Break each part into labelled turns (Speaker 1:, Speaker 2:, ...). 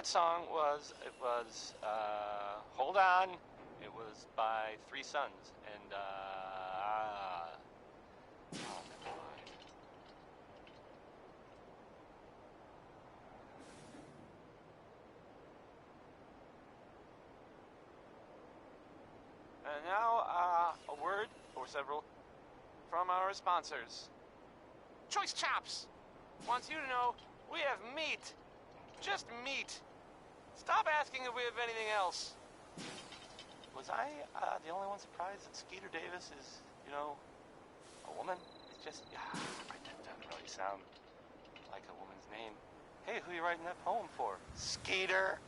Speaker 1: that song was, Hold On. It was by Three Sons, and, oh, never mind. And now, a word, or several, from our sponsors. Choice Chops wants you to know we have meat. Just meat. Stop asking if we have anything else. Was I the only one surprised that Skeeter Davis is, you know, a woman? It's just, that doesn't really sound like a woman's name. Hey, who are you writing that poem for? Skeeter?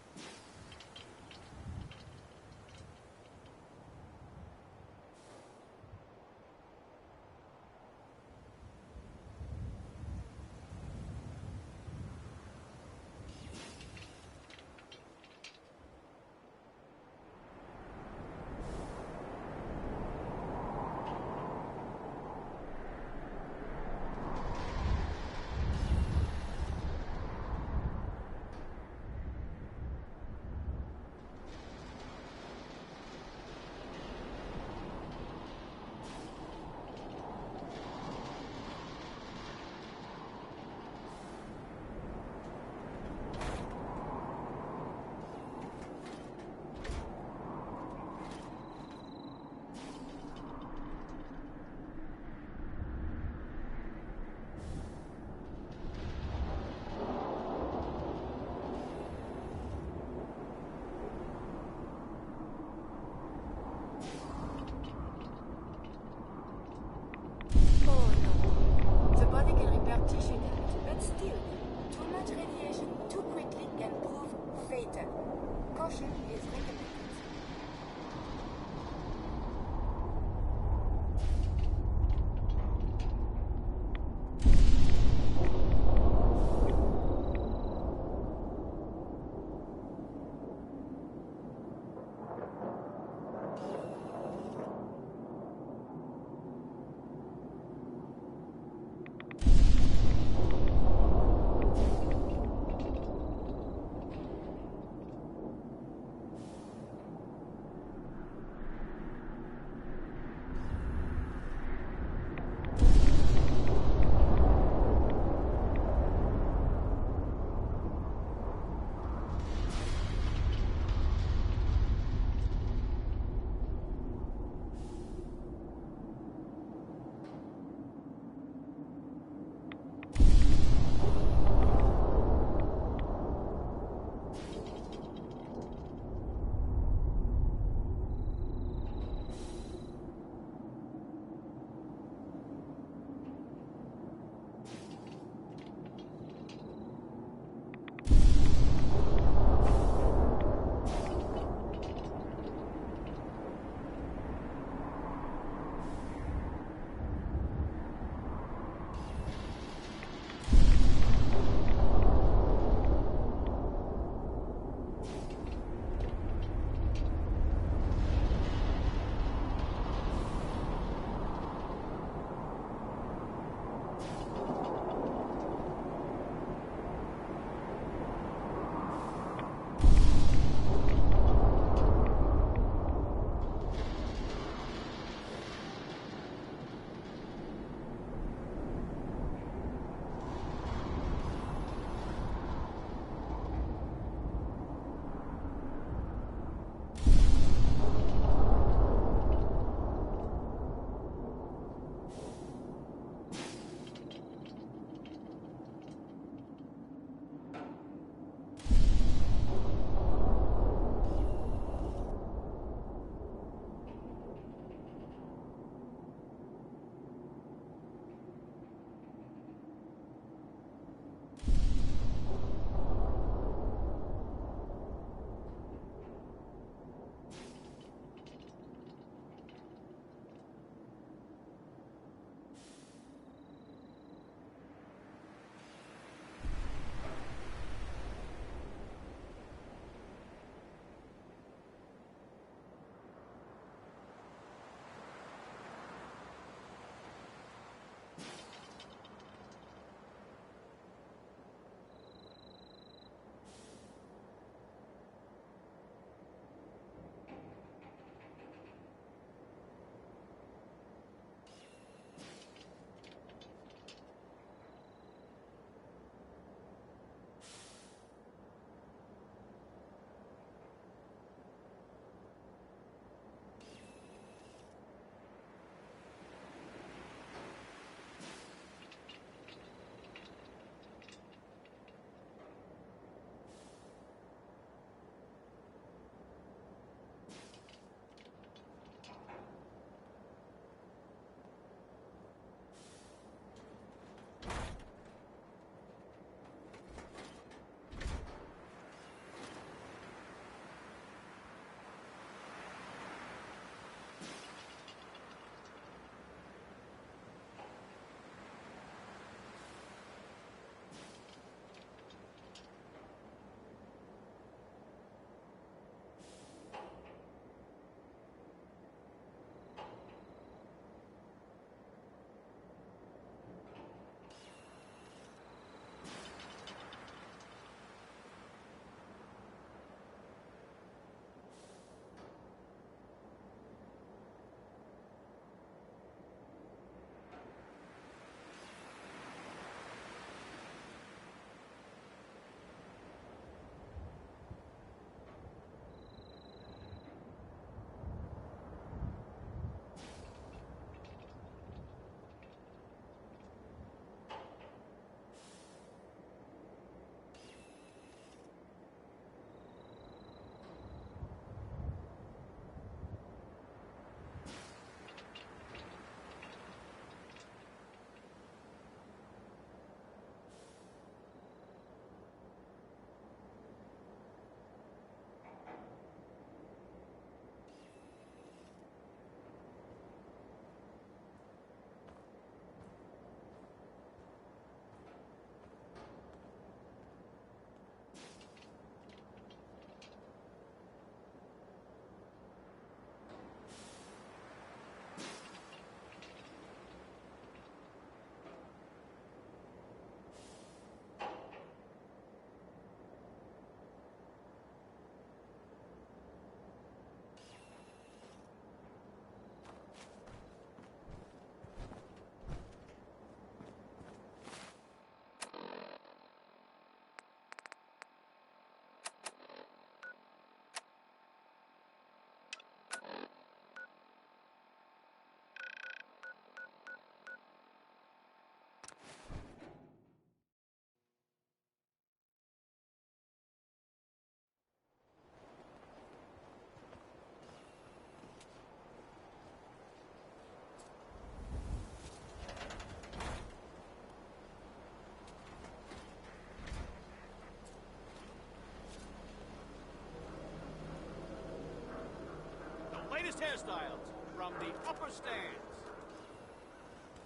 Speaker 2: hairstyles from the upper stands.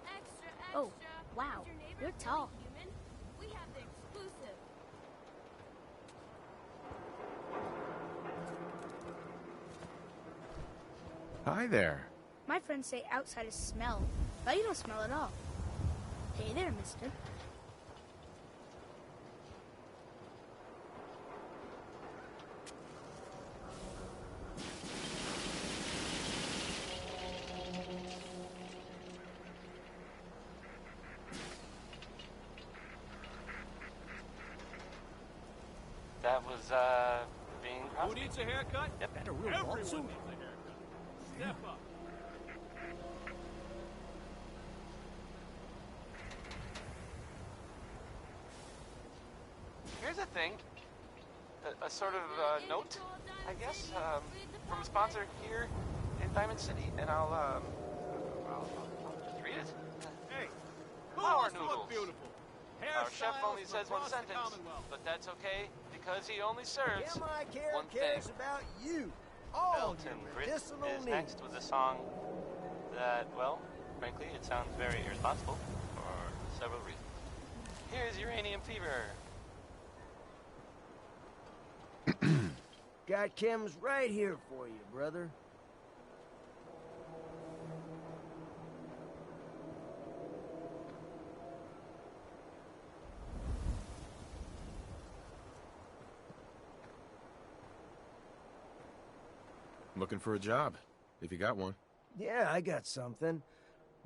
Speaker 3: Extra, extra.
Speaker 4: Oh, wow.
Speaker 3: Is your neighbor
Speaker 4: You're tall.
Speaker 3: really human? We have the exclusive.
Speaker 5: Hi there.
Speaker 4: My friends say outsiders smell, but you don't smell at all. Hey there, mister.
Speaker 1: That was, being
Speaker 2: Who
Speaker 1: Crosby.
Speaker 2: needs a haircut?
Speaker 1: Yep.
Speaker 6: That a real
Speaker 2: Everyone
Speaker 6: lawsuit?
Speaker 2: needs a haircut. Step up.
Speaker 1: Here's a thing. A sort of, note, I guess, from a sponsor here in Diamond City. And I'll just read it.
Speaker 2: Hey, who
Speaker 1: Flour
Speaker 2: wants to
Speaker 1: noodles.
Speaker 2: look beautiful?
Speaker 1: Our chef
Speaker 2: Hairstyles
Speaker 1: only
Speaker 2: from
Speaker 1: says one
Speaker 2: across the
Speaker 1: sentence,
Speaker 2: Commonwealth.
Speaker 1: but that's okay because he only serves
Speaker 6: Damn, I care
Speaker 1: one
Speaker 6: cares
Speaker 1: thing.
Speaker 6: about you. All
Speaker 1: Elton
Speaker 6: your
Speaker 1: Britt
Speaker 6: medicinal
Speaker 1: is
Speaker 6: needs.
Speaker 1: next with a song that, well, frankly, it sounds very irresponsible for several reasons. Here's Uranium Fever.
Speaker 6: Got chems right here for you, brother.
Speaker 5: Looking for a job, if you got one.
Speaker 6: Yeah, I got something.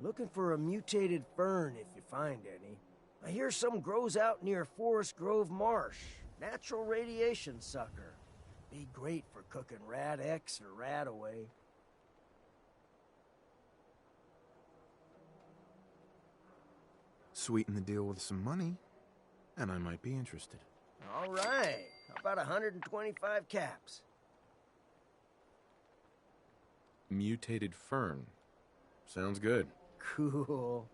Speaker 6: Looking for a mutated fern if you find any. I hear some grows out near Forest Grove Marsh. Natural radiation sucker. Be great for cooking rat X or rat away.
Speaker 5: Sweeten the deal with some money, and I might be interested.
Speaker 6: All right. How about 125 caps?
Speaker 5: Mutated fern. Sounds good.
Speaker 6: Cool.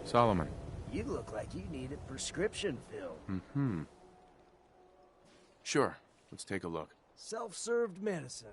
Speaker 5: Solomon.
Speaker 6: You look like you need a prescription filled.
Speaker 5: Sure. Let's take a look.
Speaker 6: Self-served medicine.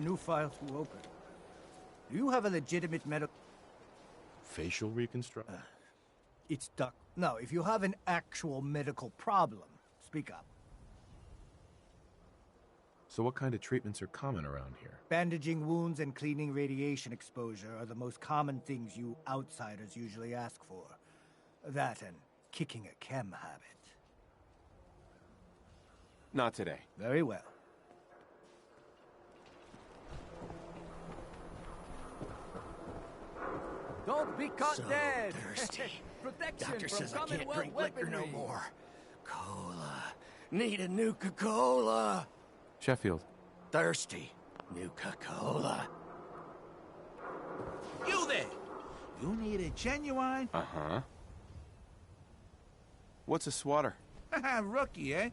Speaker 7: new file to open. Do you have a legitimate medical...
Speaker 5: Facial reconstruction?
Speaker 7: It's duck. No, if you have an actual medical problem, speak up.
Speaker 5: So what kind of treatments are common around here?
Speaker 7: Bandaging wounds and cleaning radiation exposure are the most common things you outsiders usually ask for. That and kicking a chem habit.
Speaker 8: Not today.
Speaker 7: Very well.
Speaker 2: Don't be caught dead!
Speaker 6: Thirsty.
Speaker 2: Protection
Speaker 6: Doctor
Speaker 2: from
Speaker 6: says I can't
Speaker 2: Commonwealth
Speaker 6: drink liquor no
Speaker 2: weaponry.
Speaker 6: more. Cola. Need a Nuka-Cola.
Speaker 8: Sheffield.
Speaker 6: Thirsty. Nuka-Cola.
Speaker 9: You there! You need a genuine...
Speaker 8: Uh-huh. What's a swatter?
Speaker 9: Rookie, eh?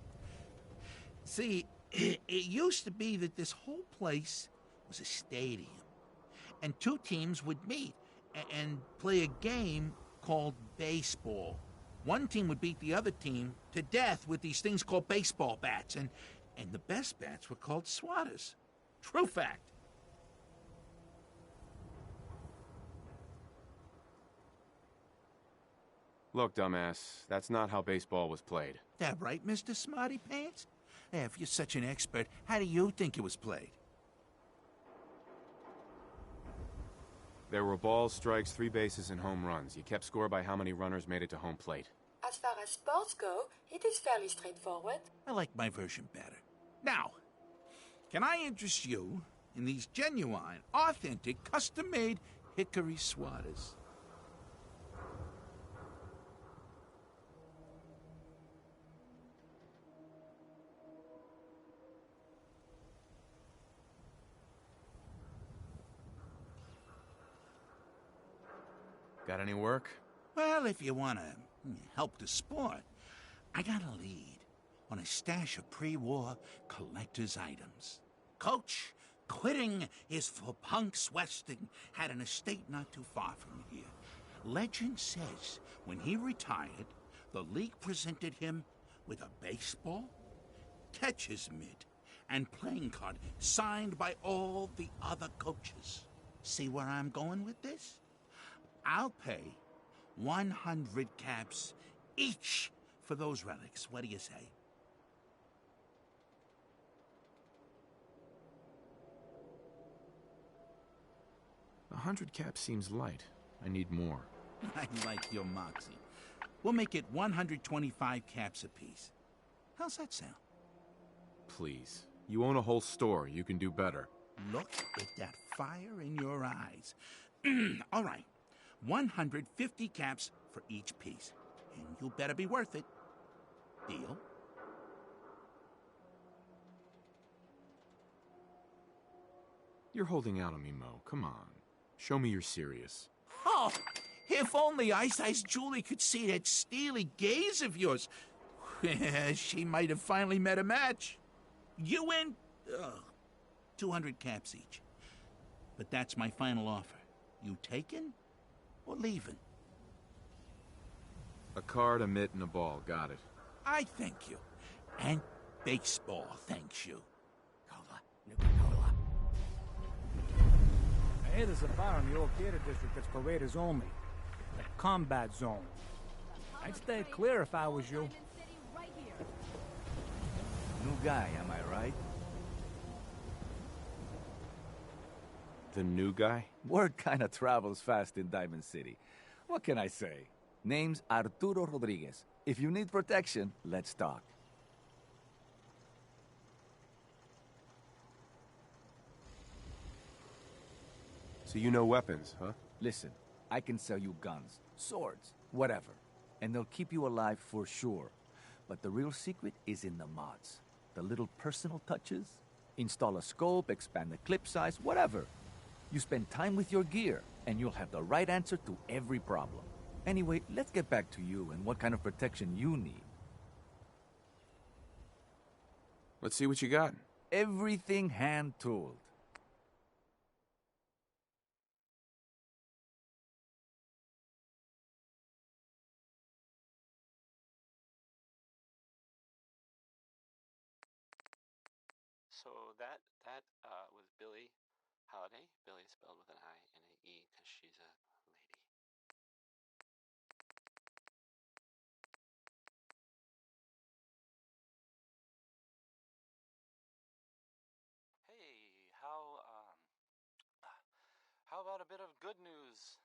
Speaker 9: See, it used to be that this whole place was a stadium. And two teams would meet and play a game called baseball. One team would beat the other team to death with these things called baseball bats. And the best bats were called swatters. True fact.
Speaker 8: Look, dumbass, that's not how baseball was played.
Speaker 9: That right, Mr. Smarty Pants? If you're such an expert, how do you think it was played?
Speaker 8: There were balls, strikes, 3 bases, and home runs. You kept score by how many runners made it to home plate.
Speaker 10: As far as sports go, it is fairly straightforward.
Speaker 9: I like my version better. Now, can I interest you in these genuine, authentic, custom-made hickory swatters?
Speaker 8: Got any work?
Speaker 9: Well, if you want to help the sport, I got a lead on a stash of pre-war collector's items. Coach, quitting is for punks Weston had an estate not too far from here. Legend says when he retired, the league presented him with a baseball, catcher's mitt, and playing card signed by all the other coaches. See where I'm going with this? I'll pay 100 caps each for those relics. What do you say?
Speaker 5: A 100 caps seems light. I need more.
Speaker 9: I like your moxie. We'll make it 125 caps apiece. How's that sound?
Speaker 8: Please. You own a whole store. You can do better.
Speaker 9: Look at that fire in your eyes. All right. 150 caps for each piece. And you better be worth it. Deal?
Speaker 5: You're holding out on me, Mo. Come on. Show me you're serious.
Speaker 9: Oh, if only Ice Julie could see that steely gaze of yours. She might have finally met a match. You win 200 caps each. But that's my final offer. You taking or leaving?
Speaker 5: A card, a mitt, and a ball. Got it.
Speaker 9: I thank you. And baseball thanks you.
Speaker 6: Cola. Nuka-Cola.
Speaker 2: I hear there's a bar in the old theater district that's for raiders only. The combat zone. I'd stay clear if I was you.
Speaker 3: Diamond City right here.
Speaker 11: New guy, am I right?
Speaker 8: The new guy?
Speaker 11: Word kinda travels fast in Diamond City. What can I say? Name's Arturo Rodriguez. If you need protection, let's talk.
Speaker 8: So you know weapons, huh?
Speaker 11: Listen, I can sell you guns, swords, whatever. And they'll keep you alive for sure. But the real secret is in the mods. The little personal touches. Install a scope, expand the clip size, whatever. You spend time with your gear, and you'll have the right answer to every problem. Anyway, let's get back to you and what kind of protection you need.
Speaker 8: Let's see what you got.
Speaker 11: Everything hand-tooled.
Speaker 1: So that was Billy. Holiday. Billy is spelled with an I and an E because she's a lady. Hey, how about a bit of good news?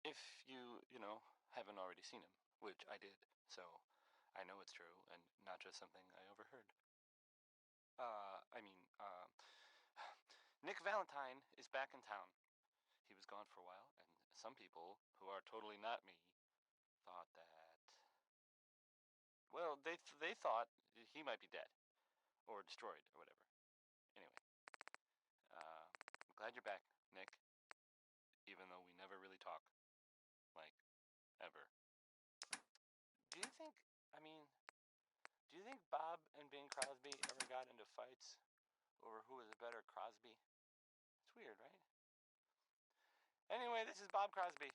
Speaker 1: If you know, haven't already seen him, which I did, so I know it's true and not just something I overheard. Nick Valentine is back in town. He was gone for a while, and some people, who are totally not me, thought that... Well, they thought he might be dead, or destroyed, or whatever. Anyway, I'm glad you're back, Nick, even though we never really talk. Like, ever. Do you think Bob and Bing Crosby ever got into fights over who was a better Crosby? It's weird, right? Anyway, this is Bob Crosby.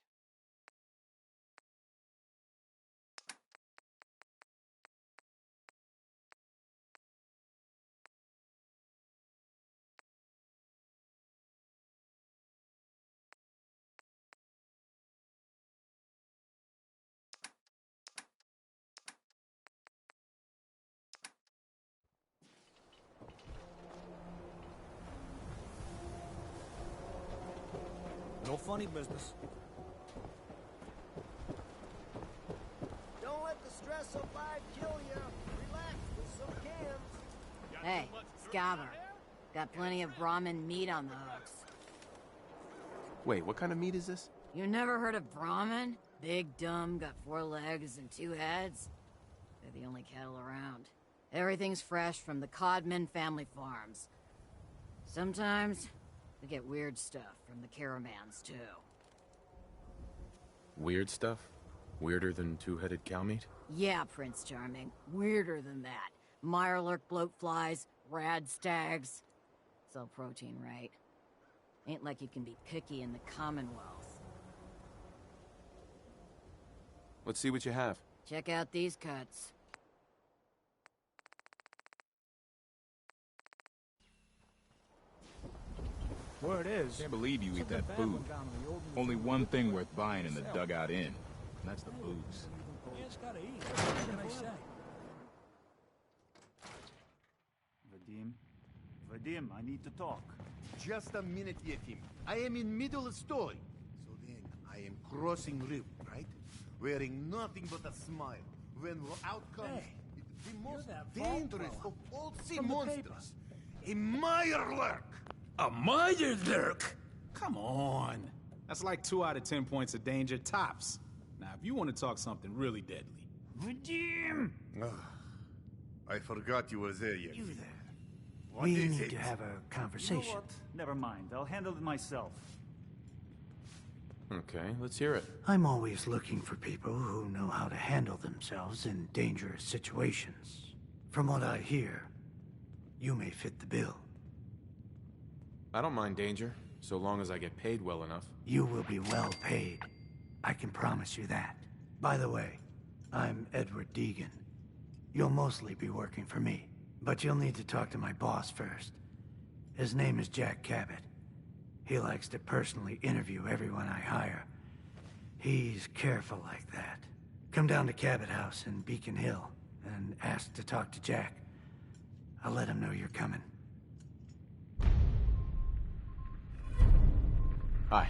Speaker 2: No funny business.
Speaker 6: Don't let the stress of life kill you. Relax with some cans.
Speaker 12: Hey, Scaver. Got plenty of Brahmin meat on the hooks.
Speaker 8: Wait, what kind of meat is this?
Speaker 12: You never heard of Brahmin? Big, dumb, got 4 legs and 2 heads. They're the only cattle around. Everything's fresh from the Codman family farms. Sometimes, we get weird stuff from the caravans, too.
Speaker 8: Weird stuff? Weirder than two-headed cow meat?
Speaker 12: Yeah, Prince Charming. Weirder than that. Mirelurk bloatflies, rad stags. It's all protein, right? Ain't like you can be picky in the Commonwealth.
Speaker 8: Let's see what you have.
Speaker 12: Check out these cuts.
Speaker 2: Word is...
Speaker 13: Can't believe you eat that food. Only one thing worth buying in the Dugout Inn, and that's the booze.
Speaker 2: You just gotta eat. What can I say?
Speaker 14: Vadim, I need to talk.
Speaker 15: Just a minute, Yefim. I am in middle of story. So then, I am crossing river, right? Wearing nothing but a smile. When out comes the most dangerous of all sea monsters. A Mirelurk!
Speaker 16: A Mirelurk? Come on. That's like 2 out of 10 points of danger tops. Now, if you want to talk something really deadly.
Speaker 14: Vadim!
Speaker 15: I forgot you were there yet.
Speaker 14: You there?
Speaker 15: We
Speaker 14: need to have a conversation. You know what? Never mind. I'll handle it myself.
Speaker 8: Okay, let's hear it.
Speaker 14: I'm always looking for people who know how to handle themselves in dangerous situations. From what I hear, you may fit the bill.
Speaker 8: I don't mind danger, so long as I get paid well enough.
Speaker 14: You will be well paid. I can promise you that. By the way, I'm Edward Deegan. You'll mostly be working for me, but you'll need to talk to my boss first. His name is Jack Cabot. He likes to personally interview everyone I hire. He's careful like that. Come down to Cabot House in Beacon Hill and ask to talk to Jack. I'll let him know you're coming.
Speaker 8: Hi.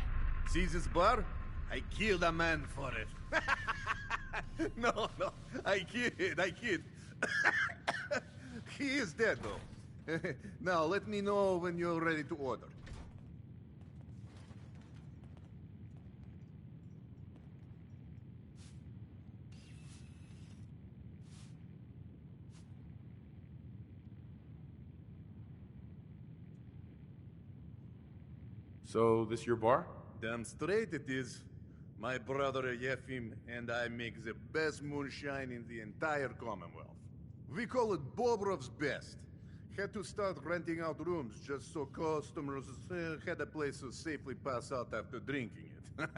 Speaker 15: See this bar? I killed a man for it. No, I kid. He is dead, though. Now, let me know when you're ready to order.
Speaker 8: So, this your bar?
Speaker 15: Damn straight it is. My brother Yefim and I make the best moonshine in the entire Commonwealth. We call it Bobrov's Best. Had to start renting out rooms just so customers had a place to safely pass out after drinking it.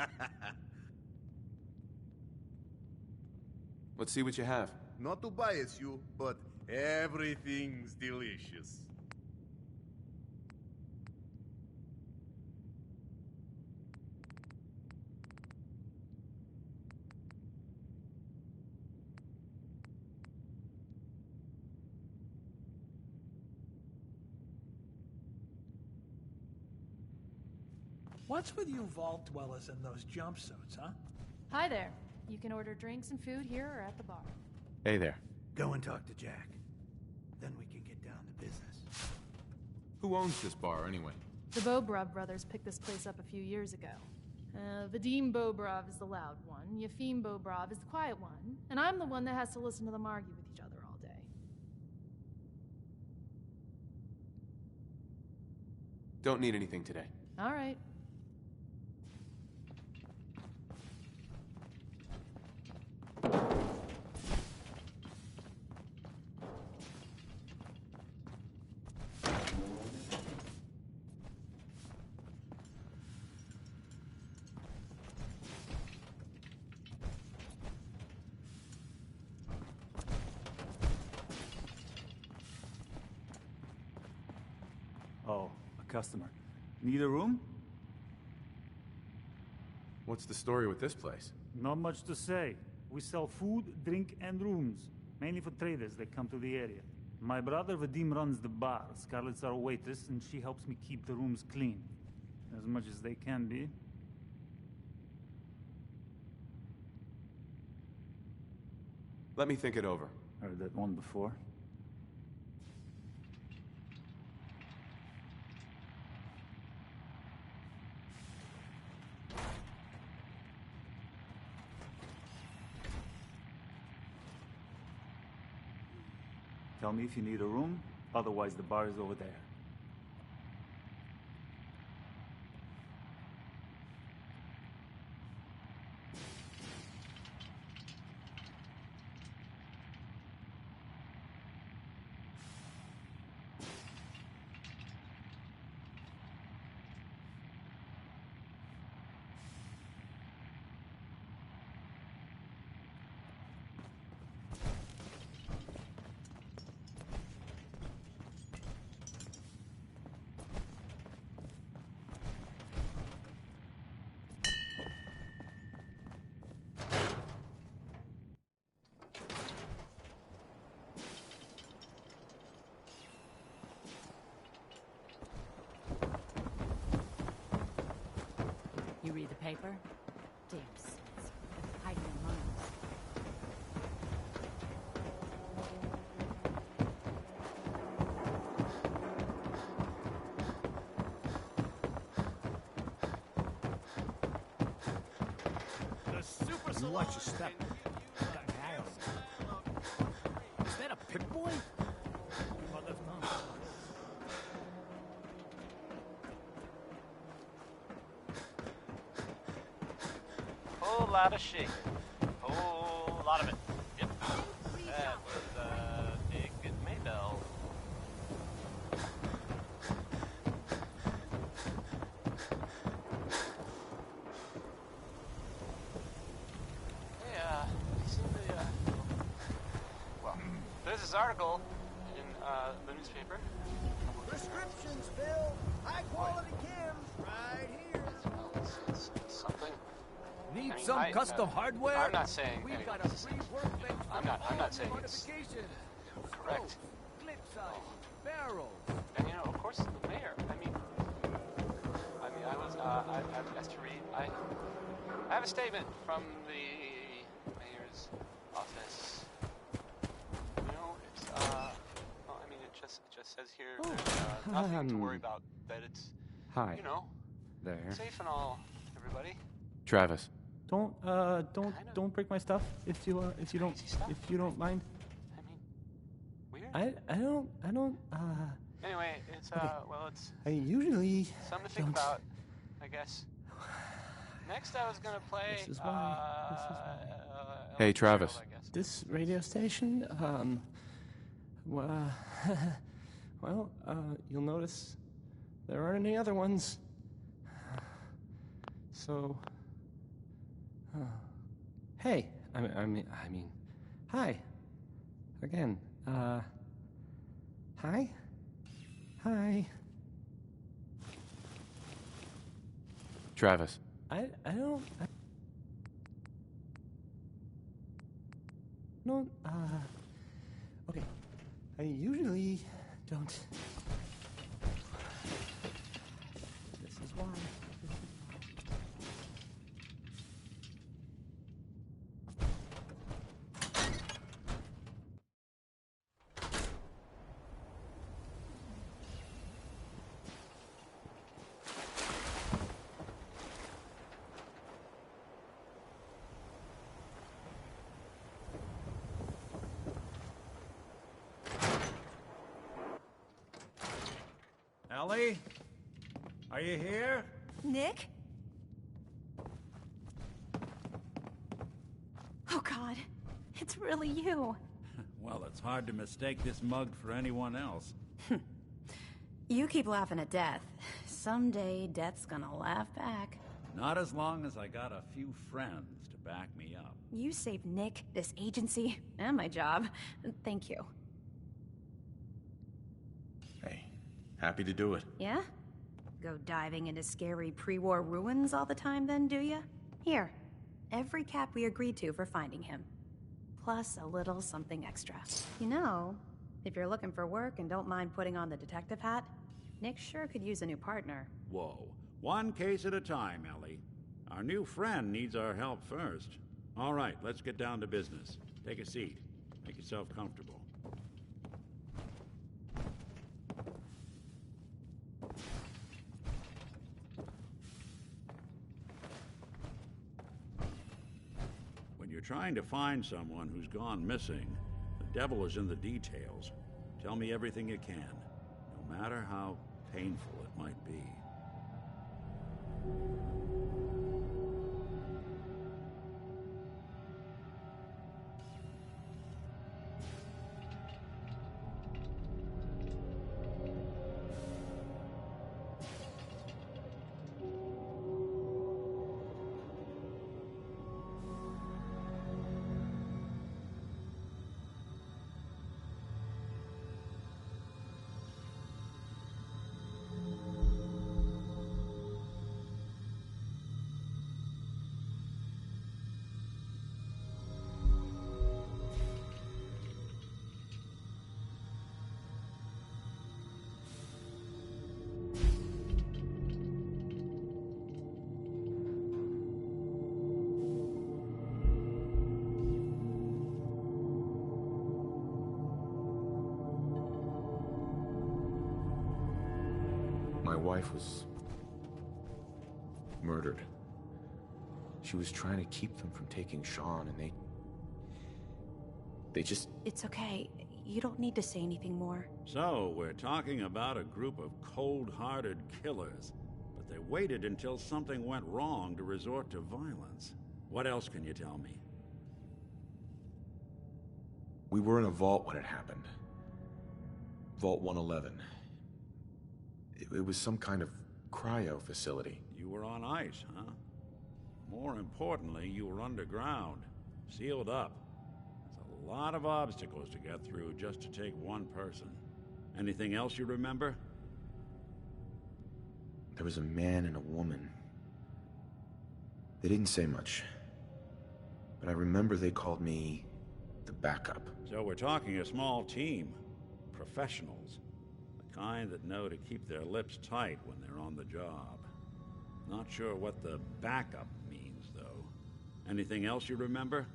Speaker 8: Let's see what you have.
Speaker 15: Not to bias you, but everything's delicious.
Speaker 17: What's with you vault dwellers in those jumpsuits, huh?
Speaker 18: Hi there. You can order drinks and food here or at the bar.
Speaker 8: Hey there.
Speaker 14: Go and talk to Jack. Then we can get down to business.
Speaker 8: Who owns this bar, anyway?
Speaker 18: The Bobrov brothers picked this place up a few years ago. Vadim Bobrov is the loud one, Yefim Bobrov is the quiet one, and I'm the one that has to listen to them argue with each other all day.
Speaker 8: Don't need anything today.
Speaker 18: All right.
Speaker 19: Oh, a customer. Need a room?
Speaker 8: What's the story with this place?
Speaker 19: Not much to say. We sell food, drink, and rooms. Mainly for traders that come to the area. My brother Vadim runs the bar. Scarlett's our waitress, and she helps me keep the rooms clean. As much as they can be.
Speaker 8: Let me think it over.
Speaker 19: Heard that one before. Tell me if you need a room, otherwise the bar is over there.
Speaker 12: You read the paper? Damn sons. Hiding among us.
Speaker 2: The super salon. Watch your step. Is that a pit boy?
Speaker 1: Whole lot of shit. Whole lot of it. Yep. That was Big Maybell. Hey, you seen the, well, there's this article in, the newspaper.
Speaker 6: Prescriptions, Phil. High quality chems right here.
Speaker 1: It's something.
Speaker 11: Need some custom hardware?
Speaker 1: I'm not saying
Speaker 11: We've got a free workbench.
Speaker 1: I'm not saying it's correct.
Speaker 11: Clip size, barrels.
Speaker 1: And you know, of course, the mayor. I was I've asked to read. I have a statement from the mayor's office. You know, it's well, I mean, it just says here there's nothing to worry about. That it's
Speaker 8: Hi.
Speaker 1: you know,
Speaker 8: There.
Speaker 1: safe and all. Everybody.
Speaker 8: Travis.
Speaker 20: Don't break my stuff if you don't mind.
Speaker 1: Weird.
Speaker 20: I don't.
Speaker 1: Anyway, it's
Speaker 20: Okay.
Speaker 1: well, it's
Speaker 20: I usually
Speaker 1: something to think
Speaker 20: don't.
Speaker 1: about, I guess. Next, I was gonna play.
Speaker 20: This is why.
Speaker 8: Hey, Travis.
Speaker 20: This radio station. Well, you'll notice there aren't any other ones. So. Hey, I mean, hi. Again, hi? Hi.
Speaker 8: Travis.
Speaker 20: I don't, okay. I usually don't. This is why.
Speaker 21: Ellie? Are you here?
Speaker 22: Nick? Oh, God. It's really you.
Speaker 23: Well, it's hard to mistake this mug for anyone else.
Speaker 12: You keep laughing at death. Someday, death's gonna laugh back.
Speaker 23: Not as long as I got a few friends to back me up.
Speaker 22: You saved Nick, this agency, and my job. Thank you.
Speaker 5: Hey, happy to do it.
Speaker 22: Yeah? Go diving into scary pre-war ruins all the time then, do ya? Here, every cap we agreed to for finding him. Plus a little something extra. You know, if you're looking for work and don't mind putting on the detective hat, Nick sure could use a new partner.
Speaker 23: Whoa. One case at a time, Ellie. Our new friend needs our help first. All right, let's get down to business. Take a seat. Make yourself comfortable. When you're trying to find someone who's gone missing, the devil is in the details. Tell me everything you can, no matter how painful it might be.
Speaker 5: My wife was murdered. She was trying to keep them from taking Sean, and they just...
Speaker 22: It's okay. You don't need to say anything more.
Speaker 23: So, we're talking about a group of cold-hearted killers, but they waited until something went wrong to resort to violence. What else can you tell me?
Speaker 5: We were in a vault when it happened. Vault 111. It was some kind of cryo facility.
Speaker 23: You were on ice, huh? More importantly, you were underground, sealed up. There's a lot of obstacles to get through just to take one person. Anything else you remember?
Speaker 5: There was a man and a woman. They didn't say much. But I remember they called me the backup.
Speaker 23: So we're talking a small team. Professionals. The kind that know to keep their lips tight when they're on the job. Not sure what the backup means, though. Anything else you remember?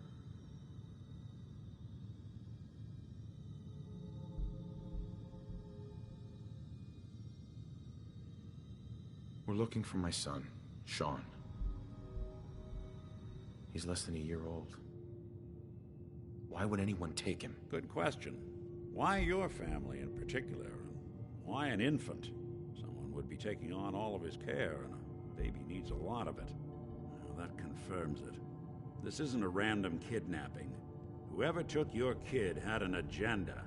Speaker 5: We're looking for my son, Sean. He's less than a year old. Why would anyone take him?
Speaker 23: Good question. Why your family in particular? Why an infant? Someone would be taking on all of his care, and a baby needs a lot of it. Well, that confirms it. This isn't a random kidnapping. Whoever took your kid had an agenda.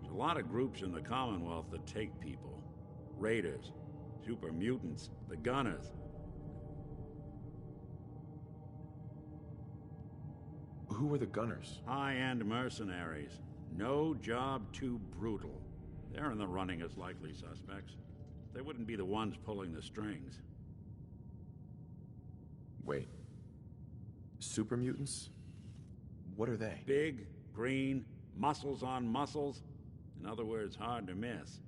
Speaker 23: There's a lot of groups in the Commonwealth that take people. Raiders, super mutants, the Gunners.
Speaker 5: Who are the Gunners?
Speaker 23: High-end mercenaries. No job too brutal. They're in the running as likely suspects. They wouldn't be the ones pulling the strings.
Speaker 5: Wait. Super mutants? What are they?
Speaker 23: Big, green, muscles on muscles. In other words, hard to miss.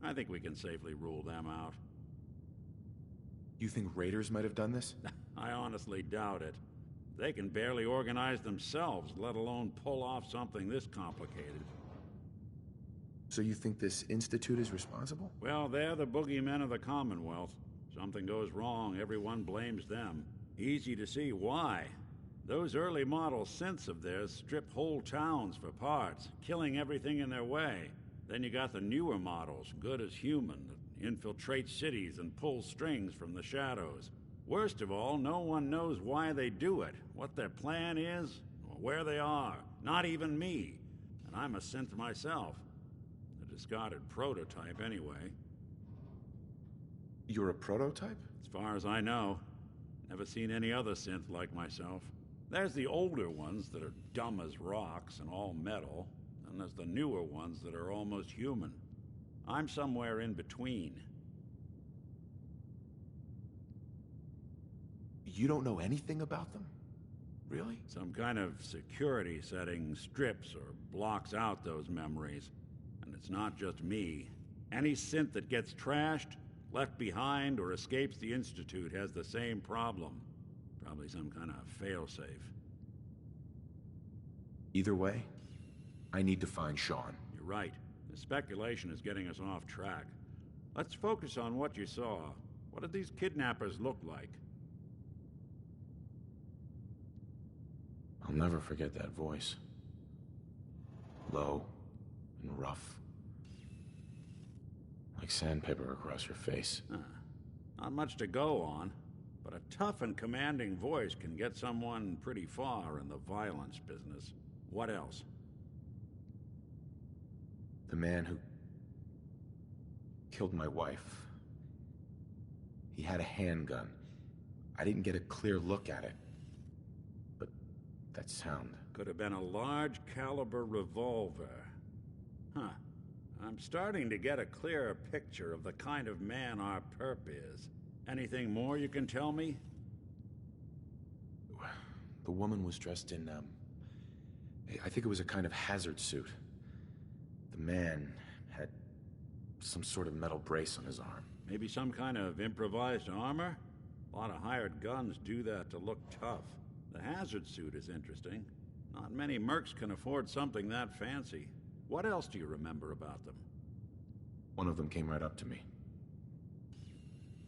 Speaker 23: I think we can safely rule them out.
Speaker 5: You think raiders might have done this?
Speaker 23: I honestly doubt it. They can barely organize themselves, let alone pull off something this complicated.
Speaker 5: So you think this Institute is responsible?
Speaker 23: Well, they're the boogeymen of the Commonwealth. Something goes wrong, everyone blames them. Easy to see why. Those early model synths of theirs strip whole towns for parts, killing everything in their way. Then you got the newer models, good as human, that infiltrate cities and pull strings from the shadows. Worst of all, no one knows why they do it, what their plan is, or where they are. Not even me. And I'm a synth myself. A discarded prototype, anyway.
Speaker 5: You're a prototype?
Speaker 23: As far as I know. Never seen any other synth like myself. There's the older ones that are dumb as rocks and all metal, and there's the newer ones that are almost human. I'm somewhere in between.
Speaker 5: You don't know anything about them? Really?
Speaker 23: Some kind of security setting strips or blocks out those memories. And it's not just me. Any synth that gets trashed, left behind, or escapes the Institute has the same problem. Probably some kind of failsafe.
Speaker 5: Either way, I need to find Sean.
Speaker 23: You're right. The speculation is getting us off track. Let's focus on what you saw. What did these kidnappers look like?
Speaker 5: I'll never forget that voice. Low and rough. Like sandpaper across your face.
Speaker 23: Not much to go on, but a tough and commanding voice can get someone pretty far in the violence business. What else?
Speaker 5: The man who killed my wife. He had a handgun. I didn't get a clear look at it. But that sound.
Speaker 23: Could have been a large caliber revolver. Huh. I'm starting to get a clearer picture of the kind of man our perp is. Anything more you can tell me?
Speaker 5: The woman was dressed in, I think it was a kind of hazard suit. The man had some sort of metal brace on his arm.
Speaker 23: Maybe some kind of improvised armor? A lot of hired guns do that to look tough. The hazard suit is interesting. Not many mercs can afford something that fancy. What else do you remember about them?
Speaker 5: One of them came right up to me.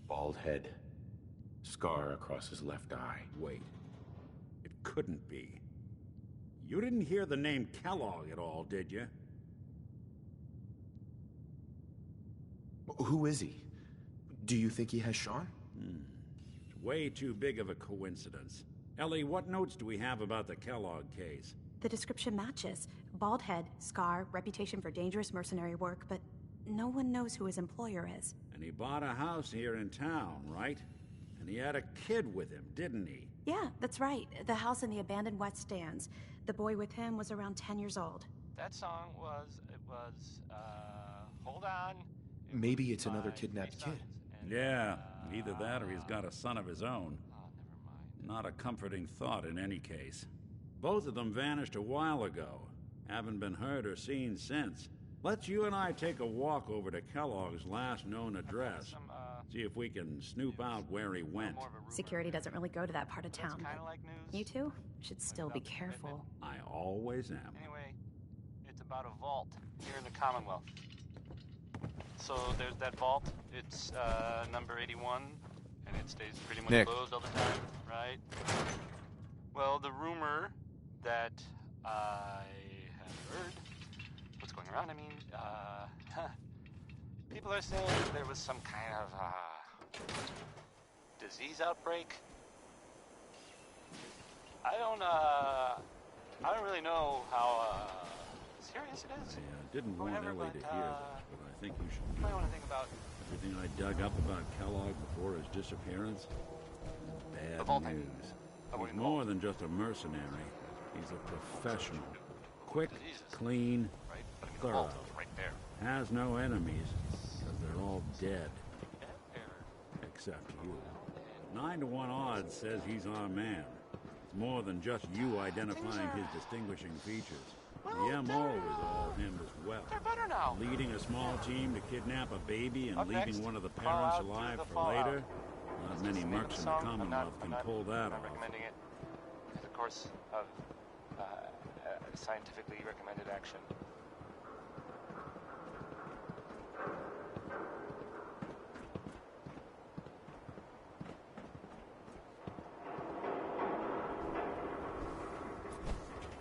Speaker 5: Bald head. Scar across his left eye.
Speaker 23: Wait. It couldn't be. You didn't hear the name Kellogg at all, did you?
Speaker 5: Who is he? Do you think he has Sean?
Speaker 23: It's way too big of a coincidence. Ellie, what notes do we have about the Kellogg case?
Speaker 22: The description matches. Bald head, scar, reputation for dangerous mercenary work, but no one knows who his employer is.
Speaker 23: And he bought a house here in town, right? And he had a kid with him, didn't he?
Speaker 22: Yeah, that's right. The house in the abandoned West Stands. The boy with him was around 10 years old.
Speaker 1: That song was, hold on.
Speaker 5: Maybe it's another kidnapped kid.
Speaker 23: Yeah, either that or he's got a son of his own. Not a comforting thought in any case. Both of them vanished a while ago. Haven't been heard or seen since. Let's you and I take a walk over to Kellogg's last known address. See if we can snoop out where he went.
Speaker 22: Security doesn't really go to that part of town.
Speaker 1: Kind of like news.
Speaker 22: You two should still be careful.
Speaker 23: I always am.
Speaker 1: Anyway, it's about a vault here in the Commonwealth. So there's that vault. It's number 81, and it stays pretty much closed all the time, right? Well, the rumor that I have heard, what's going around, people are saying that there was some kind of disease outbreak. I don't really know how serious it is.
Speaker 23: I didn't want Ellie to hear this, but I think you should
Speaker 1: know. I want to think about
Speaker 23: everything I dug up about Kellogg before his disappearance. Bad news. He's more than just a mercenary. He's a professional. Quick, clean, thorough. Has no enemies, because they're all dead. Except you. 9-to-1 odds says he's our man. It's more than just you identifying his distinguishing features. The MO is all him as well. Leading a small team to kidnap a baby and leaving one of the parents alive for later. Not many mercs in the Commonwealth can pull that off.
Speaker 1: Recommending it as a course of scientifically recommended action.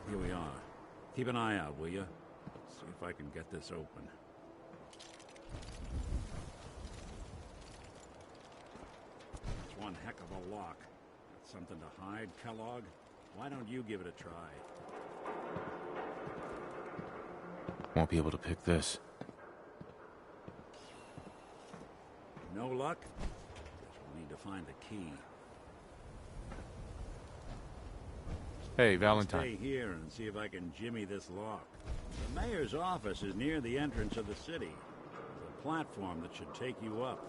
Speaker 23: Here we are. Keep an eye out, will you? See if I can get this open. one heck of a lock. Got something to hide, Kellogg? Why don't you give it a try?
Speaker 5: Won't be able to pick this.
Speaker 23: No luck? Guess we'll need to find the key.
Speaker 5: Hey, Valentine.
Speaker 23: Stay here and see if I can jimmy this lock. The mayor's office is near the entrance of the city. There's a platform that should take you up.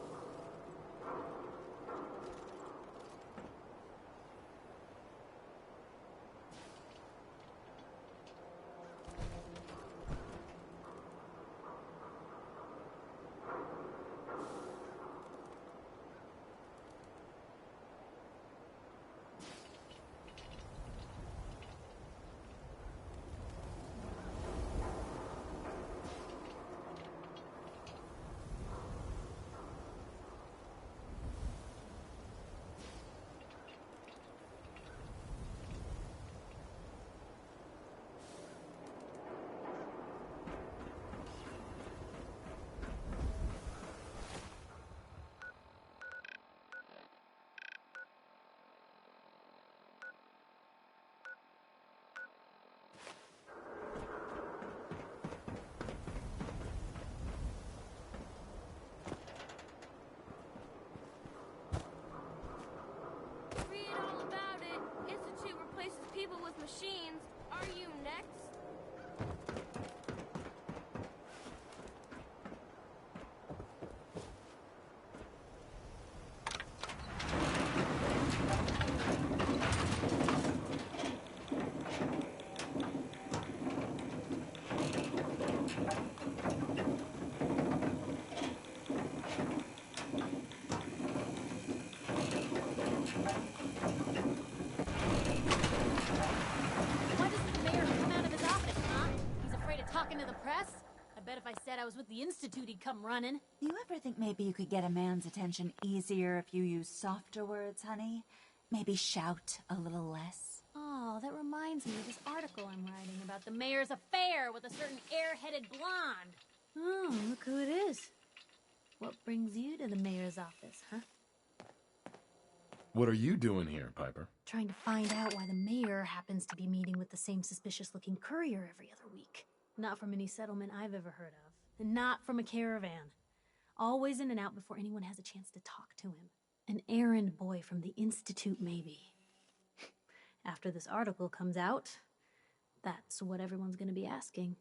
Speaker 3: Read all about it. Institute replaces people with machines. Are you next?
Speaker 4: Why doesn't the mayor come out of his office, huh? He's afraid of talking to the press? I bet if I said I was with the Institute, he'd come running.
Speaker 7: Do you ever think maybe you could get a man's attention easier if you use softer words, honey? Maybe shout a little less?
Speaker 4: Oh, that reminds me of this article I'm writing about the mayor's affair with a certain airheaded blonde. Oh, look who it is. What brings you to the mayor's office, huh?
Speaker 5: What are you doing here, Piper?
Speaker 4: Trying to find out why the mayor happens to be meeting with the same suspicious-looking courier every other week. Not from any settlement I've ever heard of. And not from a caravan. Always in and out before anyone has a chance to talk to him. An errand boy from the Institute, maybe. After this article comes out, that's what everyone's gonna be asking.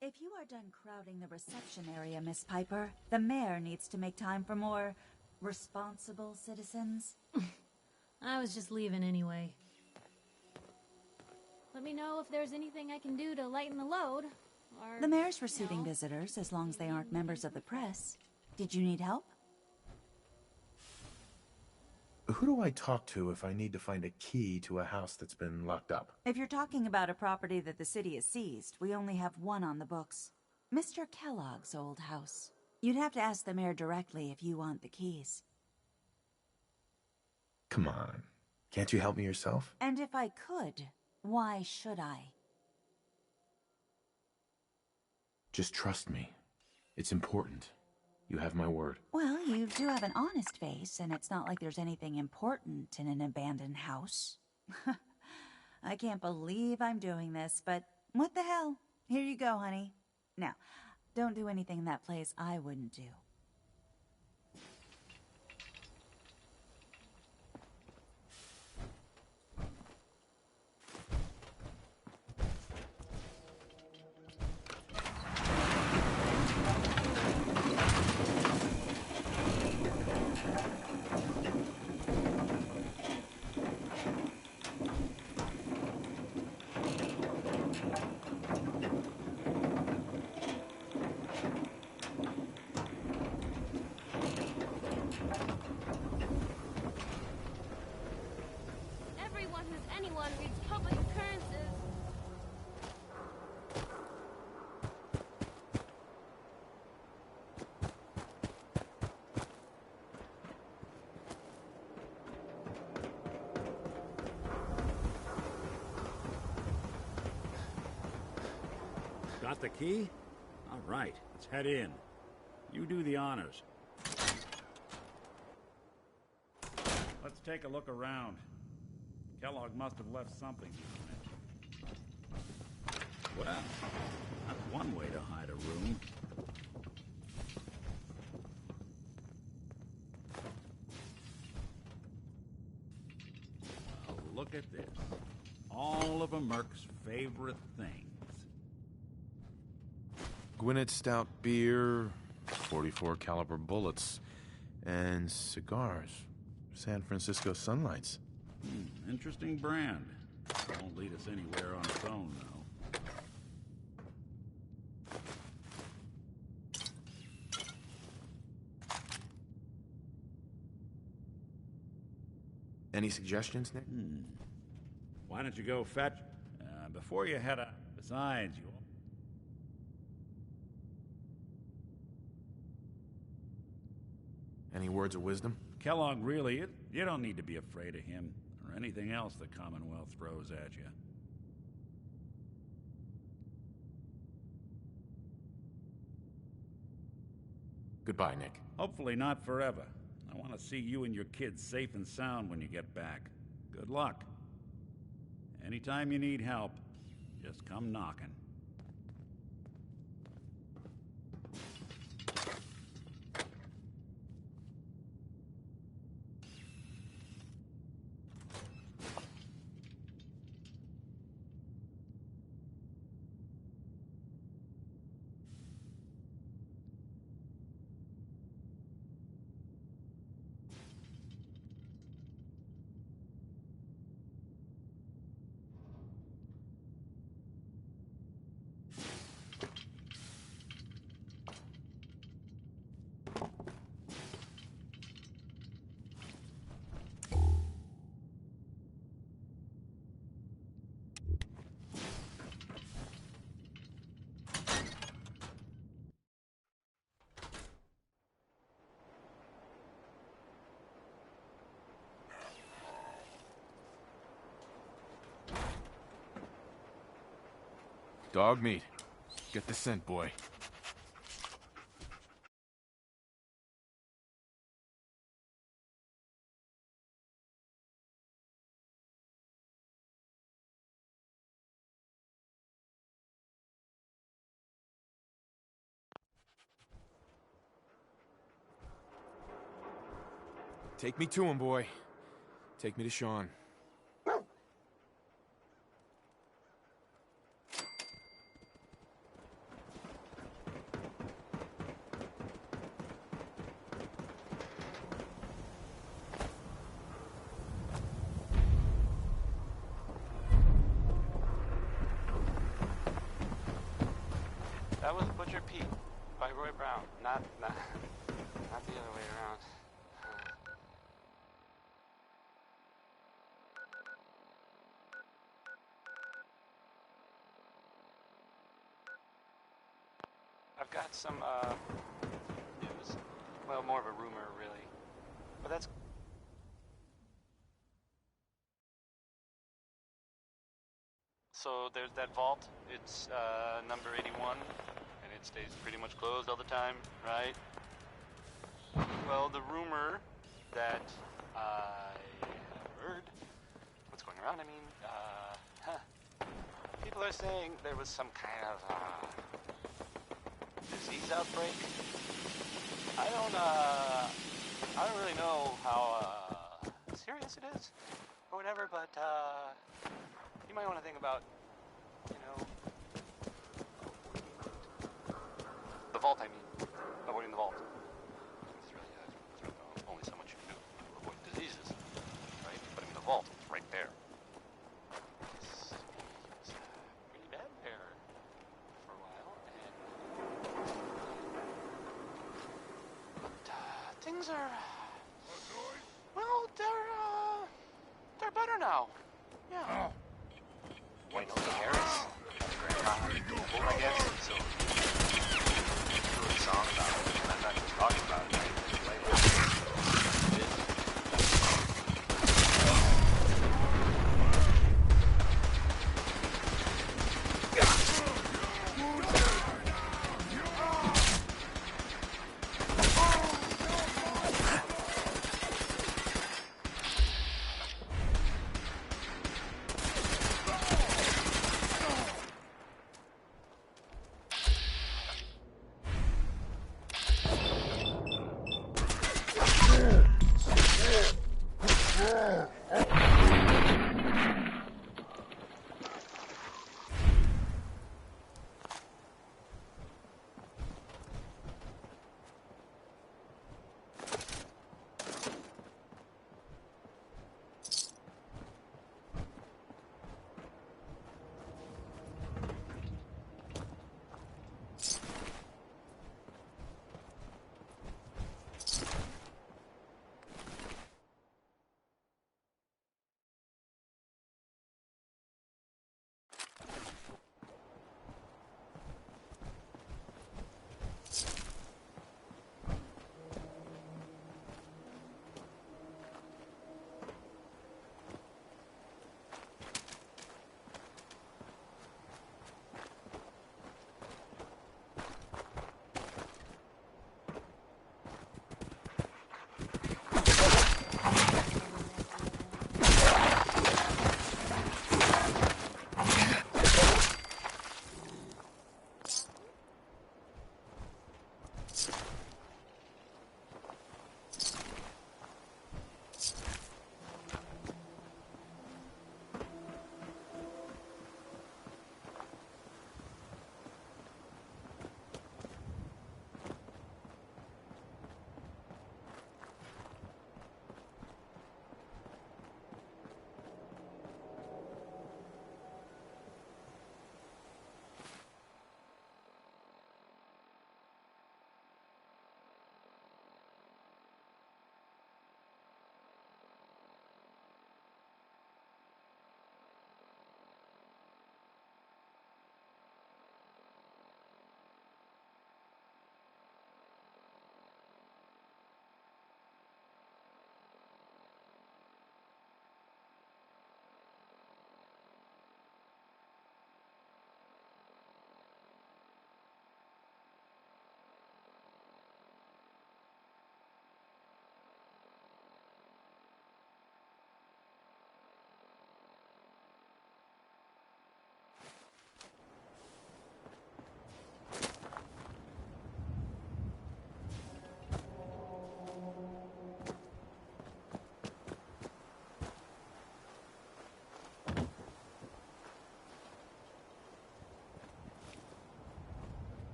Speaker 7: If you are done crowding the reception area, Miss Piper, the mayor needs to make time for more responsible citizens.
Speaker 4: I was just leaving anyway. Let me know if there's anything I can do to lighten the load, or...
Speaker 7: The mayor's receiving visitors as long as they aren't members of the press. Did you need help?
Speaker 5: Who do I talk to if I need to find a key to a house that's been locked up?
Speaker 7: If you're talking about a property that the city has seized, we only have one on the books. Mr. Kellogg's old house. You'd have to ask the mayor directly if you want the keys.
Speaker 5: Come on. Can't you help me yourself?
Speaker 7: And if I could, why should I?
Speaker 5: Just trust me. It's important. You have my word.
Speaker 7: Well, you do have an honest face, and it's not like there's anything important in an abandoned house. I can't believe I'm doing this, but what the hell? Here you go, honey. Now, don't do anything in that place I wouldn't do.
Speaker 3: Everyone who's anyone reads public occurrences.
Speaker 23: Got the key? All right, let's head in. You do the honors.
Speaker 15: Let's
Speaker 23: take a look around. Kellogg must have left something behind. Well, that's one way to hide a room. Well, look at this. All of a Merc's favorite things.
Speaker 5: Gwinnett Stout beer, 44 caliber bullets, and cigars. San Francisco Sunlights.
Speaker 23: Interesting brand. Won't lead us anywhere on its own, though.
Speaker 5: Any suggestions, Nick?
Speaker 23: Why don't you go fetch... before you head out. Besides, you...
Speaker 5: Any words of wisdom?
Speaker 23: Kellogg, really, you don't need to be afraid of him or anything else the Commonwealth throws at you.
Speaker 5: Goodbye, Nick.
Speaker 23: Hopefully not forever. I want to see you and your kids safe and sound when you get back. Good luck. Anytime you need help, just come knocking.
Speaker 5: Dog meat. Get the scent, boy. Take me to him, boy. Take me to Sean.
Speaker 1: That was Butcher Pete by Roy Brown, not the other way around. I've got some news. Well, more of a rumor, really. But that's... So there's that vault. It's number 81, and it stays pretty much closed all the time, right? Well, the rumor that I have heard, what's going around, I mean, people are saying there was some kind of disease outbreak. I don't really know how serious it is or whatever, but you might want to think about, you know, the vault, I mean, avoiding the vault. It's really, only so much you can do to avoid diseases, right? But I mean, the vault is right there. It's pretty bad there for a while, but things are, well, they're better now. Yeah. Wait, no, the Harris. Grandma, I guess. So, do a song about it. I'm not just talking about it.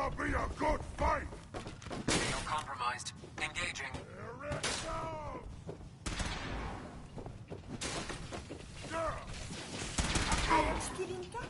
Speaker 9: gonna be a good fight!
Speaker 10: Signal compromised. Engaging.
Speaker 9: I am still intact.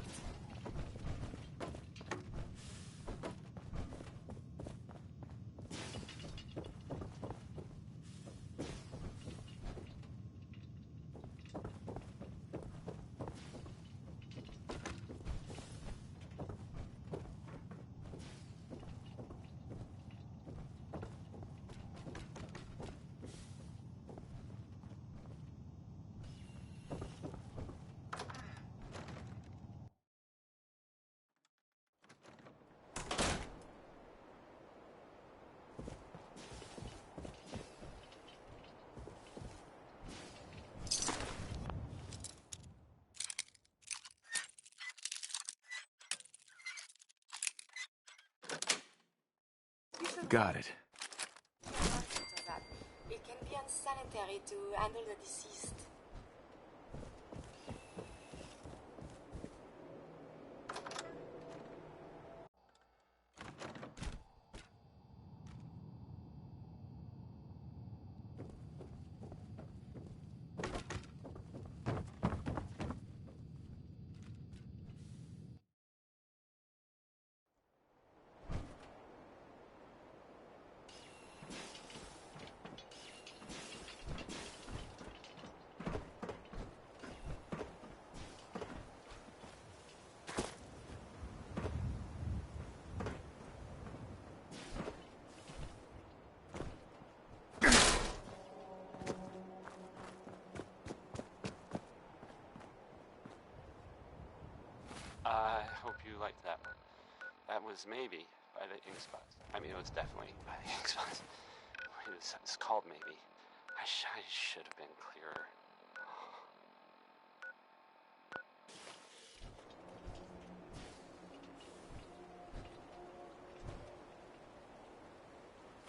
Speaker 5: Got it.
Speaker 13: It can be unsanitary to handle the deceased.
Speaker 1: I hope you liked that one. That was maybe by the Ink Spots. I mean, it was definitely by the Ink Spots. It's called Maybe. I should have been clearer.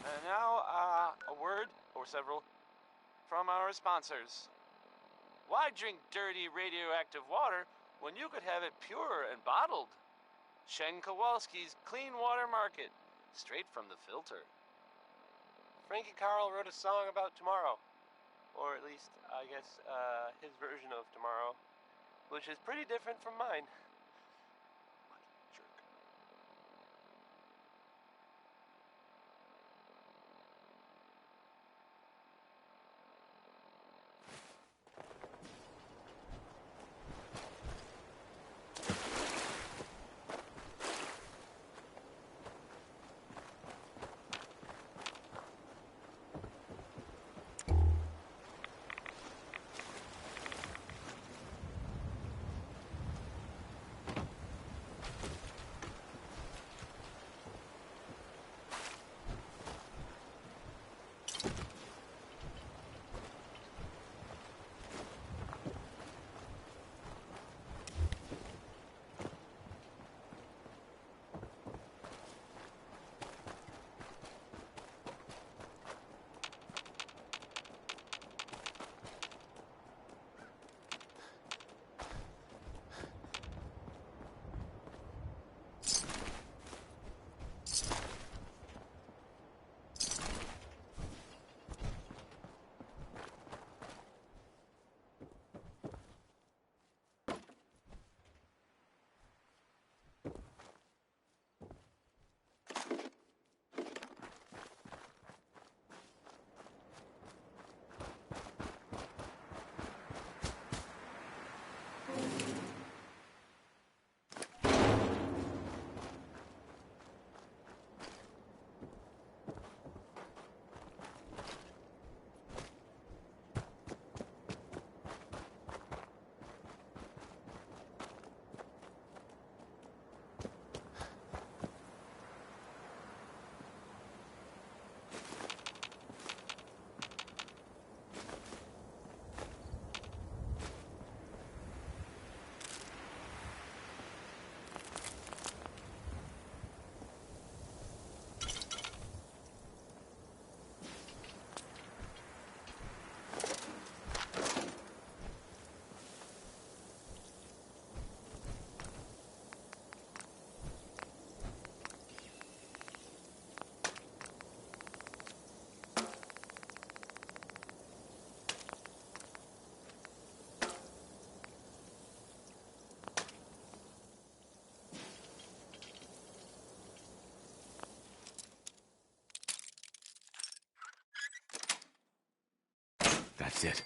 Speaker 1: And now, a word, or several, from our sponsors. Why drink dirty radioactive water when you could have it pure and bottled? Shen Kowalski's Clean Water Market, straight from the filter.
Speaker 24: Frankie Carl wrote a song about tomorrow. Or at least, I guess, his version of tomorrow. Which is pretty different from mine.
Speaker 5: That's it.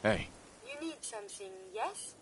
Speaker 5: Hey.
Speaker 13: You need something, yes?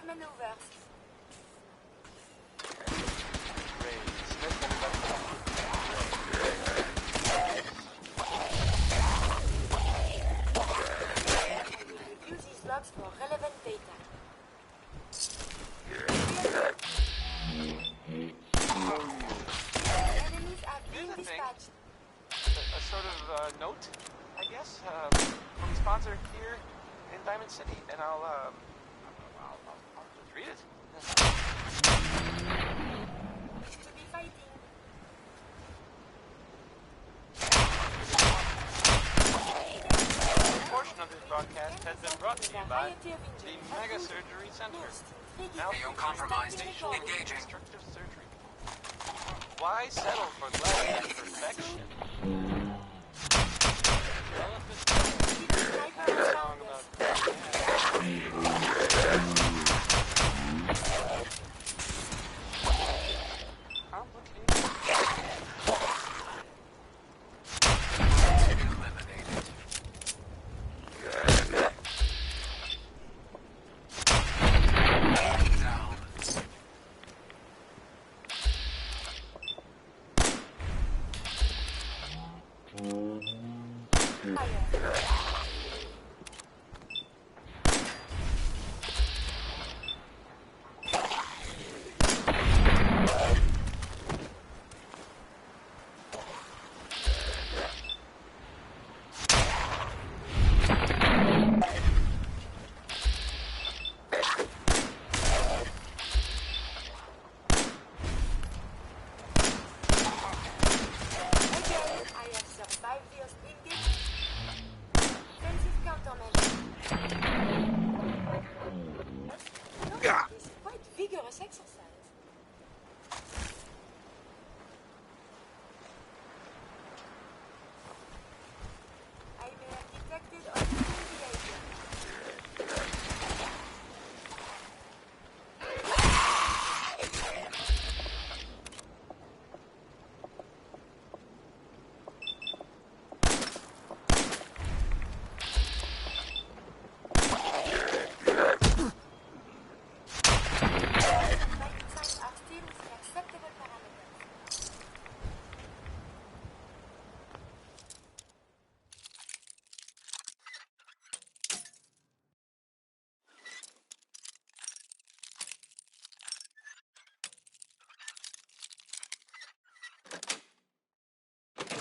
Speaker 13: maneuvers. Use these logs for relevant data. Enemies have been dispatched.
Speaker 1: A sort of note, I guess, from a sponsor here in Diamond City, and I'll just read it.
Speaker 13: To be fighting.
Speaker 1: A portion of this broadcast has been brought to you by the Mega Surgery Center.
Speaker 10: Video compromised. Engaging.
Speaker 1: Reconstructive surgery. Why settle for less than perfection? Song about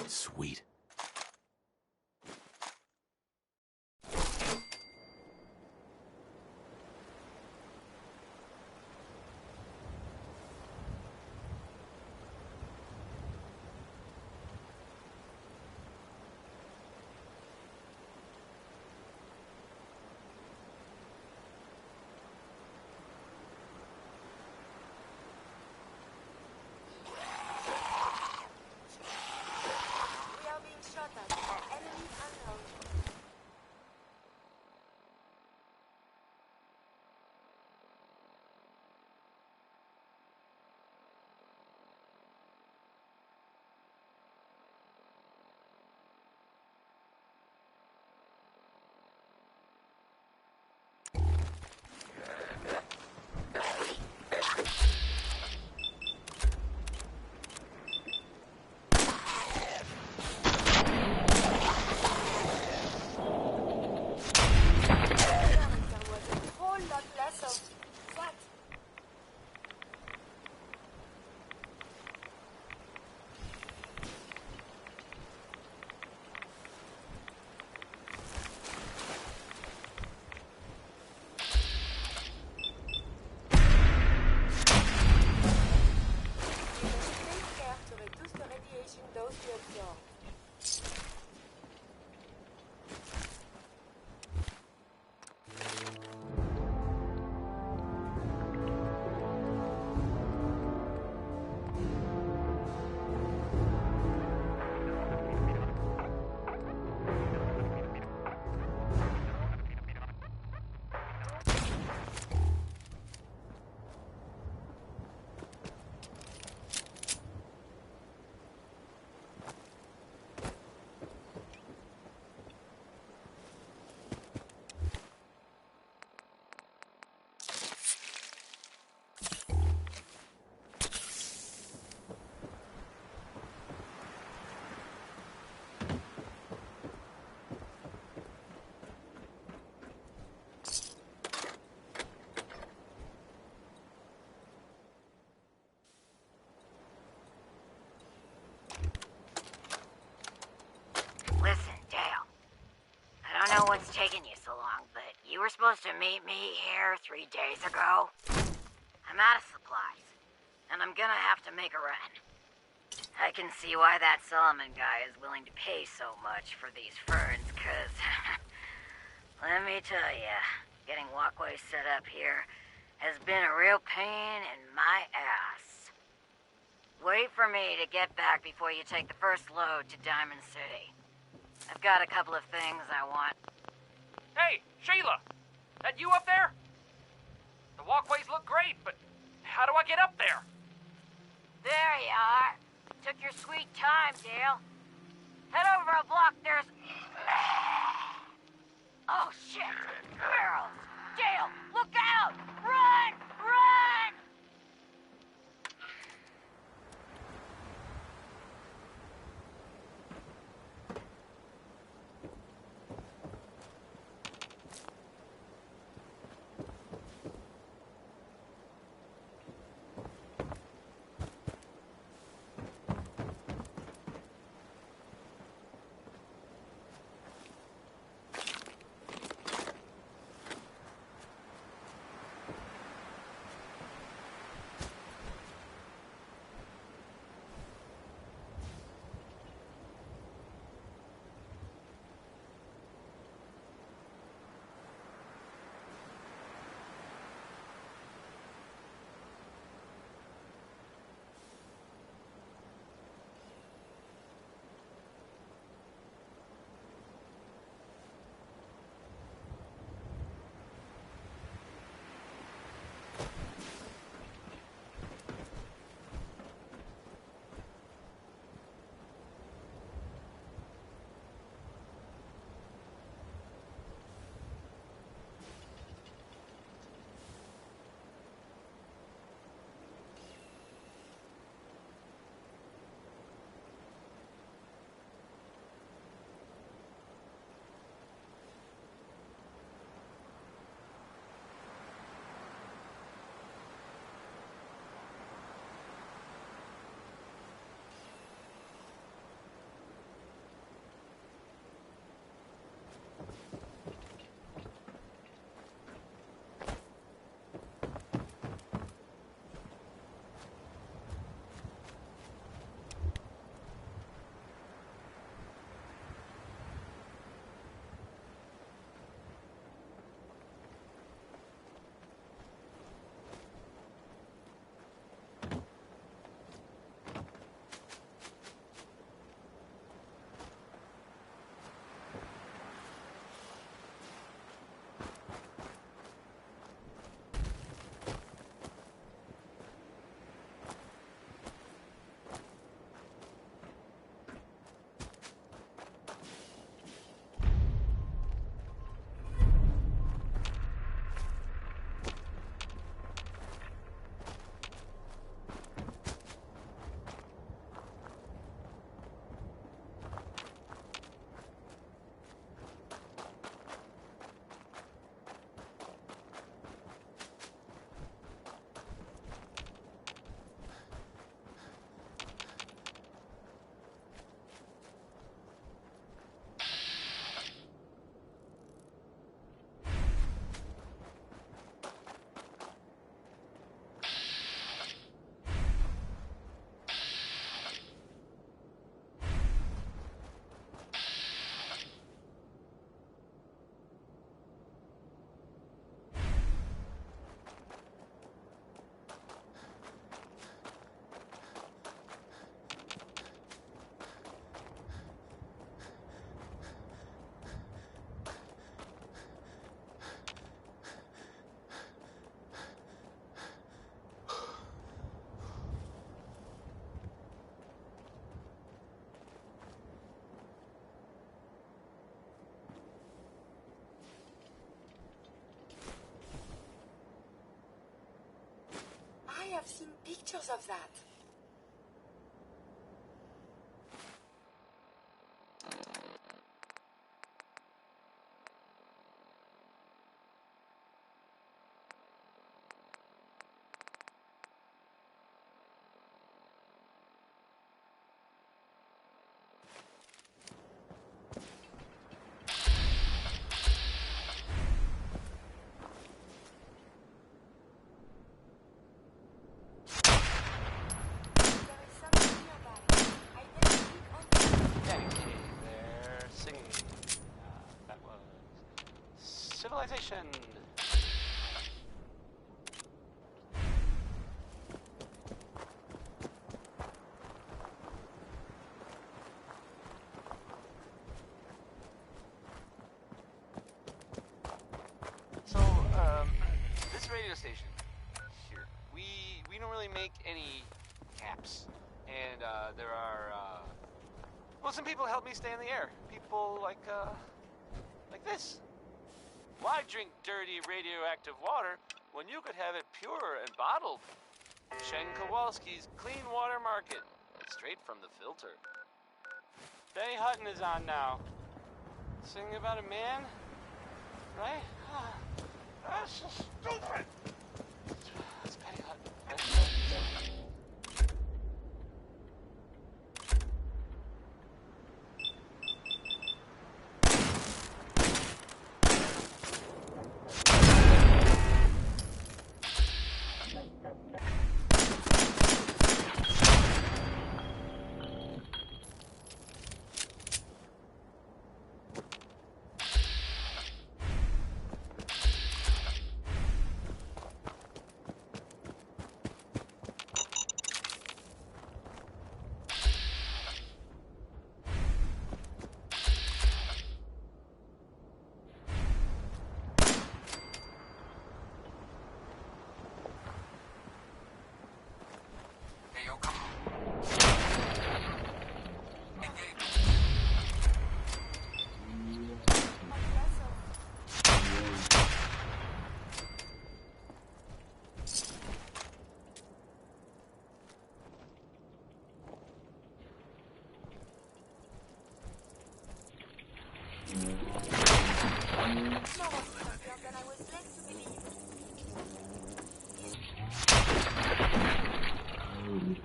Speaker 5: Sweet.
Speaker 13: We are being
Speaker 12: were supposed to meet me here 3 days ago. I'm out of supplies, and I'm gonna have to make a run. I can see why that Solomon guy is willing to pay so much for these ferns, 'cause... let me tell ya, getting walkways set up here has been a real pain in my ass. Wait for me to get back before you take the first load to Diamond City. I've got a couple of things I want.
Speaker 14: Hey, Sheila! That you up there? The walkways look great, but how do I get up there?
Speaker 12: There you are. Took your sweet time, Dale. Head over a block, there's... Oh, shit! Barrels! Dale, look out! Run! Run!
Speaker 13: I have seen pictures of that.
Speaker 1: civilization. So, this radio station here, we don't really make any caps, and there are well, some people help me stay in the air. People like this. Why drink dirty radioactive water when you could have it pure and bottled? Chen Kowalski's Clean Water Market, straight from the filter. Benny Hutton is on now, singing about a man, right? That's so stupid. That's Benny Hutton. That's so stupid.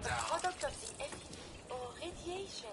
Speaker 13: Product of the FEV or radiation.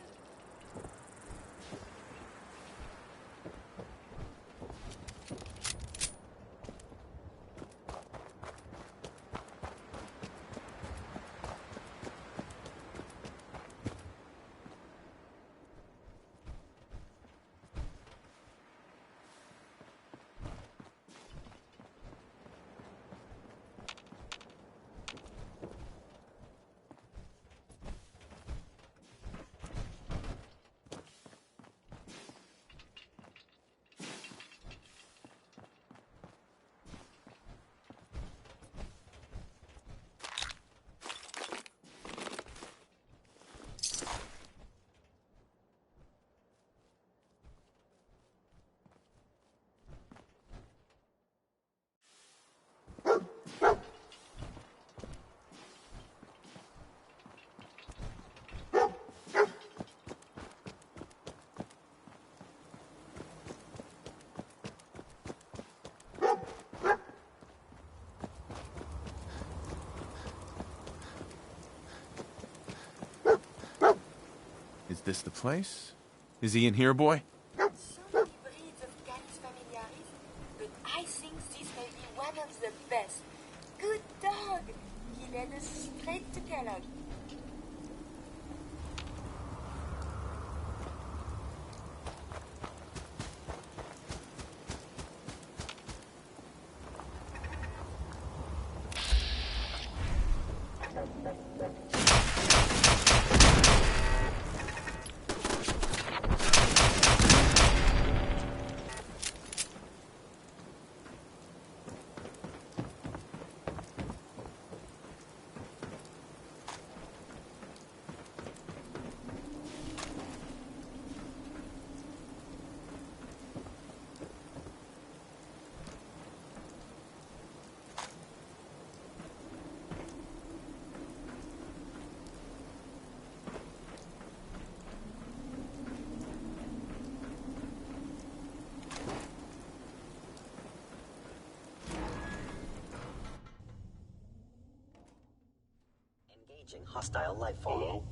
Speaker 8: Is this the place? Is he in here, boy?
Speaker 13: So many breeds of Canis familiaris, but I think this may be one of the best. Good dog! He led us straight to Kellogg.
Speaker 16: Hostile life form. Hello?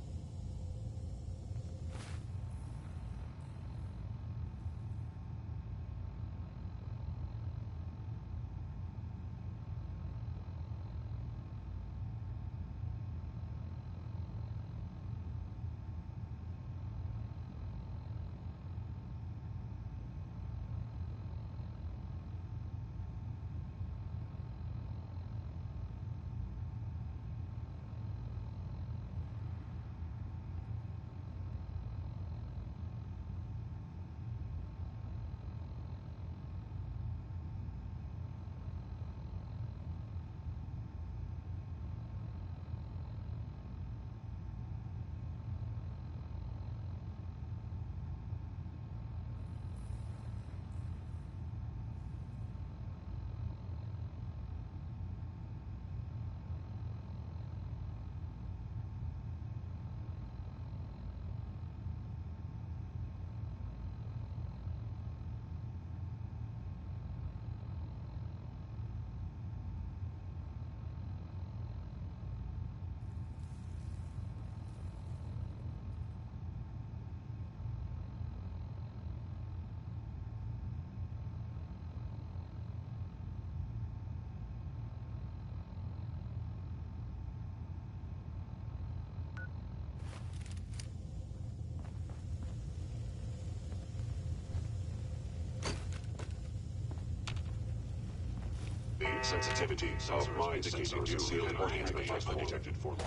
Speaker 16: The sensitivity of my indicating you cannot be undetected for long.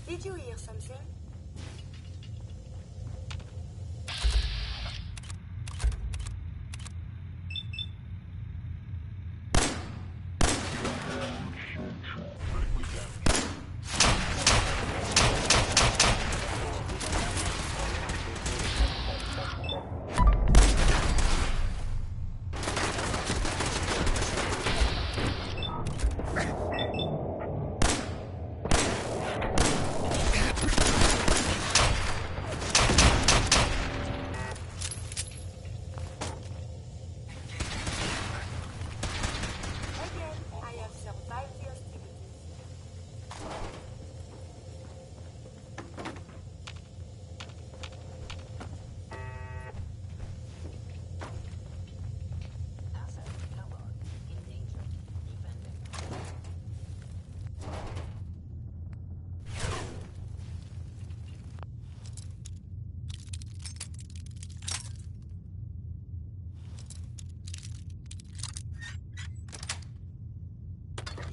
Speaker 13: Did you hear something?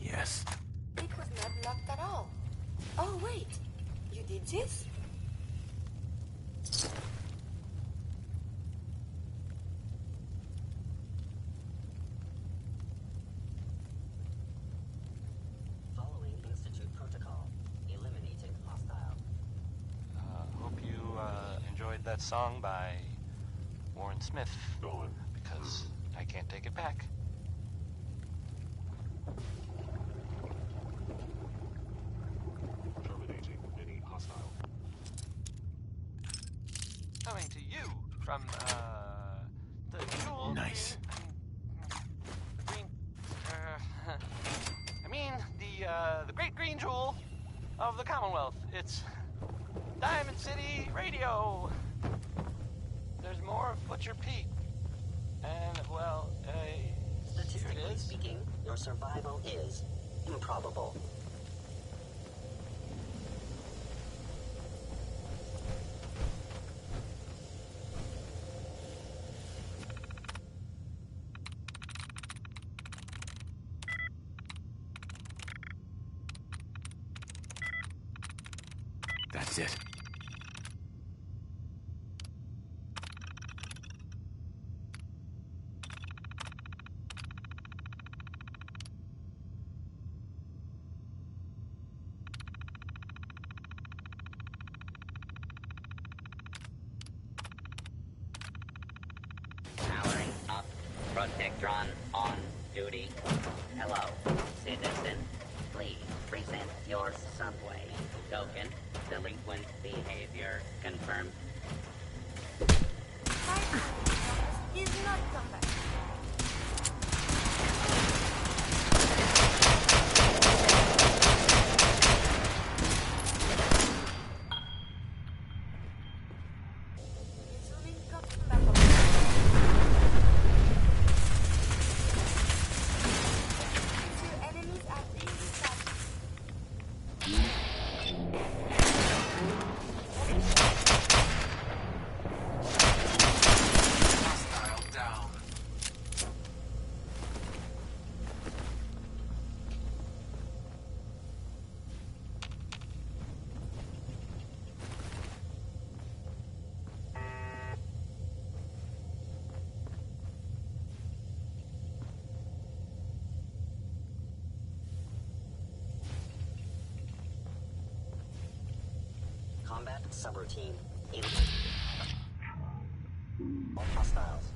Speaker 6: Yes.
Speaker 13: It was not locked at all. Oh, wait. You did this?
Speaker 17: Following Institute protocol. Eliminating hostile.
Speaker 24: Hope you enjoyed that song by Warren Smith. Because I can't take it back.
Speaker 16: Terminating any hostile.
Speaker 1: Coming to you from, the jewel...
Speaker 5: Nice.
Speaker 1: The green... I mean, the great green jewel of the Commonwealth. It's Diamond City Radio. There's more of Butcher Pete. And, well, here
Speaker 17: Statistically
Speaker 1: it is.
Speaker 17: speaking, your survival is improbable.
Speaker 5: That's it.
Speaker 17: Powering up. Protectron on duty. Hello, citizen. Please present your subway token. Delinquent behavior confirmed.
Speaker 13: He's not come back. Resuming combat. Two enemies are being dispatched.
Speaker 10: Hostile down.
Speaker 17: Combat subroutine. All hostiles.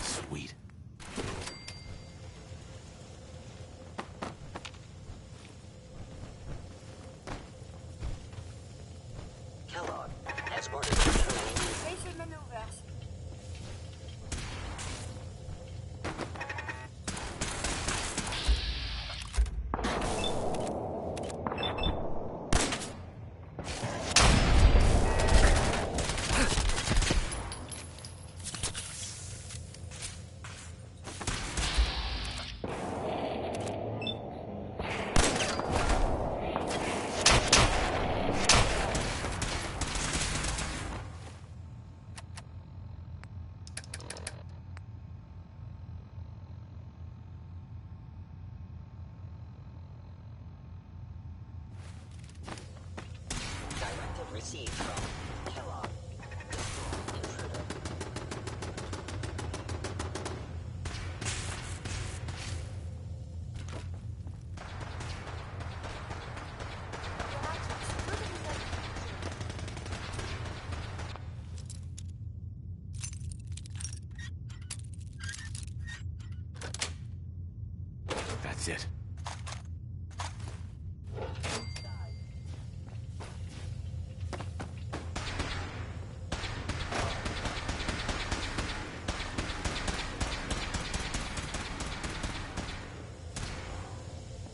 Speaker 5: Sweet.
Speaker 17: Kellogg, escort Received from Kellogg. Intruder.
Speaker 5: That's it.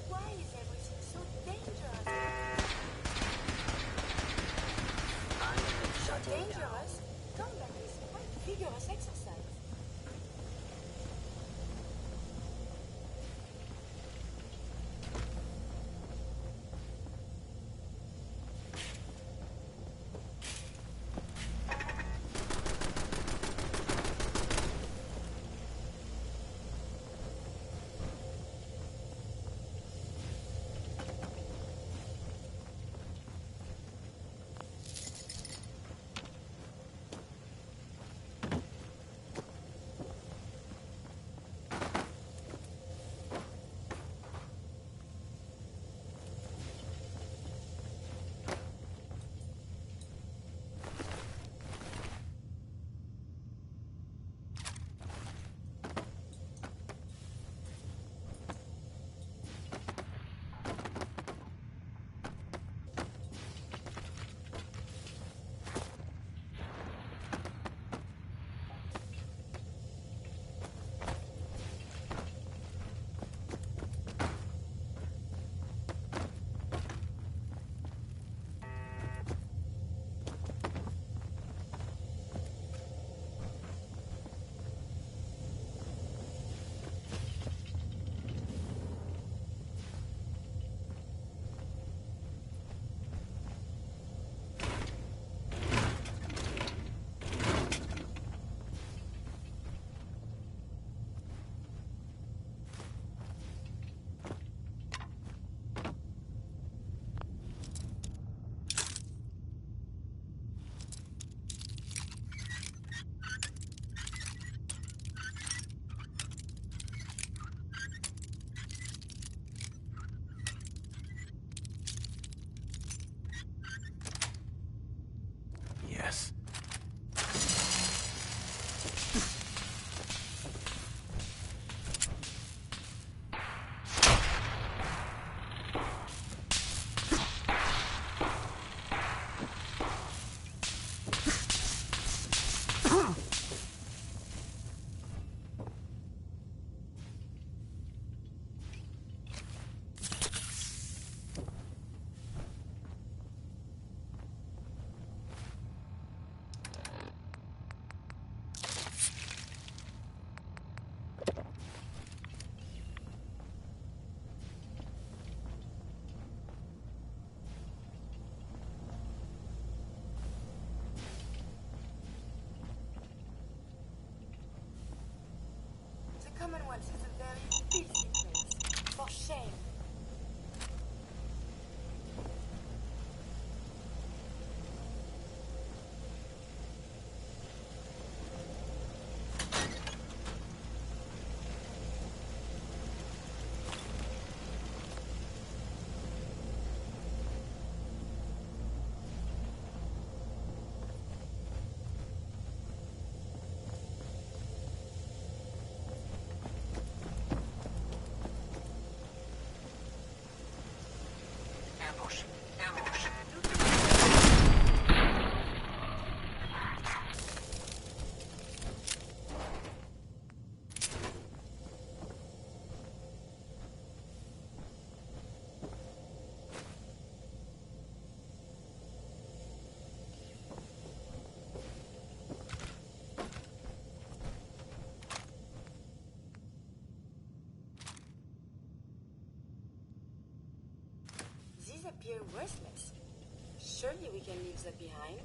Speaker 13: Why is everything so dangerous? So dangerous? Combat is quite vigorous exercise.
Speaker 5: Yes.
Speaker 13: The Commonwealth is a very filthy place. For shame.
Speaker 10: Ambush. Ambush.
Speaker 13: These appear worthless. Surely we can leave them behind.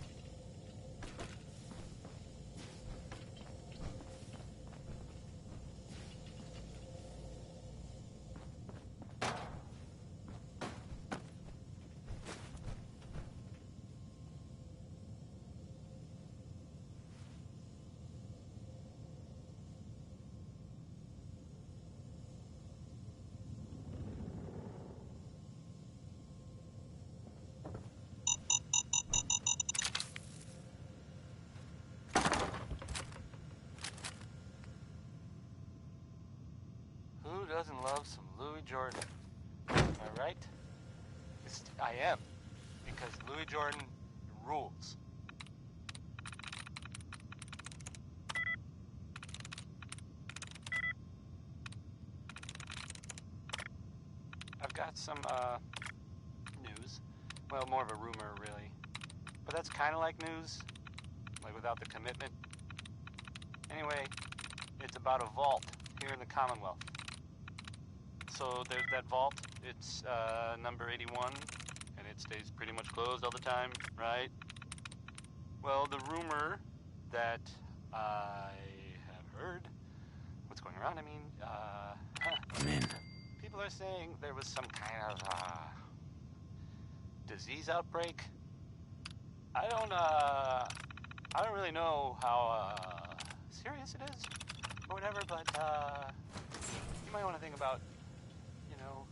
Speaker 1: doesn't love some Louis Jordan? Am I right? I am. Because Louis Jordan rules. I've got some, news. Well, more of a rumor, really. But that's kind of like news. Like, without the commitment. Anyway, it's about a vault here in the Commonwealth. So there's that vault. It's, number 81. And it stays pretty much closed all the time, right? Well, the rumor that I have heard... What's going around, I mean,
Speaker 5: I'm in.
Speaker 1: people are saying there was some kind of, disease outbreak. I don't really know how, serious it is, or whatever, but, you might want to think about, you know,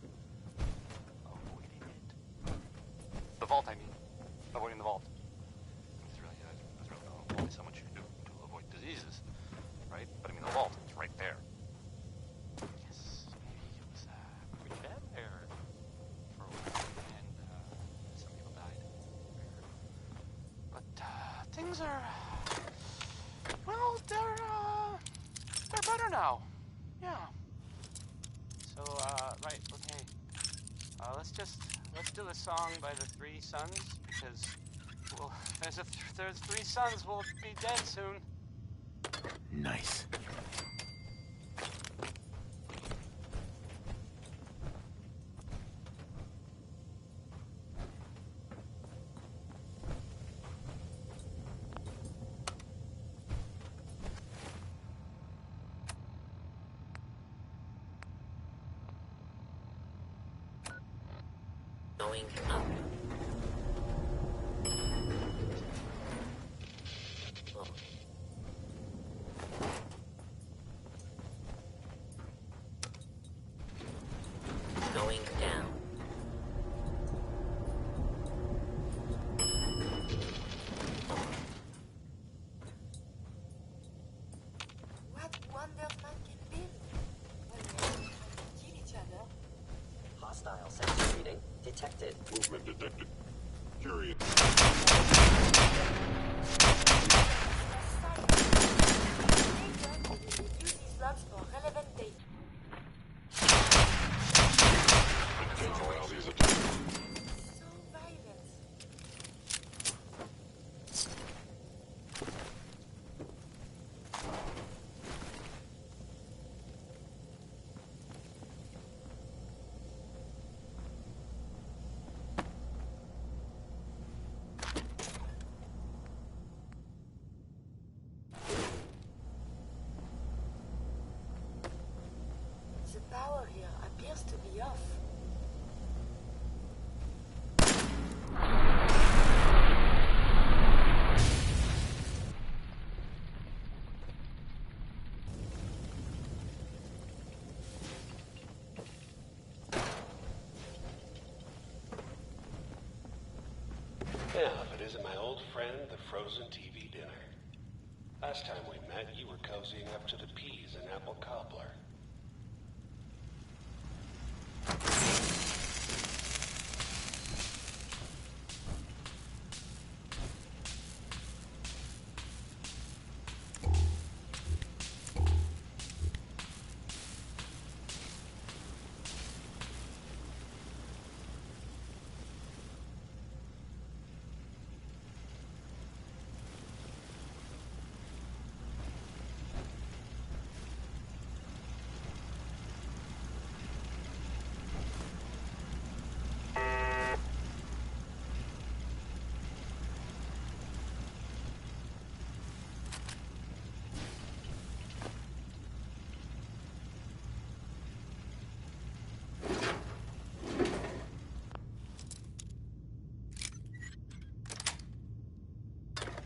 Speaker 1: avoiding it. The vault, I mean. Avoiding the vault. That's really only so much you can do to avoid diseases, right? But I mean, the vault, it's right there. Yes, it was, pretty bad there for a while, and, some people died. But, things are, well, they're better now. Yeah. So, right, okay. Let's do a song by the Three Sons, because, well, there's three sons, we'll be dead soon.
Speaker 5: Nice.
Speaker 17: Going up. Oh. Going down.
Speaker 13: What wonders man can build? When men try to kill each other.
Speaker 17: Hostile sensor reading detected.
Speaker 16: Movement detected. Curious.
Speaker 13: Use these logs for relevant data.
Speaker 16: While these attacks.
Speaker 13: So violent. The power here appears to be off.
Speaker 2: Yeah, if it isn't my old friend, the frozen TV dinner. Last time we met, you were cozying up to the peas and apple cobbler.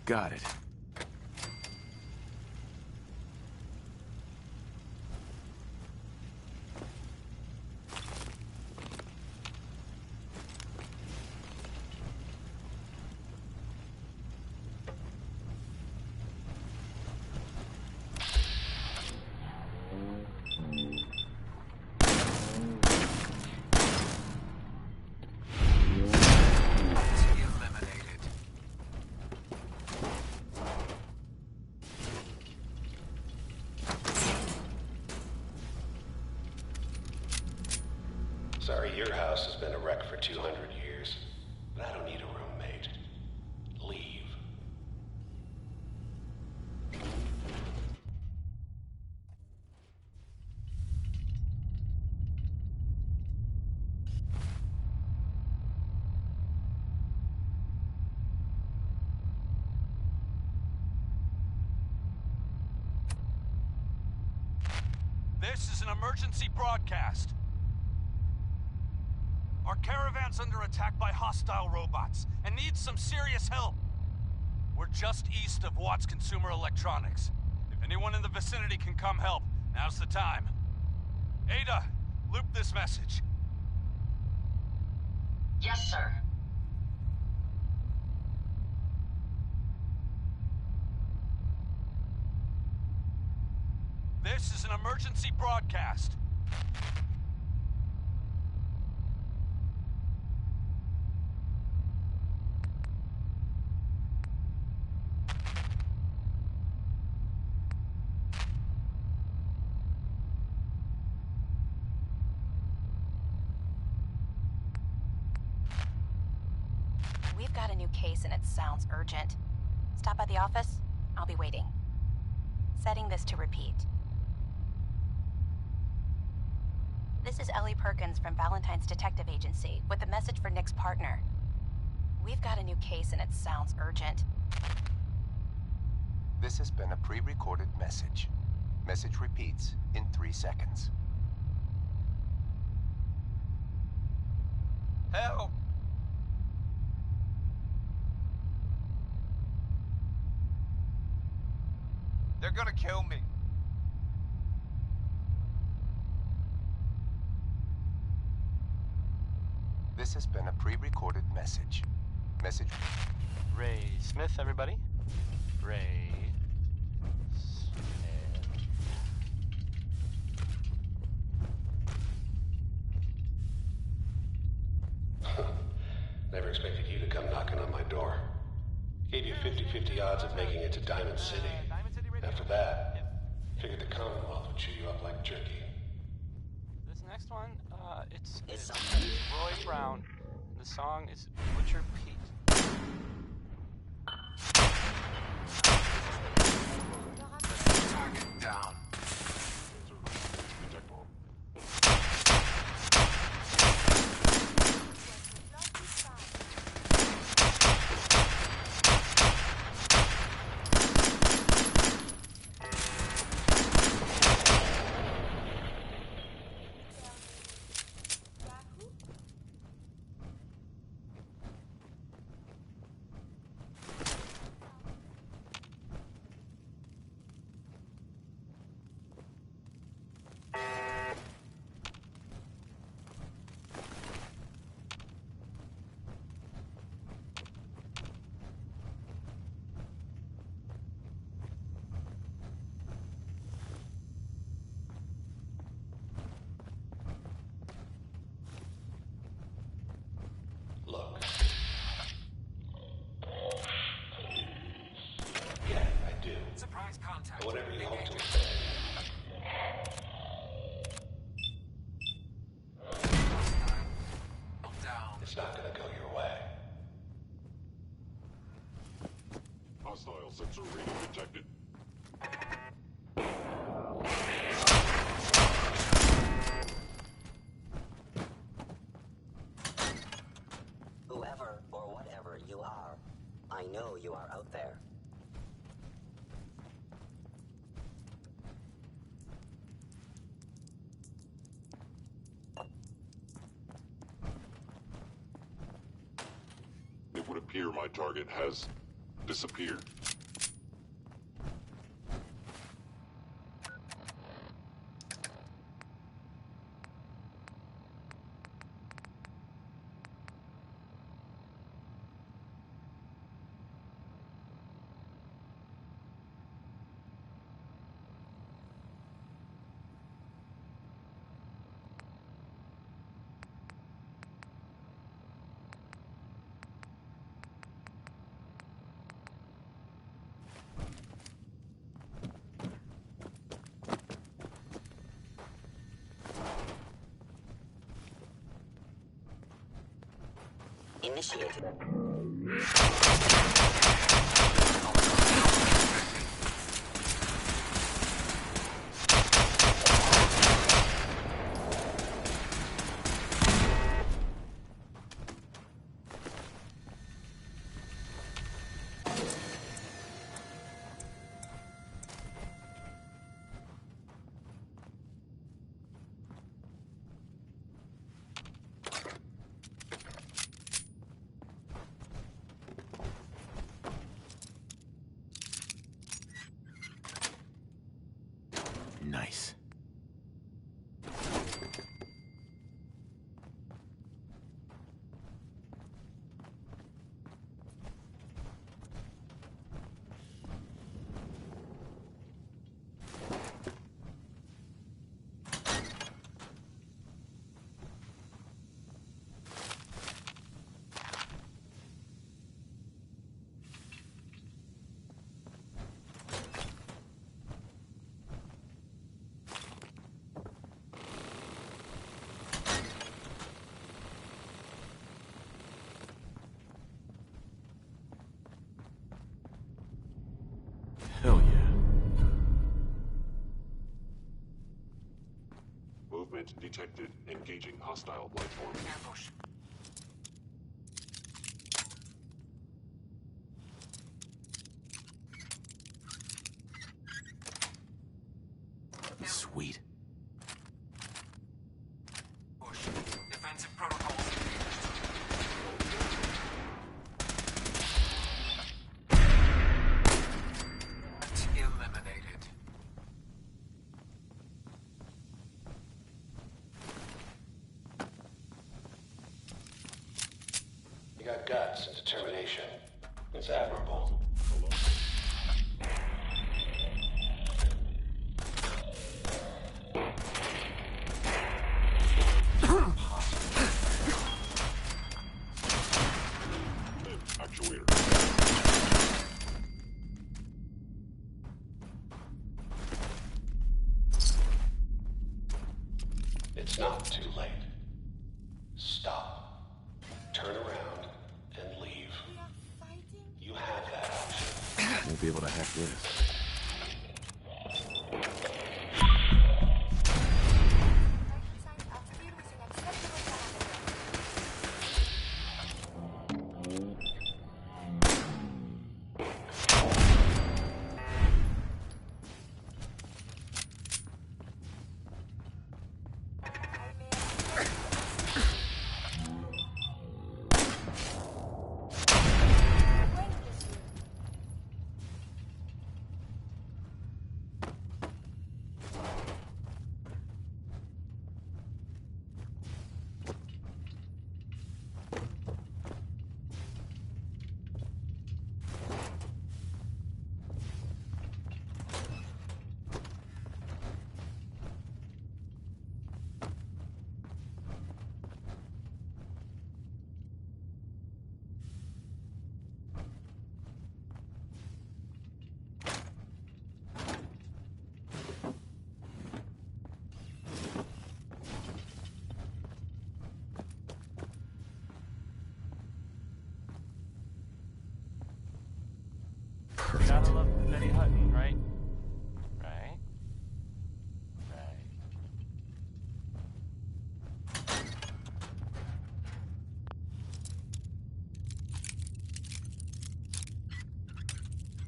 Speaker 5: Got it.
Speaker 2: your house has been a wreck for 200 years, but I don't need a roommate. Leave.
Speaker 11: This is an emergency broadcast. Our caravan's under attack by hostile robots and needs some serious help. We're just east of Watts Consumer Electronics. If anyone in the vicinity can come help, now's the time. Ada, loop this message.
Speaker 18: Yes, sir.
Speaker 11: This is an emergency broadcast.
Speaker 19: We've got a new case and it sounds urgent. Stop by the office. I'll be waiting. Setting this to repeat. This is Ellie Perkins from Valentine's Detective Agency with a message for Nick's partner. We've got a new case and it sounds urgent.
Speaker 20: This has been a pre-recorded message. Message repeats in 3 seconds.
Speaker 11: Help! They're gonna kill me.
Speaker 20: This has been a pre-recorded message. Message...
Speaker 24: Ray Smith, everybody. Ray
Speaker 2: Smith. Never expected you to come knocking on my door. Gave you 50-50 odds of making it to Diamond City. After that, figured the Commonwealth would chew you up like jerky.
Speaker 1: This next one, it's Roy Brown. The song is Butcher Pete.
Speaker 11: Target down.
Speaker 2: Look. Yeah, I do.
Speaker 11: Surprise contact.
Speaker 2: Whatever you hope to say. It's not gonna go your way.
Speaker 16: Hostile sensor reading detected.
Speaker 17: Whoever or whatever you are, I know you are out there.
Speaker 16: It would appear my target has disappeared.
Speaker 17: initiated.
Speaker 5: Nice. Hell yeah.
Speaker 16: Movement detected. Engaging hostile life form.
Speaker 10: Ambush.
Speaker 5: Sweet.
Speaker 10: Push. Defensive protocols. Eliminated.
Speaker 2: You got guts and determination. It's admirable.
Speaker 16: Actuator.
Speaker 2: It's not too late. Stop. Turn around and leave. You have that option.
Speaker 5: Won't be able to hack this.
Speaker 24: Gotta love Betty Hutton, right? Right.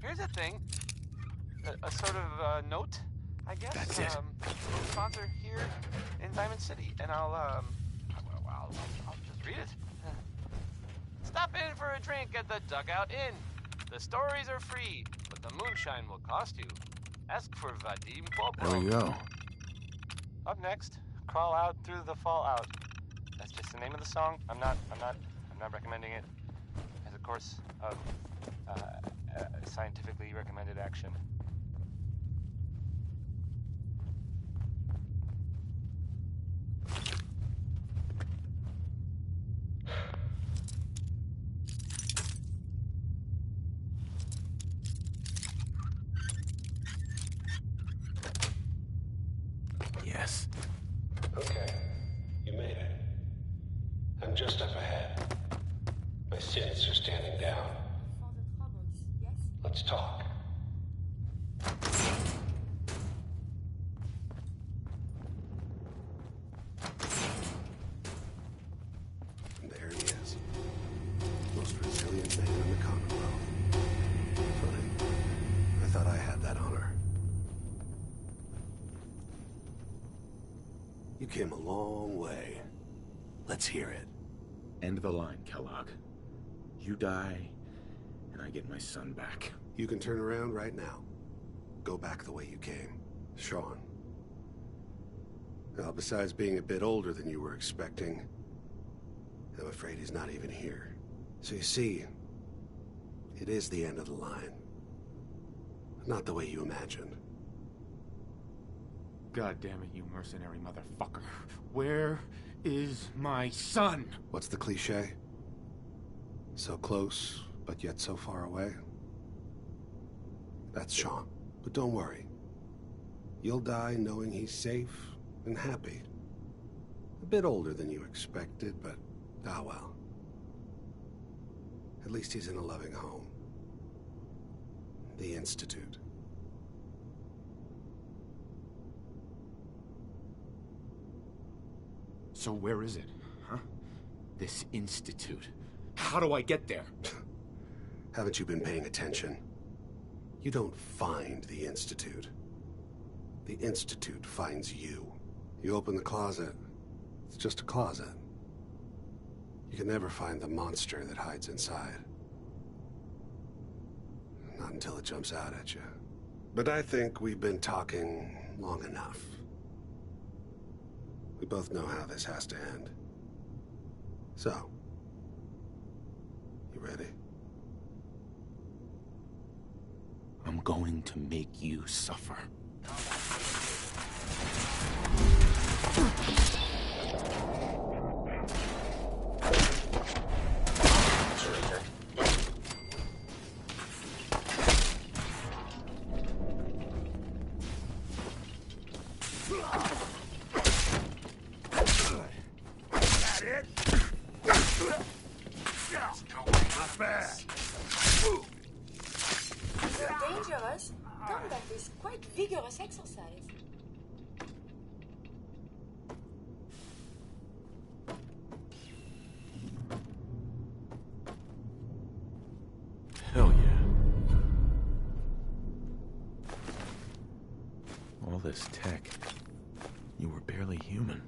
Speaker 1: Here's a thing. A sort of note, I guess.
Speaker 5: That's it.
Speaker 1: Sponsor here in Diamond City, and I'll just read it. Stop in for a drink at the Dugout Inn. The stories are free, but the moonshine will cost you. Ask for Vadim Popov.
Speaker 5: There we go.
Speaker 24: Up next, Crawl Out Through the Fallout. That's just the name of the song. I'm not recommending it as a course of scientifically recommended action.
Speaker 5: Yes.
Speaker 2: Okay. You made it. I'm just up ahead. synths are standing down. Let's talk. There he is. Most resilient man in the Commonwealth. Funny. I thought I had that honor. You came a long way. Let's hear it.
Speaker 5: End of the line, Kellogg. You die, and I get my son back.
Speaker 2: You can turn around right now. Go back the way you came. Sean. Well, besides being a bit older than you were expecting, I'm afraid he's not even here. So you see, it is the end of the line. Not the way you imagined.
Speaker 8: God damn it, you mercenary motherfucker. Where is my son?
Speaker 2: What's the cliche? So close, but yet so far away? That's Sean. But don't worry. You'll die knowing he's safe and happy. A bit older than you expected, but ah well. At least he's in a loving home. The Institute.
Speaker 5: So where is it, huh? This institute. How do I get there?
Speaker 2: Haven't you been paying attention? You don't find the Institute. The Institute finds you. You open the closet, it's just a closet. You can never find the monster that hides inside. Not until it jumps out at you. But I think we've been talking long enough. We both know how this has to end. So, you ready?
Speaker 5: I'm going to make you suffer.
Speaker 13: Dangerous. Combat is quite vigorous exercise.
Speaker 5: Hell yeah. All this tech. You were barely human.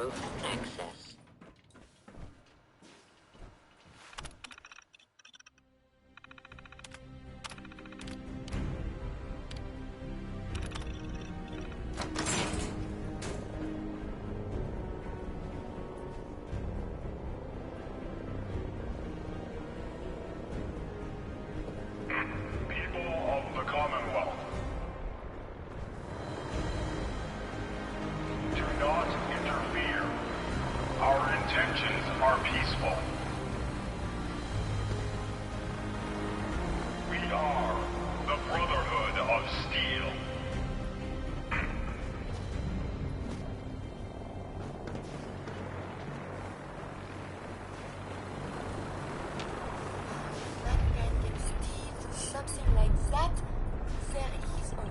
Speaker 13: roof access. Something like that, there is hope.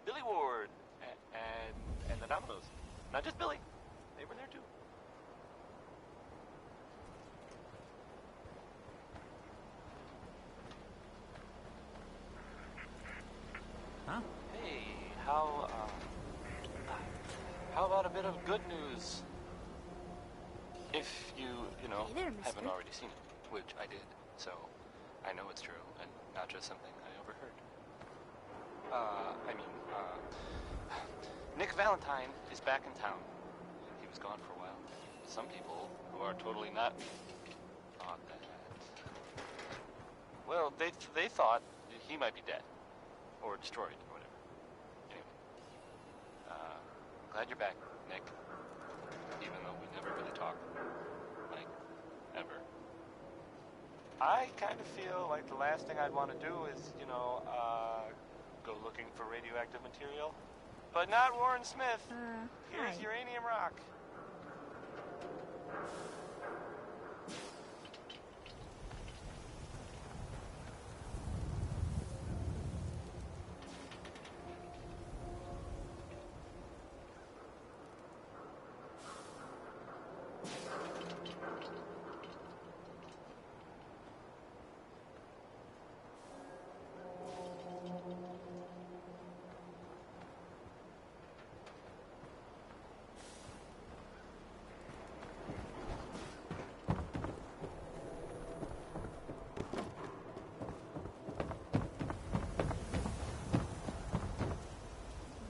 Speaker 1: Billy Ward and the Dominoes. Not just Billy. They were there too.
Speaker 24: Huh?
Speaker 1: Hey, how about a bit of good news? If you
Speaker 3: Hey there, mister.
Speaker 1: haven't already seen it, which I did, so I know it's true and not just something I overheard. Nick Valentine is back in town. He was gone for a while. Some people who are totally not me thought that... Well, they thought he might be dead. Or destroyed, or whatever. Anyway. Glad you're back, Nick. Even though we never really talk. Like, ever. I kind of feel like the last thing I'd want to do is, go looking for radioactive material. But not Warren Smith. Here's
Speaker 3: hi.
Speaker 1: uranium rock.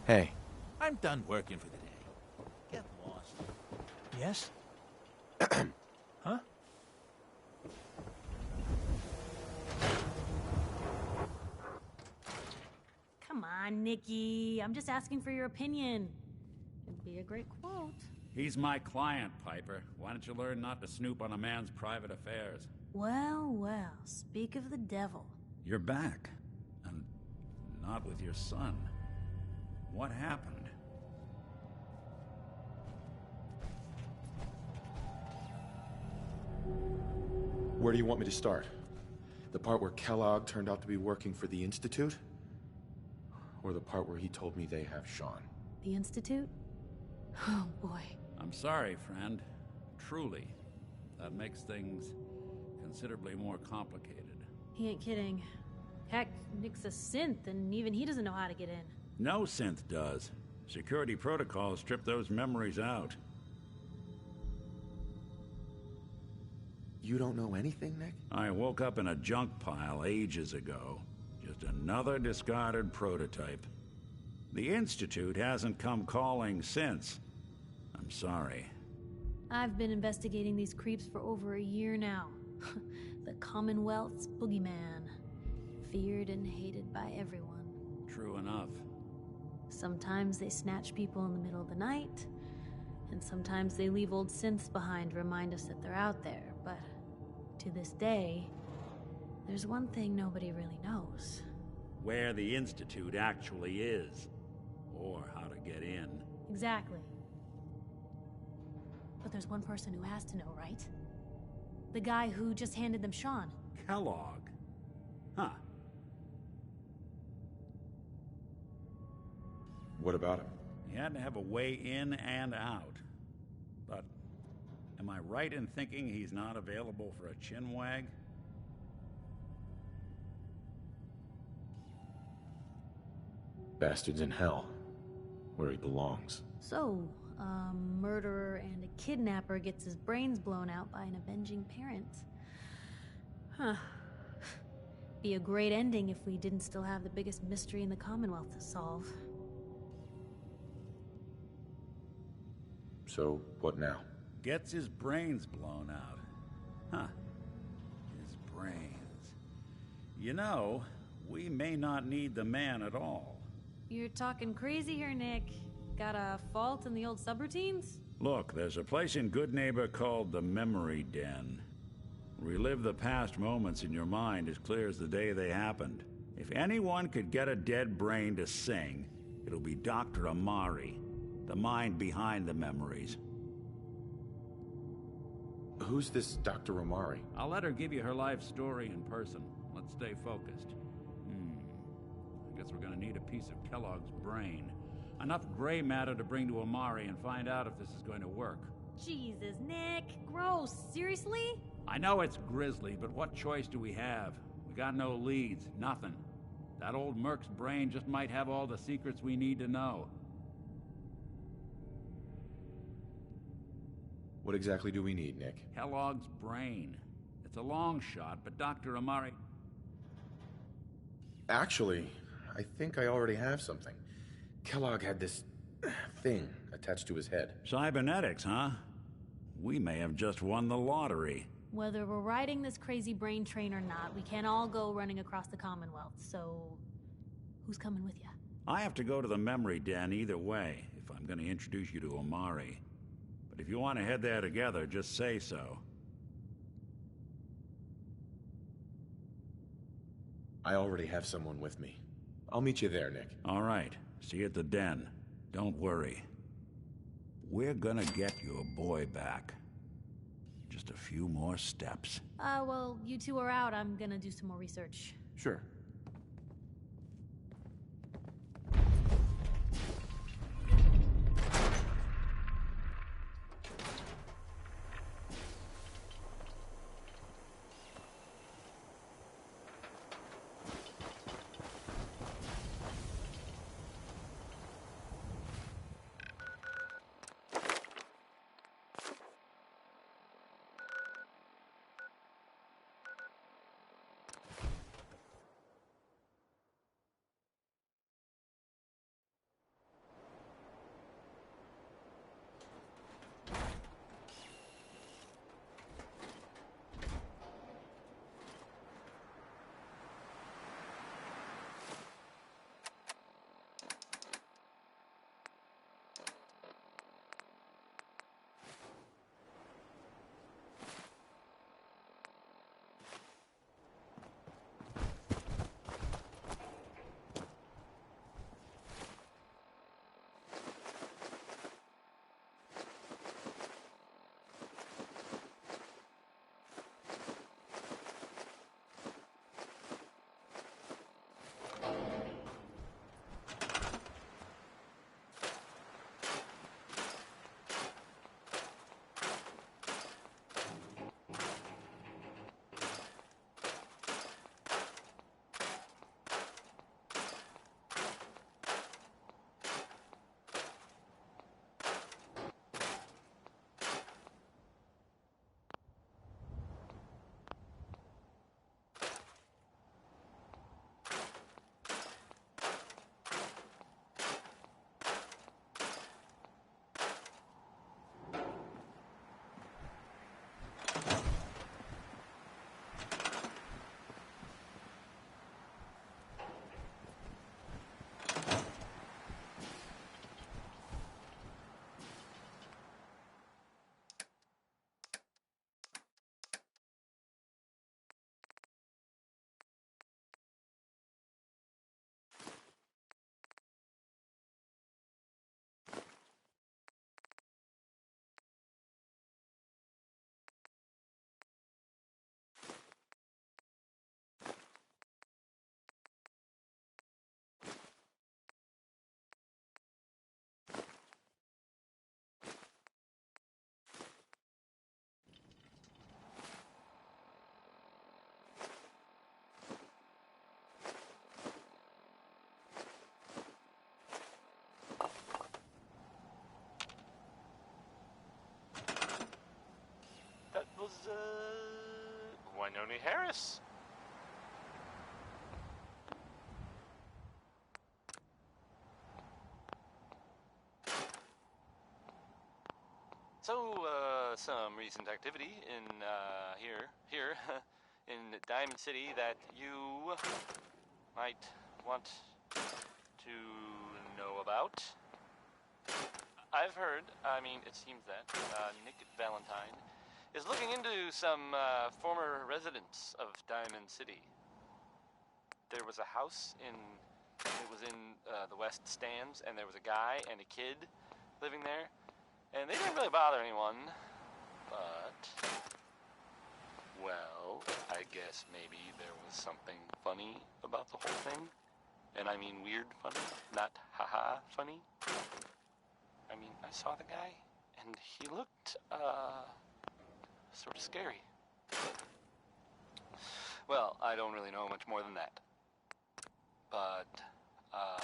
Speaker 5: Hey.
Speaker 24: I'm done working for the day. Get lost. Yes? Huh?
Speaker 4: Come on, Nikki. I'm just asking for your opinion. It'd be a great quote.
Speaker 23: He's my client, Piper. Why don't you learn not to snoop on a man's private affairs?
Speaker 4: Well, well, speak of the devil.
Speaker 23: You're back. And not with your son. What happened?
Speaker 5: Where do you want me to start? The part where Kellogg turned out to be working for the Institute? Or the part where he told me they have Sean?
Speaker 4: The Institute? Oh, boy.
Speaker 23: I'm sorry, friend. Truly. That makes things considerably more complicated.
Speaker 4: He ain't kidding. Heck, Nick's a synth, and even he doesn't know how to get in.
Speaker 23: No synth does. Security protocols strip those memories out.
Speaker 5: You don't know anything, Nick?
Speaker 23: I woke up in a junk pile ages ago. Just another discarded prototype. The Institute hasn't come calling since. I'm sorry.
Speaker 4: I've been investigating these creeps for over a year now. The Commonwealth's boogeyman. Feared and hated by everyone.
Speaker 23: True enough.
Speaker 4: Sometimes they snatch people in the middle of the night, and sometimes they leave old synths behind to remind us that they're out there, but to this day, there's one thing nobody really knows.
Speaker 23: Where the Institute actually is. Or how to get in.
Speaker 4: Exactly. But there's one person who has to know, right? The guy who just handed them Sean.
Speaker 23: Kellogg. Huh.
Speaker 5: What about him?
Speaker 23: He had to have a way in and out. But am I right in thinking he's not available for a chinwag?
Speaker 5: Bastard's in hell, where he belongs.
Speaker 4: So, a murderer and a kidnapper gets his brains blown out by an avenging parent. Huh. Be a great ending if we didn't still have the biggest mystery in the Commonwealth to solve.
Speaker 5: So, what now?
Speaker 23: Gets his brains blown out. Huh. His brains. You know, we may not need the man at all.
Speaker 4: You're talking crazy here, Nick. Got a fault in the old subroutines?
Speaker 23: Look, there's a place in Good Neighbor called the Memory Den. Relive the past moments in your mind as clear as the day they happened. If anyone could get a dead brain to sing, it'll be Dr. Amari, the mind behind the memories.
Speaker 5: Who's this Dr. Amari?
Speaker 23: I'll let her give you her life story in person. Let's stay focused. I guess we're gonna need a piece of Kellogg's brain. Enough gray matter to bring to Amari and find out if this is going to work.
Speaker 4: Jesus, Nick. Gross. Seriously?
Speaker 23: I know it's grisly, but what choice do we have? We got no leads, nothing. That old Merc's brain just might have all the secrets we need to know.
Speaker 5: What exactly do we need, Nick?
Speaker 23: Kellogg's brain. It's a long shot, but Dr. Amari...
Speaker 5: Actually, I think I already have something. Kellogg had this thing attached to his head.
Speaker 23: Cybernetics, huh? We may have just won the lottery.
Speaker 4: Whether we're riding this crazy brain train or not, we can't all go running across the Commonwealth, so... who's coming with you?
Speaker 23: I have to go to the Memory Den either way, if I'm going to introduce you to Amari. But if you want to head there together, just say so.
Speaker 5: I already have someone with me. I'll meet you there, Nick.
Speaker 23: All right. See you at the den. Don't worry. We're gonna get your boy back. Just a few more steps.
Speaker 4: Well, you two are out. I'm gonna do some more research.
Speaker 5: Sure.
Speaker 1: Wynonie Harris. So, some recent activity in, here, in Diamond City that you might want to know about. I've heard, it seems that, Nick Valentine is looking into some, former residents of Diamond City. There was a house it was in, the West Stands, and there was a guy and a kid living there. And they didn't really bother anyone, but, well, I guess maybe there was something funny about the whole thing. And I mean weird funny, not haha funny. I saw the guy, and he looked, sort of scary. Well, I don't really know much more than that. But, I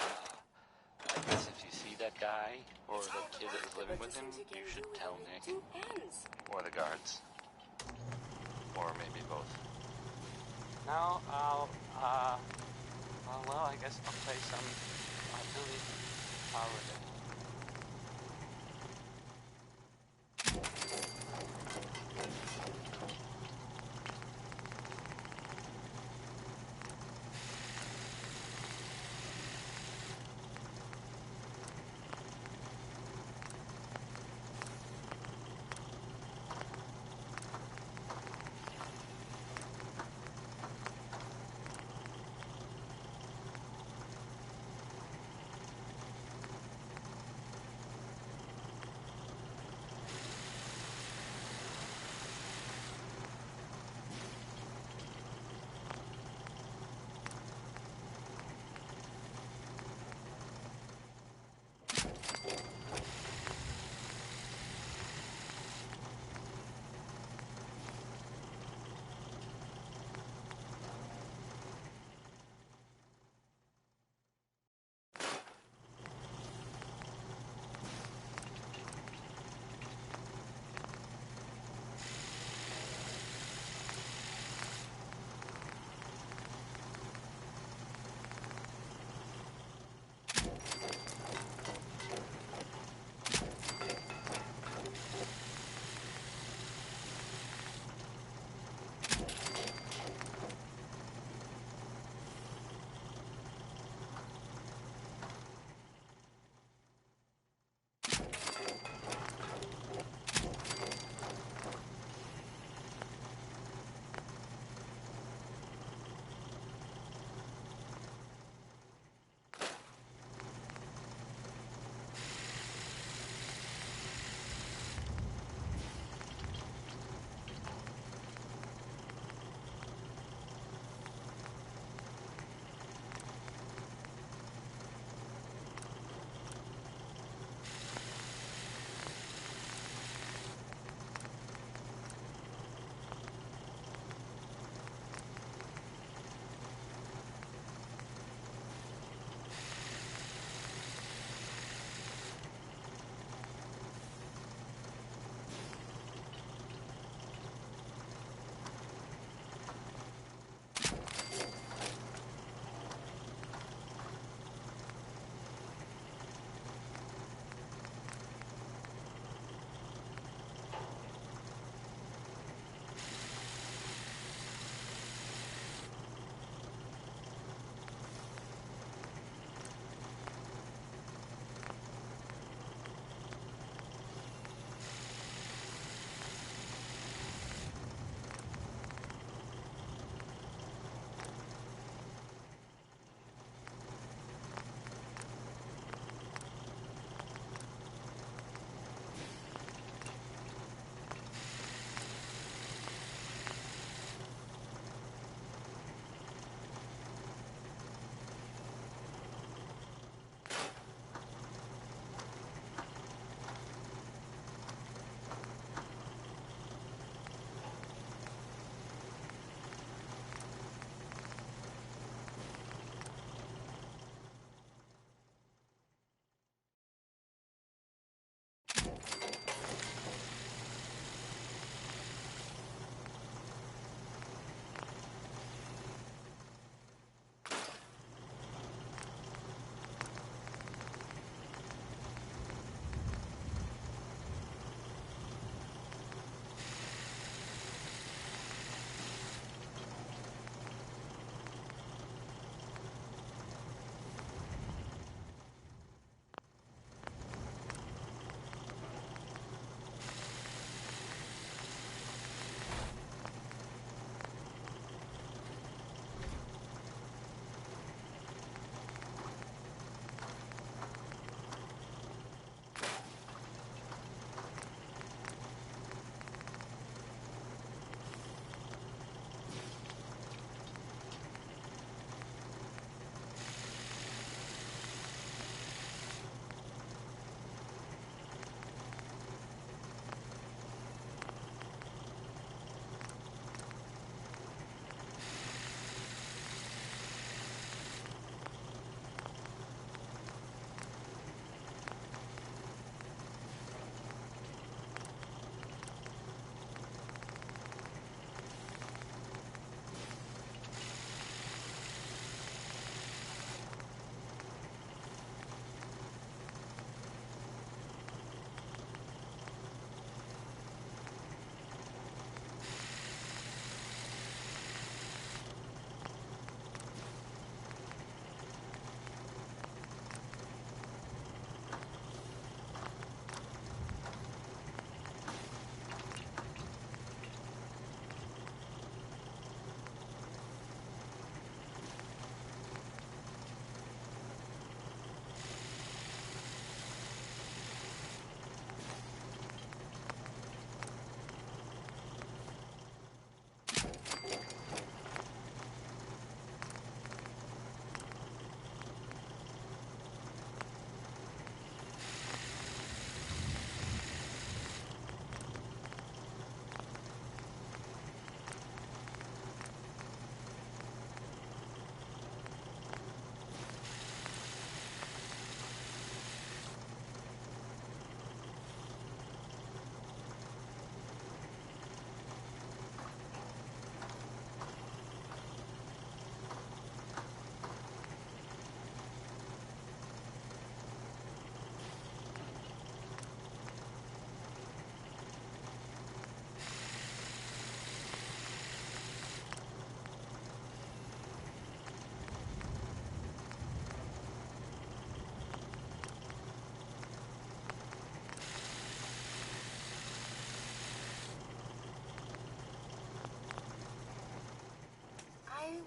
Speaker 1: guess if you see that guy, or the kid that was living with him, you should tell Nick. Or the guards. Or maybe both. Now, well, I guess I'll play some Billy Holiday.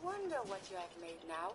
Speaker 13: wonder what you have made now.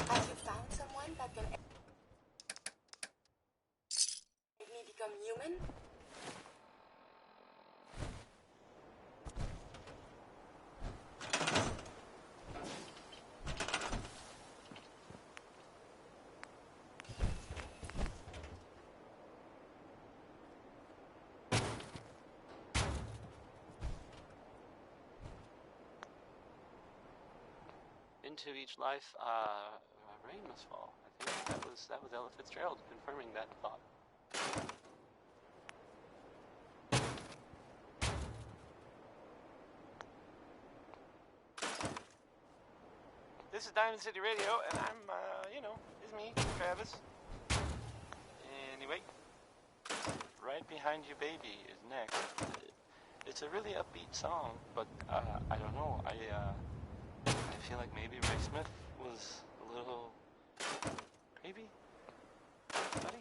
Speaker 13: Have you found someone that can make me become human?
Speaker 24: Into each life, rain must fall. I think that was Ella Fitzgerald confirming that thought.
Speaker 1: This is Diamond City Radio, and I'm, it's me, Travis. Anyway, Right Behind You Baby is next. It's a really upbeat song, but I don't know. I feel like maybe Ray Smith was a little creepy. Buddy?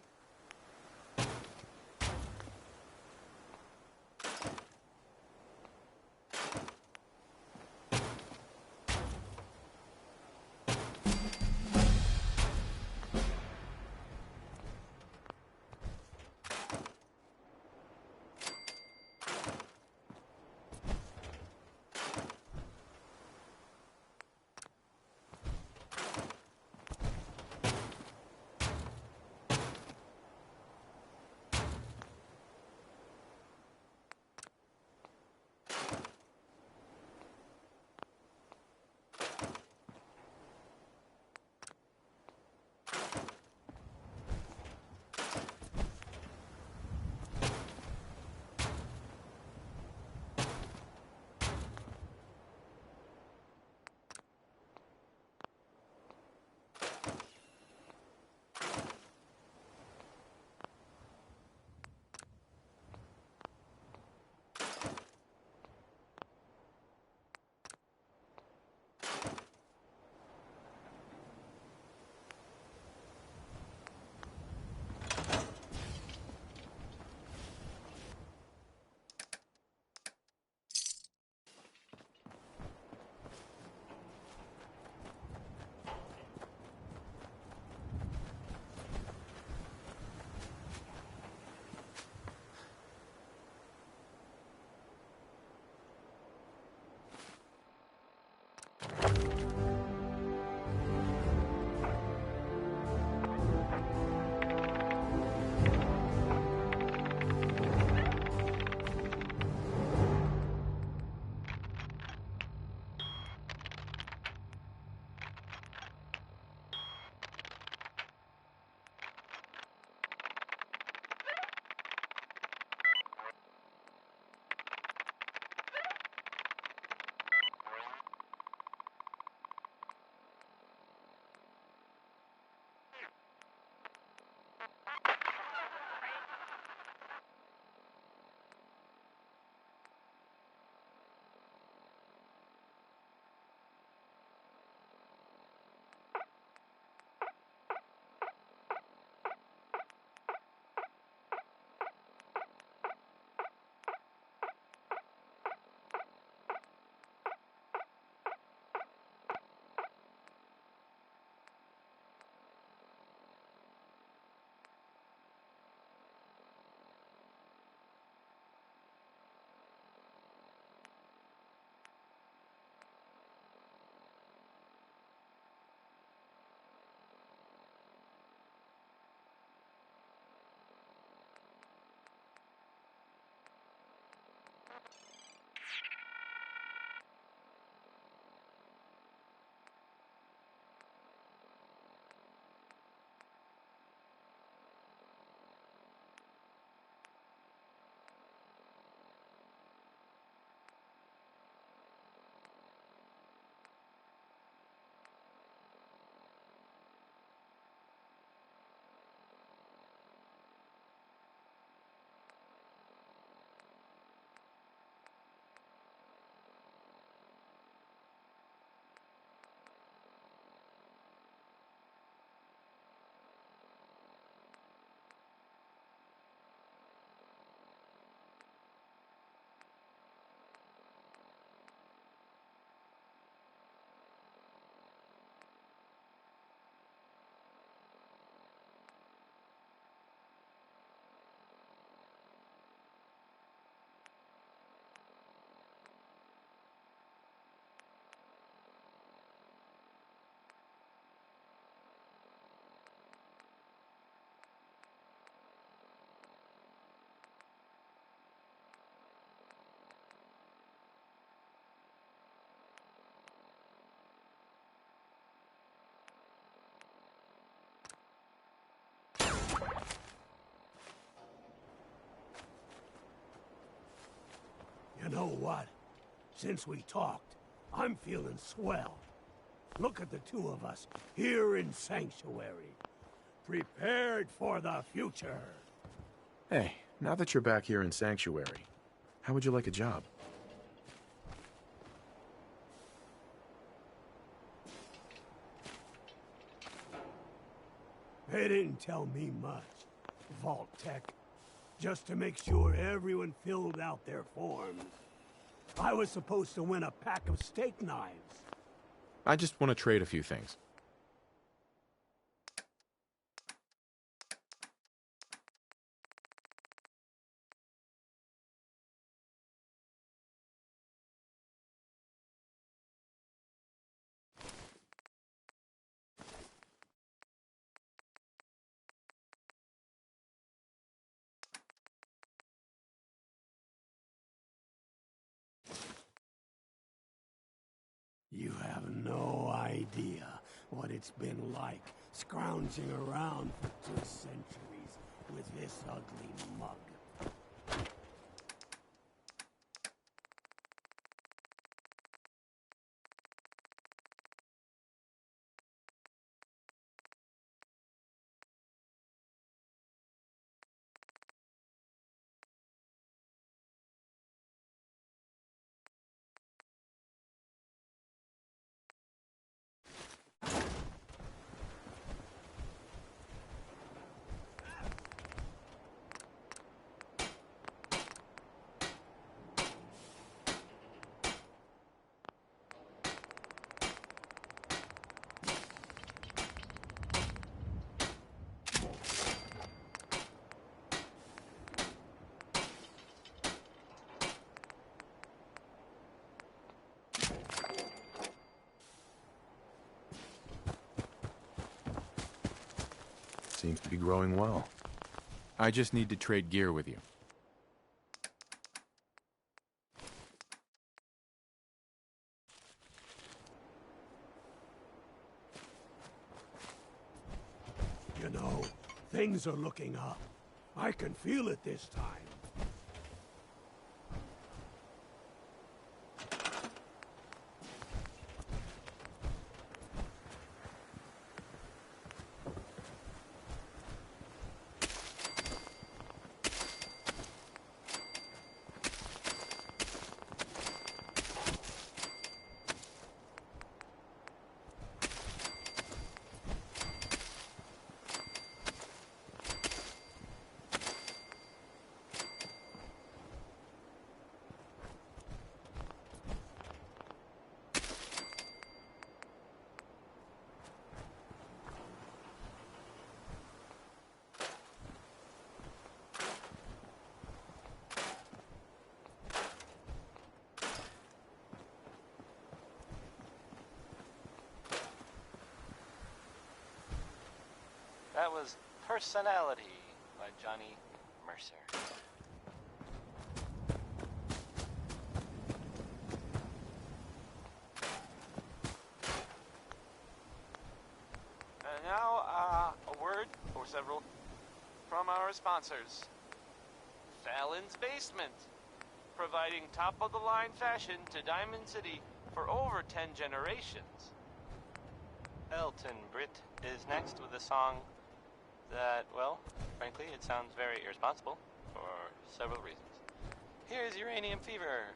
Speaker 9: You know what? Since we talked, I'm feeling swell. Look at the two of us here in Sanctuary. Prepared for the future.
Speaker 5: Hey, now that you're back here in Sanctuary, how would you like a job?
Speaker 9: They didn't tell me much, Vault Tech. Just to make sure everyone filled out their forms. I was supposed to win a pack of steak knives.
Speaker 5: I just want to trade a few things.
Speaker 9: You have no idea what it's been like scrounging around for 2 centuries with this ugly mug.
Speaker 5: Seems to be growing well.
Speaker 8: I just need to trade gear with you.
Speaker 9: You know, things are looking up. I can feel it this time.
Speaker 24: That was Personality by Johnny Mercer.
Speaker 1: And now, a word, or several, from our sponsors. Fallon's Basement, providing top-of-the-line fashion to Diamond City for over 10 generations.
Speaker 24: Elton Britt is next with a song that, well, frankly, it sounds very irresponsible for several reasons. Here's Uranium Fever.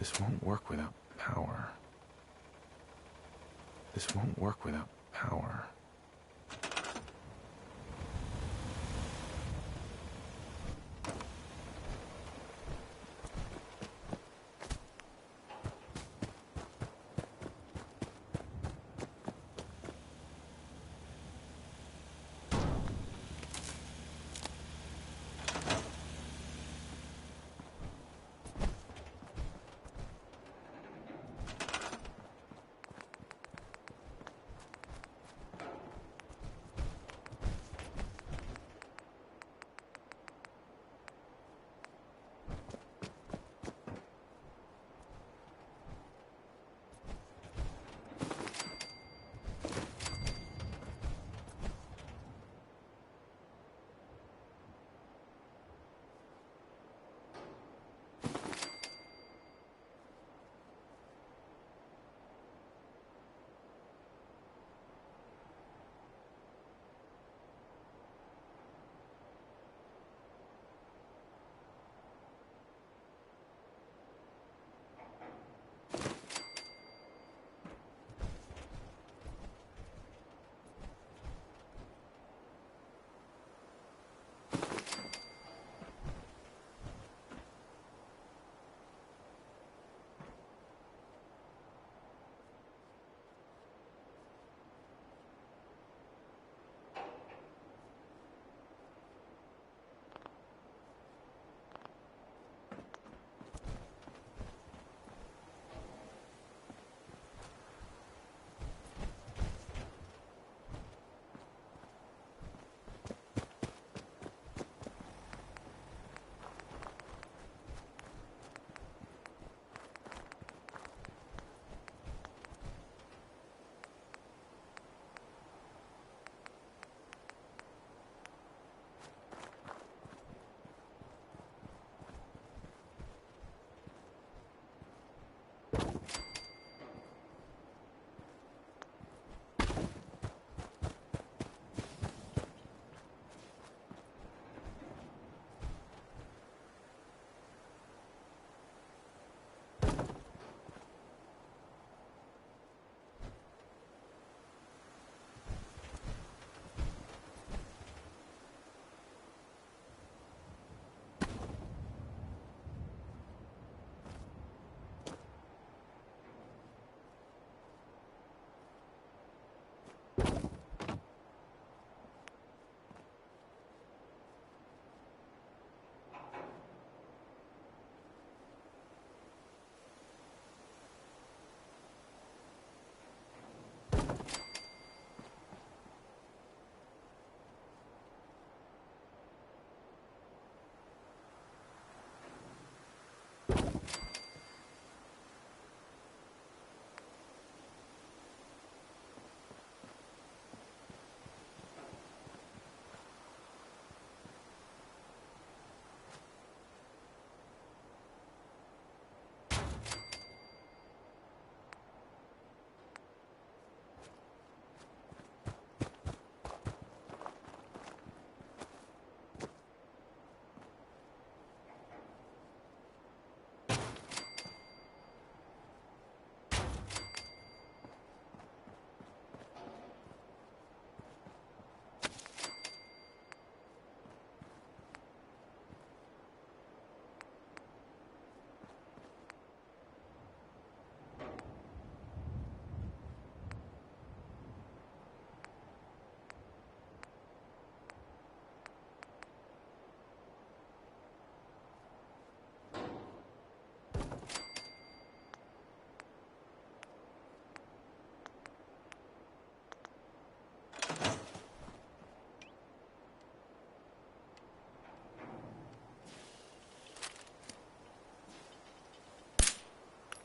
Speaker 5: This won't work without power. This won't work without power.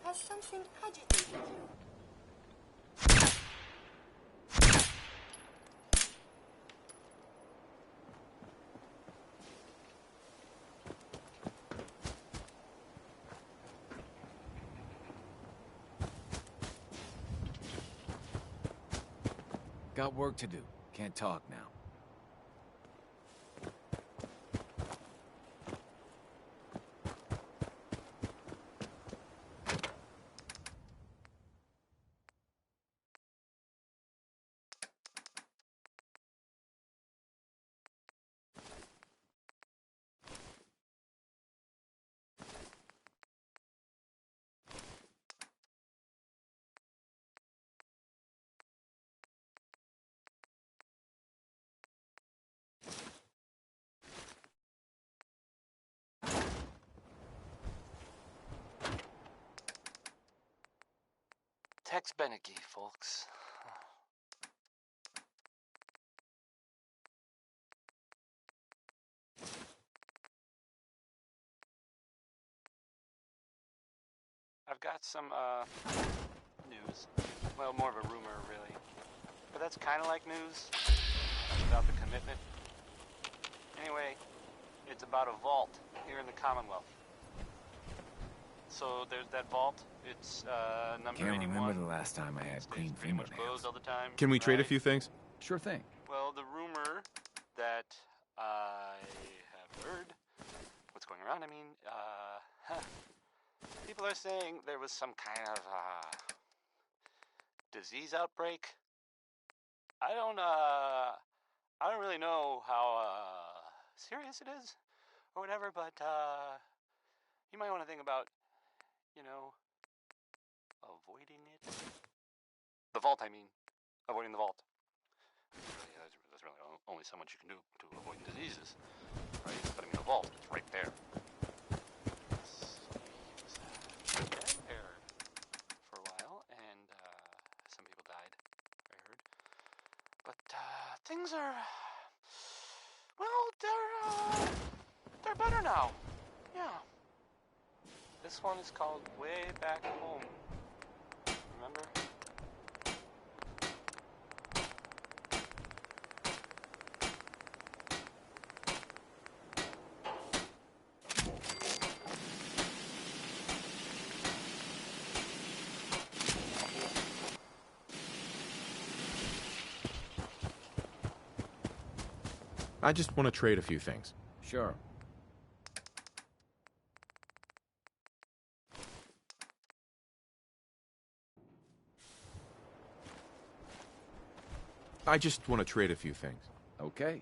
Speaker 13: Has something agitated you?
Speaker 7: Got work to do. Can't talk now.
Speaker 24: Tex Beneke, folks. I've got some, news. Well, more of a rumor, really. But that's kind of like news. About the commitment. Anyway, it's about a vault here in the Commonwealth. So there's that vault. It's, number 81.
Speaker 7: Can't remember the last time I had clean fingernails.
Speaker 24: Closed all the time.
Speaker 8: Can we trade a
Speaker 24: right?
Speaker 8: few things?
Speaker 7: Sure thing.
Speaker 24: Well, the rumor that I have heard, what's going around, I mean, people are saying there was some kind of, disease outbreak. I don't really know how, serious it is, or whatever, but, you might want to think about, you know, avoiding it. The vault, I mean. Avoiding the vault. There's really only so much you can do to avoid diseases, right? But I mean, the vault, it's right there. So he was there for a while, and some people died, I heard. But things are, well, they're better now. Yeah. This one is called Way Back Home. Remember?
Speaker 8: I just want to trade a few things.
Speaker 7: Sure.
Speaker 8: I just want to trade a few things.
Speaker 7: Okay.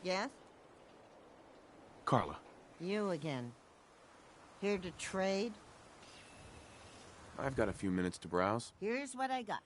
Speaker 15: Yes?
Speaker 5: Carla.
Speaker 15: You again. Here to trade?
Speaker 8: I've got a few minutes to browse.
Speaker 15: Here's what I got.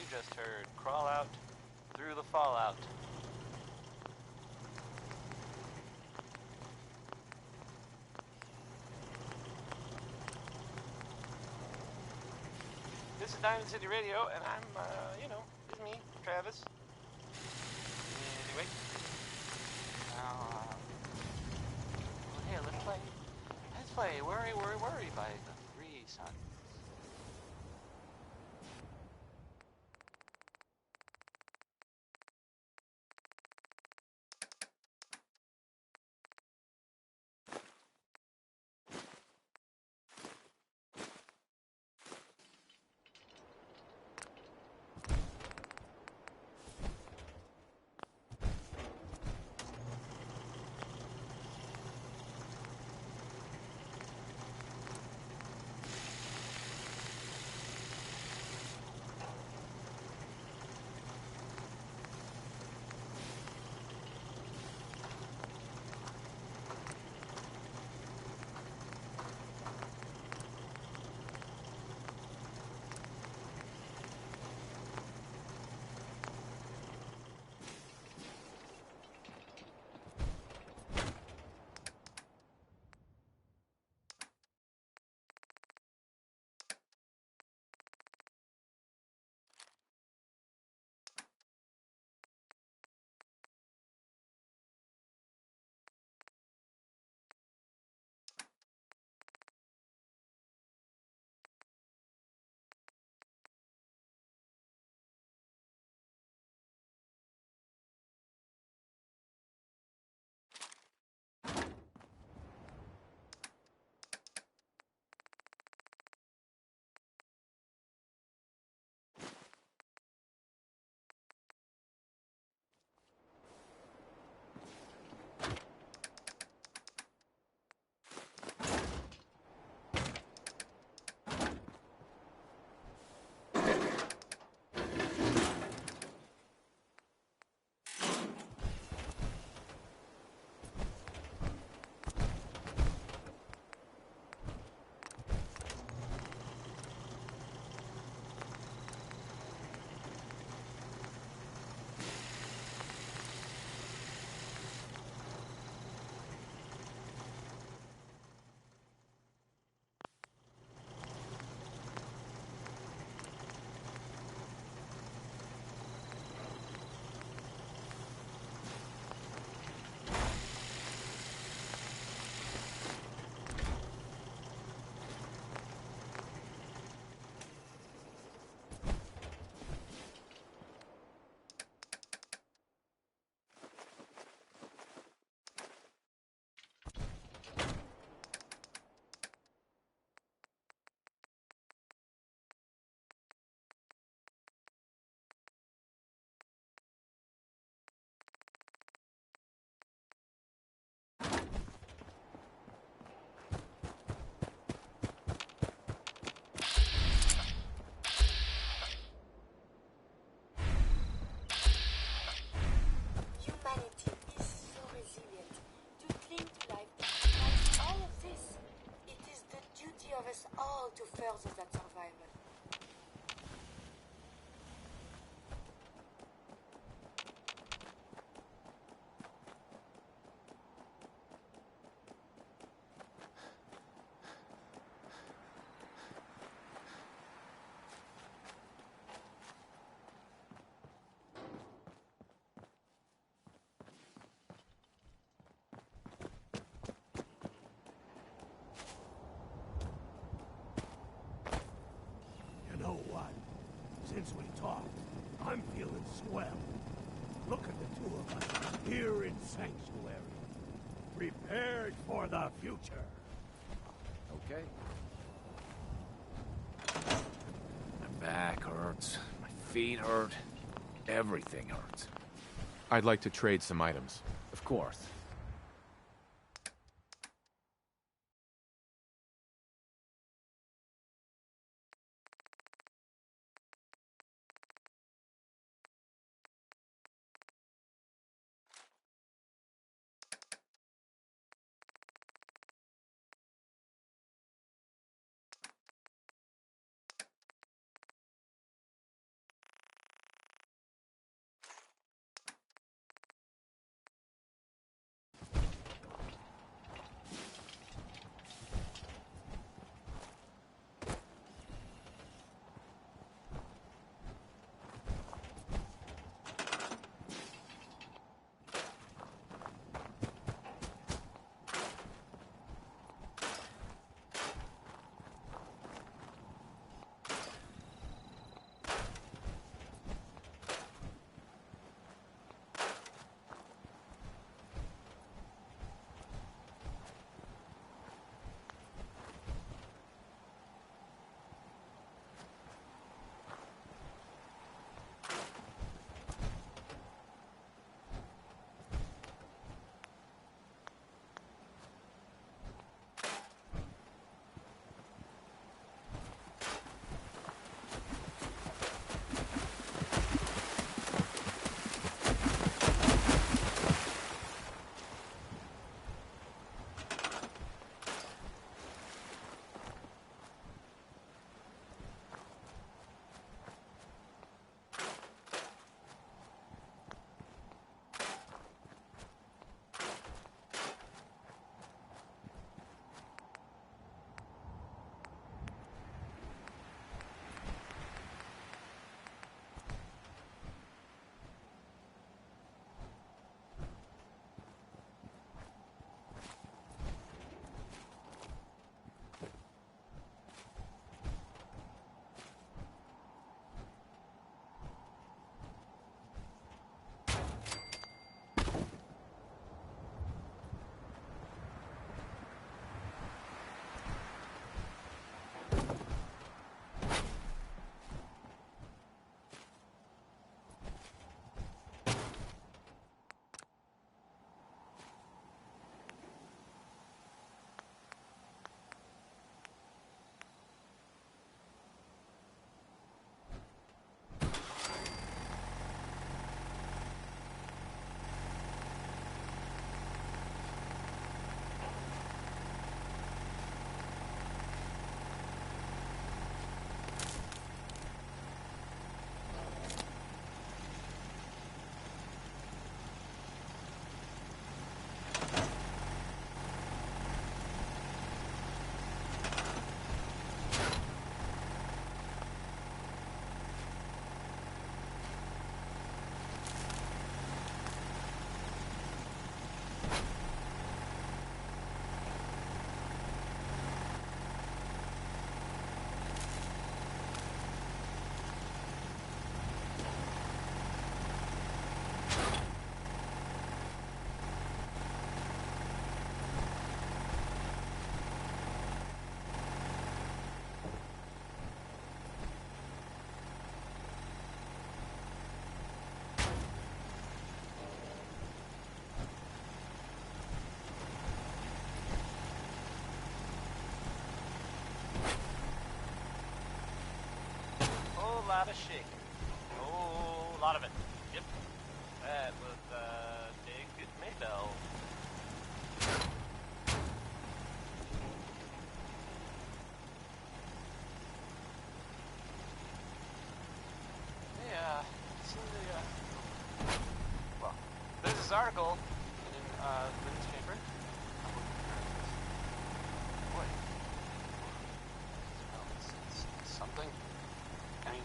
Speaker 24: Just heard Crawl Out Through the Fallout. This is Diamond City Radio, and I'm, it's me, Travis. Anyway, now, here, let's play Worry, Worry, Worry by the Three Sons.
Speaker 13: members of that survival.
Speaker 9: You know what? Since we talked, I'm feeling swell. Look at the two of us here in Sanctuary. Prepared for the future.
Speaker 7: Okay. My back hurts. My feet hurt. Everything hurts.
Speaker 8: I'd like to trade some items.
Speaker 7: Of course.
Speaker 24: Lot of shaking. Oh, a lot of it. Yep. That was Big Maybell.
Speaker 1: article in the newspaper. Boy. Well, it's something. I mean,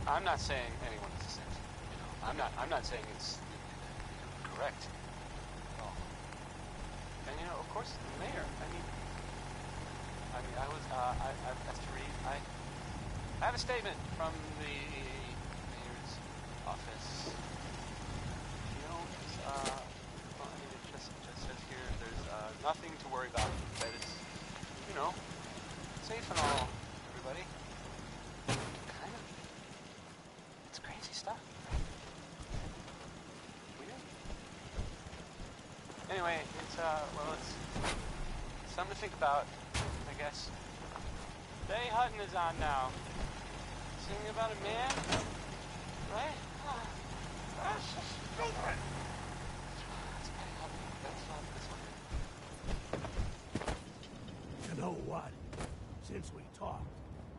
Speaker 1: I'm not saying anyone is a simp. You know, I'm not saying it's correct at all. And you know, of course, the mayor. I mean, I was. As to read, I have a statement from the mayor's office. You know, well, I mean, it just says here there's nothing to worry about. That it's, you know, safe and all. Everybody. Kind of. It's crazy stuff. Weird. Anyway, it's well, it's something to think about, I guess. Day Hutton is on now. Singing about a man, right? That's so stupid. That's Patty Hutton. That's not.
Speaker 9: You know what? Since we talked,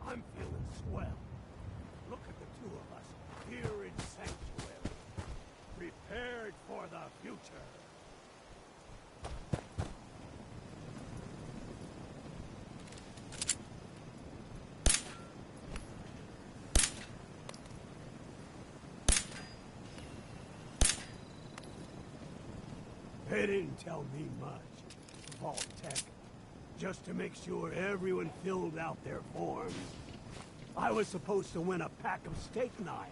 Speaker 9: I'm feeling swell. Look at the two of us here in Sanctuary, prepared for the future. They didn't tell me much, Vault Tech. Just to make sure everyone filled out their forms. I was supposed to win a pack of steak knives.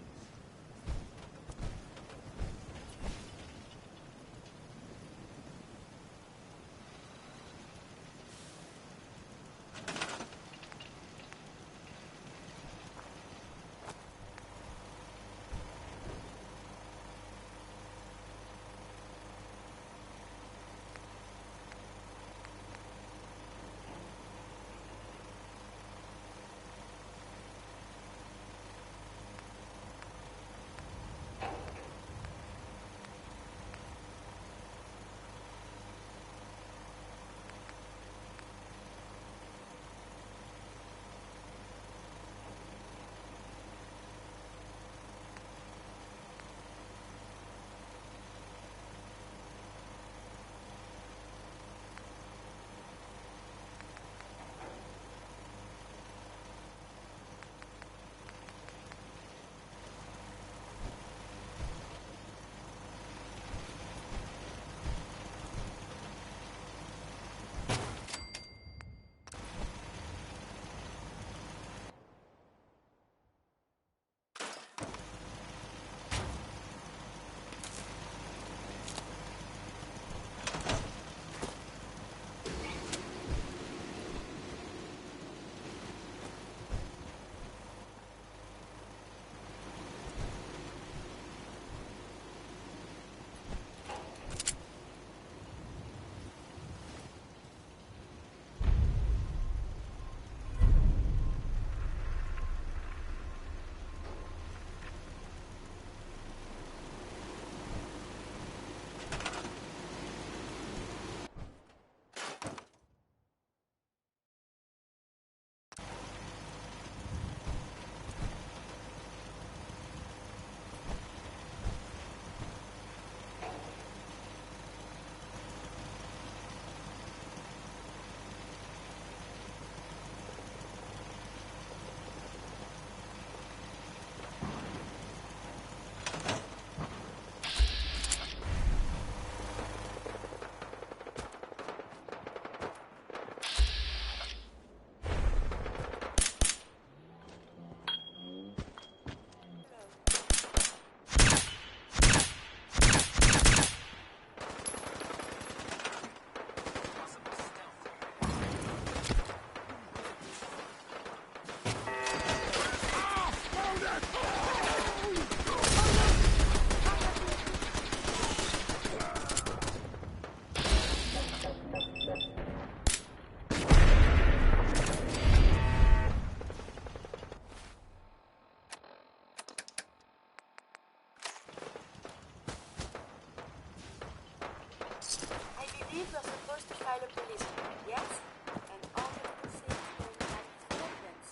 Speaker 13: believe you're supposed to file a police report, yes? And all of the things going behind his evidence.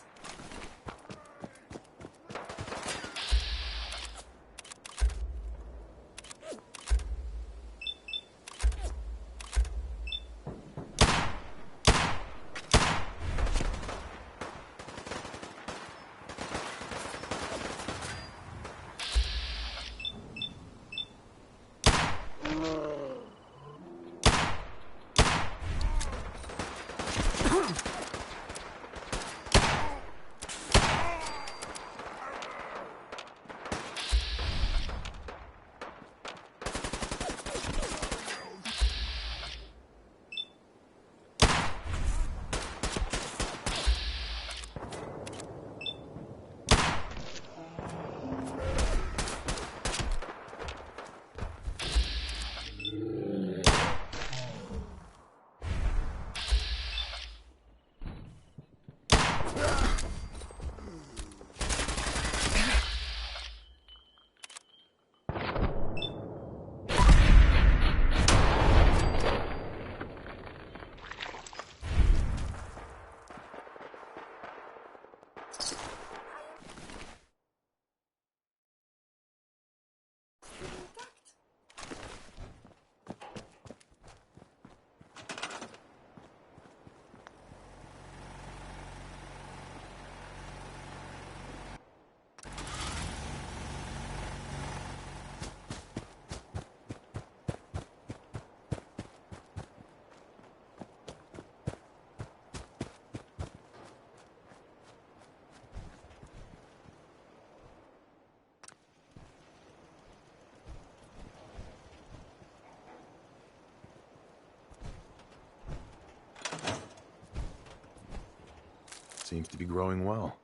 Speaker 5: Seems to be growing well.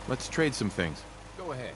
Speaker 8: Let's trade some things.
Speaker 7: Go ahead.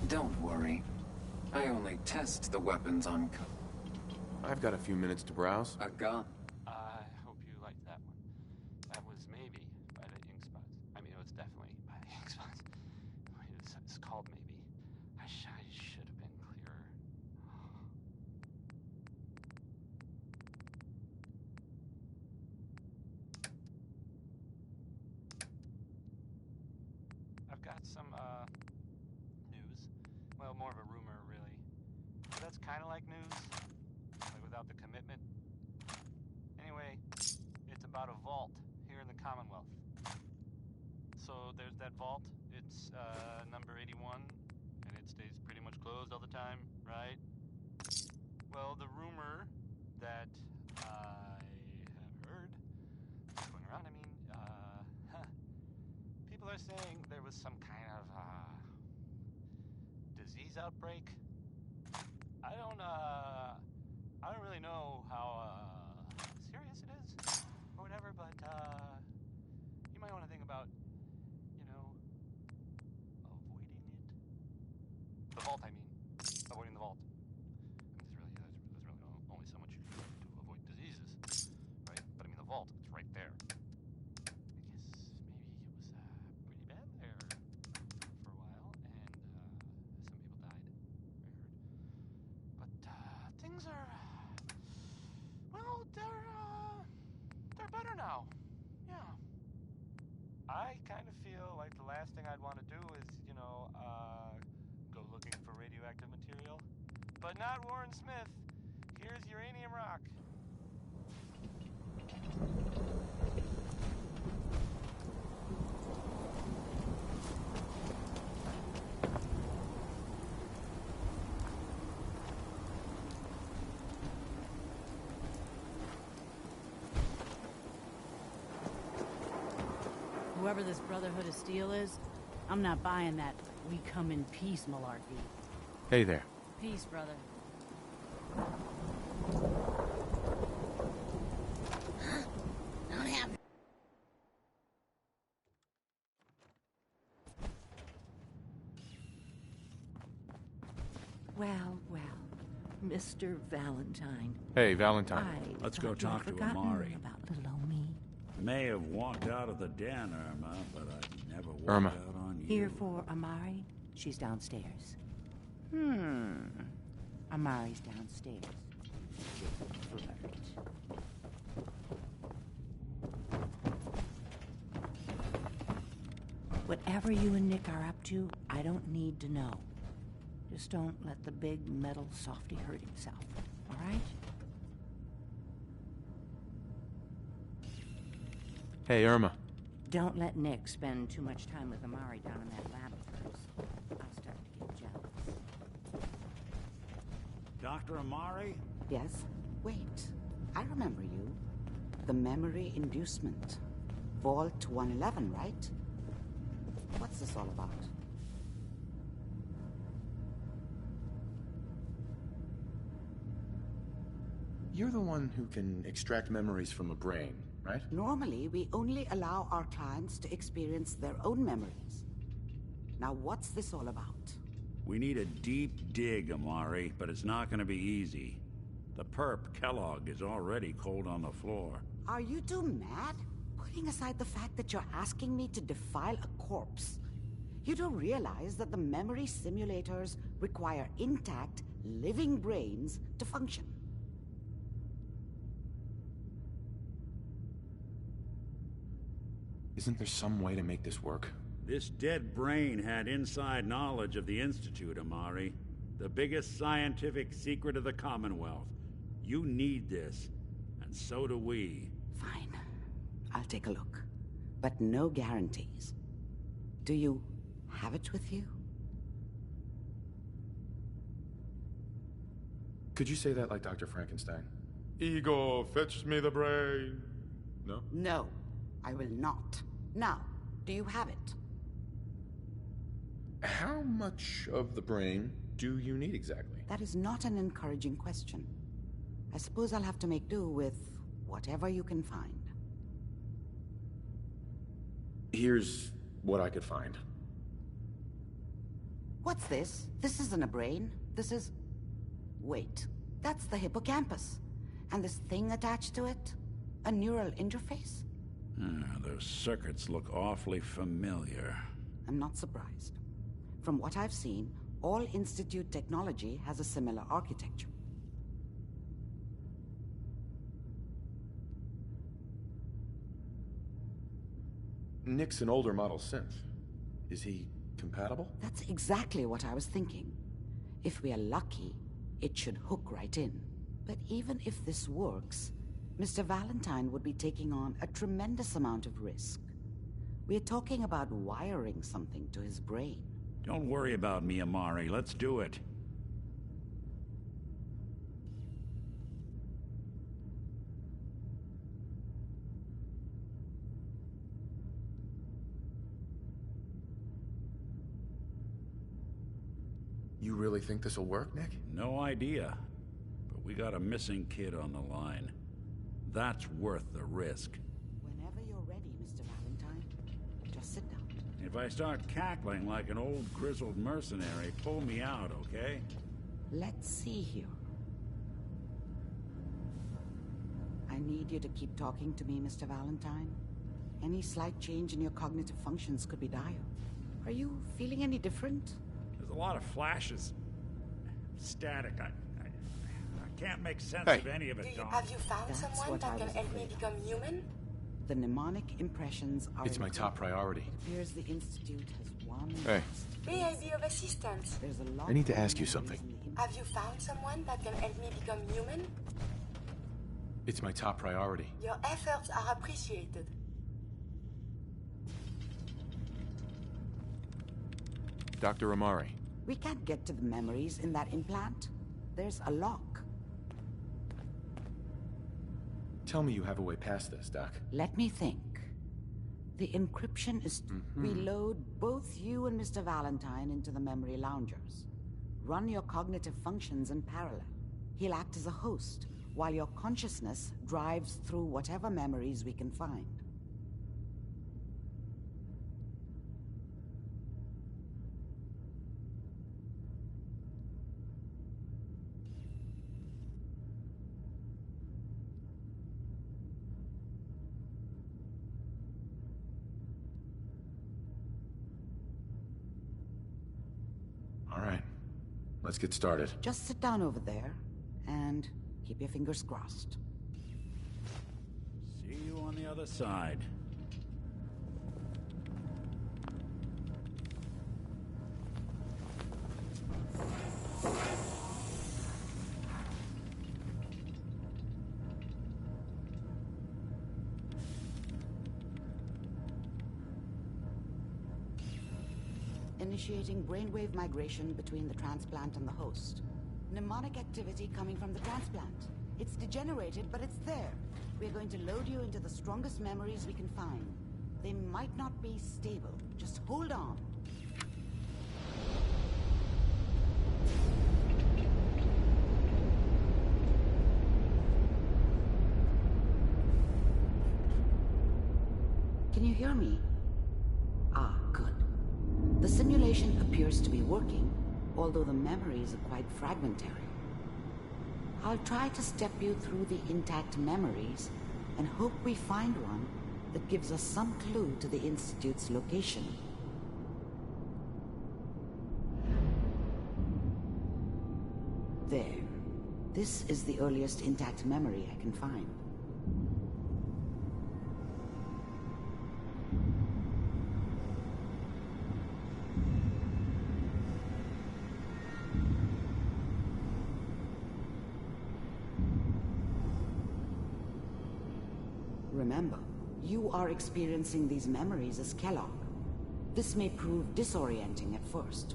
Speaker 10: Don't worry. I only test the weapons on...
Speaker 8: I've got a few minutes to browse.
Speaker 10: A gun.
Speaker 24: I hope you liked that one. That was maybe by the Ink Spots. I mean, it was definitely by the Ink Spots. It's called maybe. I should have been clearer. I've got some, news. Well, more of a rumor, really. But that's kind of like news. Like without the commitment. Anyway, it's about a vault here in the Commonwealth. So there's that vault. It's number 81, and it stays pretty much closed all the time, right? Well, the rumor that I have heard is going around. I mean, people are saying there was some kind of disease outbreak. I don't really know how serious it is or whatever, but you might want to think about, you know, avoiding it. The vault, I mean, avoiding the vault. I mean, there's really only so much you can do to avoid diseases, right? But I mean, the vault, it's right there. I guess maybe it was pretty bad there for a while, and some people died. But things are, well, they're better now. Yeah. I kind of feel like the last thing I'd want to do is, you know, go looking for radioactive material. But not Warren Smith. Here's uranium rock.
Speaker 14: Whoever this Brotherhood of Steel is, I'm not buying that we come in peace malarkey.
Speaker 8: Hey there.
Speaker 14: Peace, brother.
Speaker 15: Don't have...
Speaker 12: Well, well. Mr. Valentine.
Speaker 8: Hey, Valentine.
Speaker 23: Let's go talk to Amari.
Speaker 12: About little me.
Speaker 23: May have walked out of the den, Irma, but I never walked
Speaker 8: Irma.
Speaker 23: out on you.
Speaker 12: Here for Amari. She's downstairs. Amari's downstairs. Flirt. Whatever you and Nick are up to, I don't need to know. Just don't let the big metal softy hurt himself, all right?
Speaker 8: Hey, Irma.
Speaker 12: Don't let Nick spend too much time with Amari down in that lab of hers. I'll start to get jealous.
Speaker 23: Dr. Amari?
Speaker 18: Yes? Wait. I remember you. The memory inducement. Vault 111, right? What's this all about?
Speaker 5: You're the one who can extract memories from a brain, right?
Speaker 18: Normally, we only allow our clients to experience their own memories. Now, what's this all about?
Speaker 23: We need a deep dig, Amari, but it's not going to be easy. The perp, Kellogg, is already cold on the floor.
Speaker 18: Are you two mad? Putting aside the fact that you're asking me to defile a corpse, you don't realize that the memory simulators require intact, living brains to function.
Speaker 5: Isn't there some way to make this work?
Speaker 23: This dead brain had inside knowledge of the Institute, Amari. The biggest scientific secret of the Commonwealth. You need this, and so do we.
Speaker 18: Fine. I'll take a look. But no guarantees. Do you have it with you?
Speaker 5: Could you say that like Dr. Frankenstein?
Speaker 21: Igor, fetch me the brain. No?
Speaker 18: No, I will not. Now, do you have it?
Speaker 5: How much of the brain do you need exactly?
Speaker 18: That is not an encouraging question. I suppose I'll have to make do with whatever you can find.
Speaker 5: Here's what I could find.
Speaker 18: What's this? This isn't a brain. This is... Wait, that's the hippocampus. And this thing attached to it? A neural interface?
Speaker 23: Those circuits look awfully familiar.
Speaker 18: I'm not surprised. From what I've seen, all Institute technology has a similar architecture.
Speaker 5: Nick's an older model synth. Is he compatible?
Speaker 18: That's exactly what I was thinking. If we are lucky, it should hook right in. But even if this works, Mr. Valentine would be taking on a tremendous amount of risk. We're talking about wiring something to his brain.
Speaker 23: Don't worry about me, Amari. Let's do it.
Speaker 5: You really think this'll work, Nick?
Speaker 23: No idea. But we got a missing kid on the line. That's worth the risk.
Speaker 18: Whenever you're ready, Mr. Valentine, just sit down.
Speaker 23: If I start cackling like an old grizzled mercenary, pull me out, okay?
Speaker 18: Let's see here. I need you to keep talking to me, Mr. Valentine. Any slight change in your cognitive functions could be dire. Are you feeling any different?
Speaker 23: There's a lot of flashes. Static. I can't make sense
Speaker 5: Hey.
Speaker 23: of any of it, Dom.
Speaker 13: Have you found
Speaker 18: That's
Speaker 13: someone
Speaker 18: what I
Speaker 13: that can
Speaker 18: was
Speaker 13: help me
Speaker 18: afraid of.
Speaker 13: become human?
Speaker 18: The mnemonic impressions are...
Speaker 5: It's my top priority.
Speaker 18: It appears the Institute has one...
Speaker 5: Hey.
Speaker 13: May I be of assistance?
Speaker 18: There's a lot
Speaker 5: I need to
Speaker 18: of
Speaker 5: ask you
Speaker 18: memories
Speaker 5: something.
Speaker 18: in the
Speaker 13: Have you found someone that can help me become human?
Speaker 5: It's my top priority.
Speaker 13: Your efforts are appreciated.
Speaker 8: Dr. Amari.
Speaker 18: We can't get to the memories in that implant. There's a lock.
Speaker 5: Tell me you have a way past this, Doc.
Speaker 18: Let me think. The encryption is... We load both you and Mr. Valentine into the memory loungers. Run your cognitive functions in parallel. He'll act as a host, while your consciousness drives through whatever memories we can find.
Speaker 5: All right. Let's get started.
Speaker 18: Just sit down over there and keep your fingers crossed.
Speaker 23: See you on the other side.
Speaker 18: Initiating brainwave migration between the transplant and the host. Mnemonic activity coming from the transplant. It's degenerated, but it's there. We're going to load you into the strongest memories we can find. They might not be stable. Just hold on. Can you hear me? Ah, good. The simulation appears to be working, although the memories are quite fragmentary. I'll try to step you through the intact memories and hope we find one that gives us some clue to the Institute's location. There. This is the earliest intact memory I can find. Remember, you are experiencing these memories as Kellogg. This may prove disorienting at first.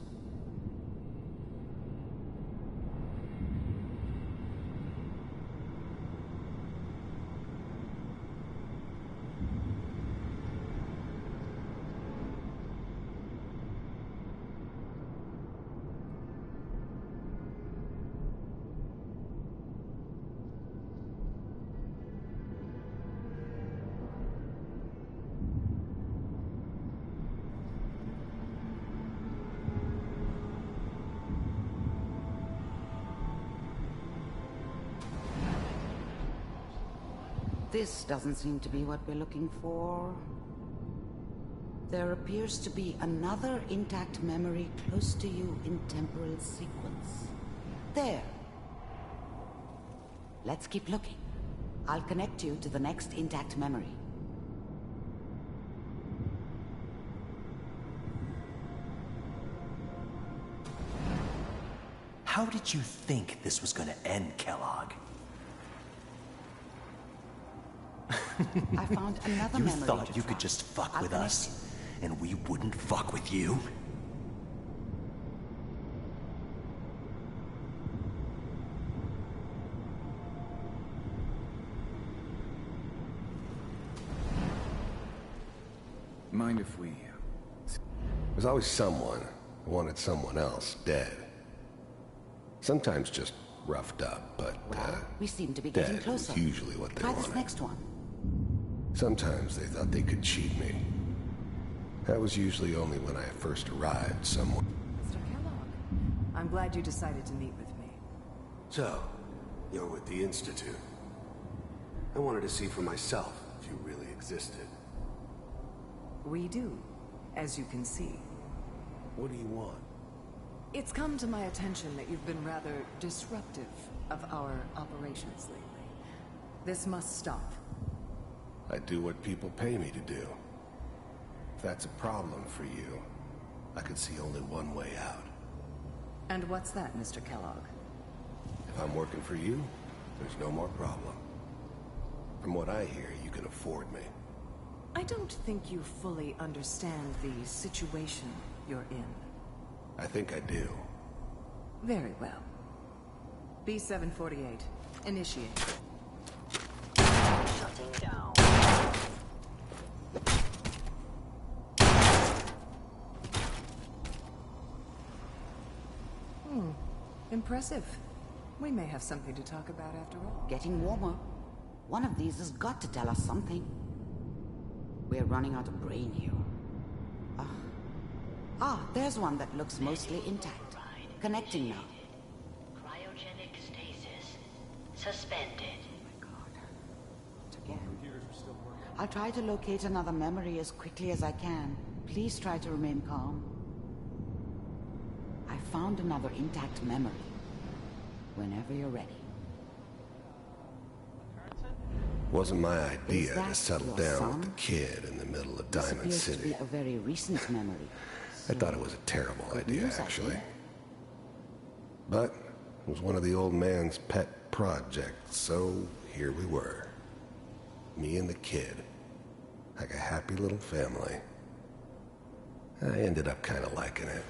Speaker 18: This doesn't seem to be what we're looking for. There appears to be another intact memory close to you in temporal sequence. There. Let's keep looking. I'll connect you to the next intact memory.
Speaker 6: How did you think this was gonna end, Kellogg?
Speaker 18: I found another
Speaker 6: You
Speaker 18: memory.
Speaker 6: thought you could just fuck with us, and we wouldn't fuck with you?
Speaker 5: Mind if we...
Speaker 2: There's always someone who wanted someone else dead. Sometimes just roughed up, but
Speaker 18: We seem to be
Speaker 2: dead
Speaker 18: getting closer.
Speaker 2: was usually what they
Speaker 18: Try
Speaker 2: wanted.
Speaker 18: this next one.
Speaker 2: Sometimes they thought they could cheat me. That was usually only when I first arrived somewhere.
Speaker 19: Mr. Kellogg, I'm glad you decided to meet with me.
Speaker 2: So, you're with the Institute. I wanted to see for myself if you really existed.
Speaker 19: We do, as you can see.
Speaker 2: What do you want?
Speaker 19: It's come to my attention that you've been rather disruptive of our operations lately. This must stop.
Speaker 2: I do what people pay me to do. If that's a problem for you, I could see only one way out.
Speaker 19: And what's that, Mr. Kellogg?
Speaker 2: If I'm working for you, there's no more problem. From what I hear, you can afford me.
Speaker 19: I don't think you fully understand the situation you're in.
Speaker 2: I think I do.
Speaker 19: Very well. B-748, initiate.
Speaker 17: Shutting down.
Speaker 19: Impressive. We may have something to talk about after all.
Speaker 18: Getting warmer. One of these has got to tell us something. We're running out of brain here. There's one that looks mostly intact. Connecting now.
Speaker 17: Cryogenic stasis. Suspended.
Speaker 18: Again. I'll try to locate another memory as quickly as I can. Please try to remain calm. I found another intact memory. Whenever you're ready.
Speaker 2: Wasn't my idea to
Speaker 18: that
Speaker 2: settle
Speaker 18: your
Speaker 2: down
Speaker 18: son?
Speaker 2: with the kid in the middle of
Speaker 18: This
Speaker 2: Diamond
Speaker 18: appears to
Speaker 2: City.
Speaker 18: be a very recent memory.
Speaker 2: I thought it was a terrible
Speaker 18: Good
Speaker 2: idea,
Speaker 18: news, I
Speaker 2: actually.
Speaker 18: think.
Speaker 2: But it was one of the old man's pet projects, so here we were. Me and the kid. Like a happy little family. I ended up kind of liking it.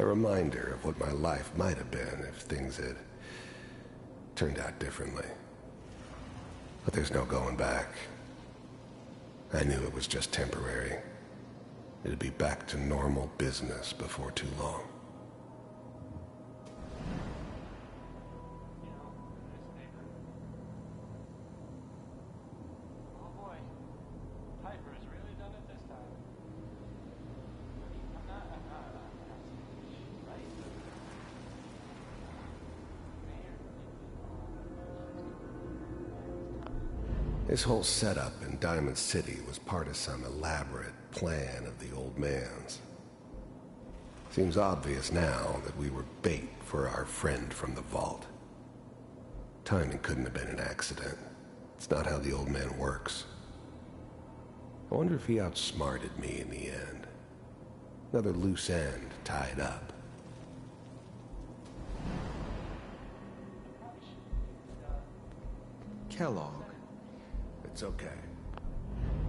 Speaker 2: A reminder of what my life might have been if things had turned out differently. But there's no going back. I knew it was just temporary. It'd be back to normal business before too long. This whole setup in Diamond City was part of some elaborate plan of the old man's. Seems obvious now that we were bait for our friend from the vault. Timing couldn't have been an accident. It's not how the old man works. I wonder if he outsmarted me in the end. Another loose end tied up.
Speaker 11: Kellogg.
Speaker 2: It's okay.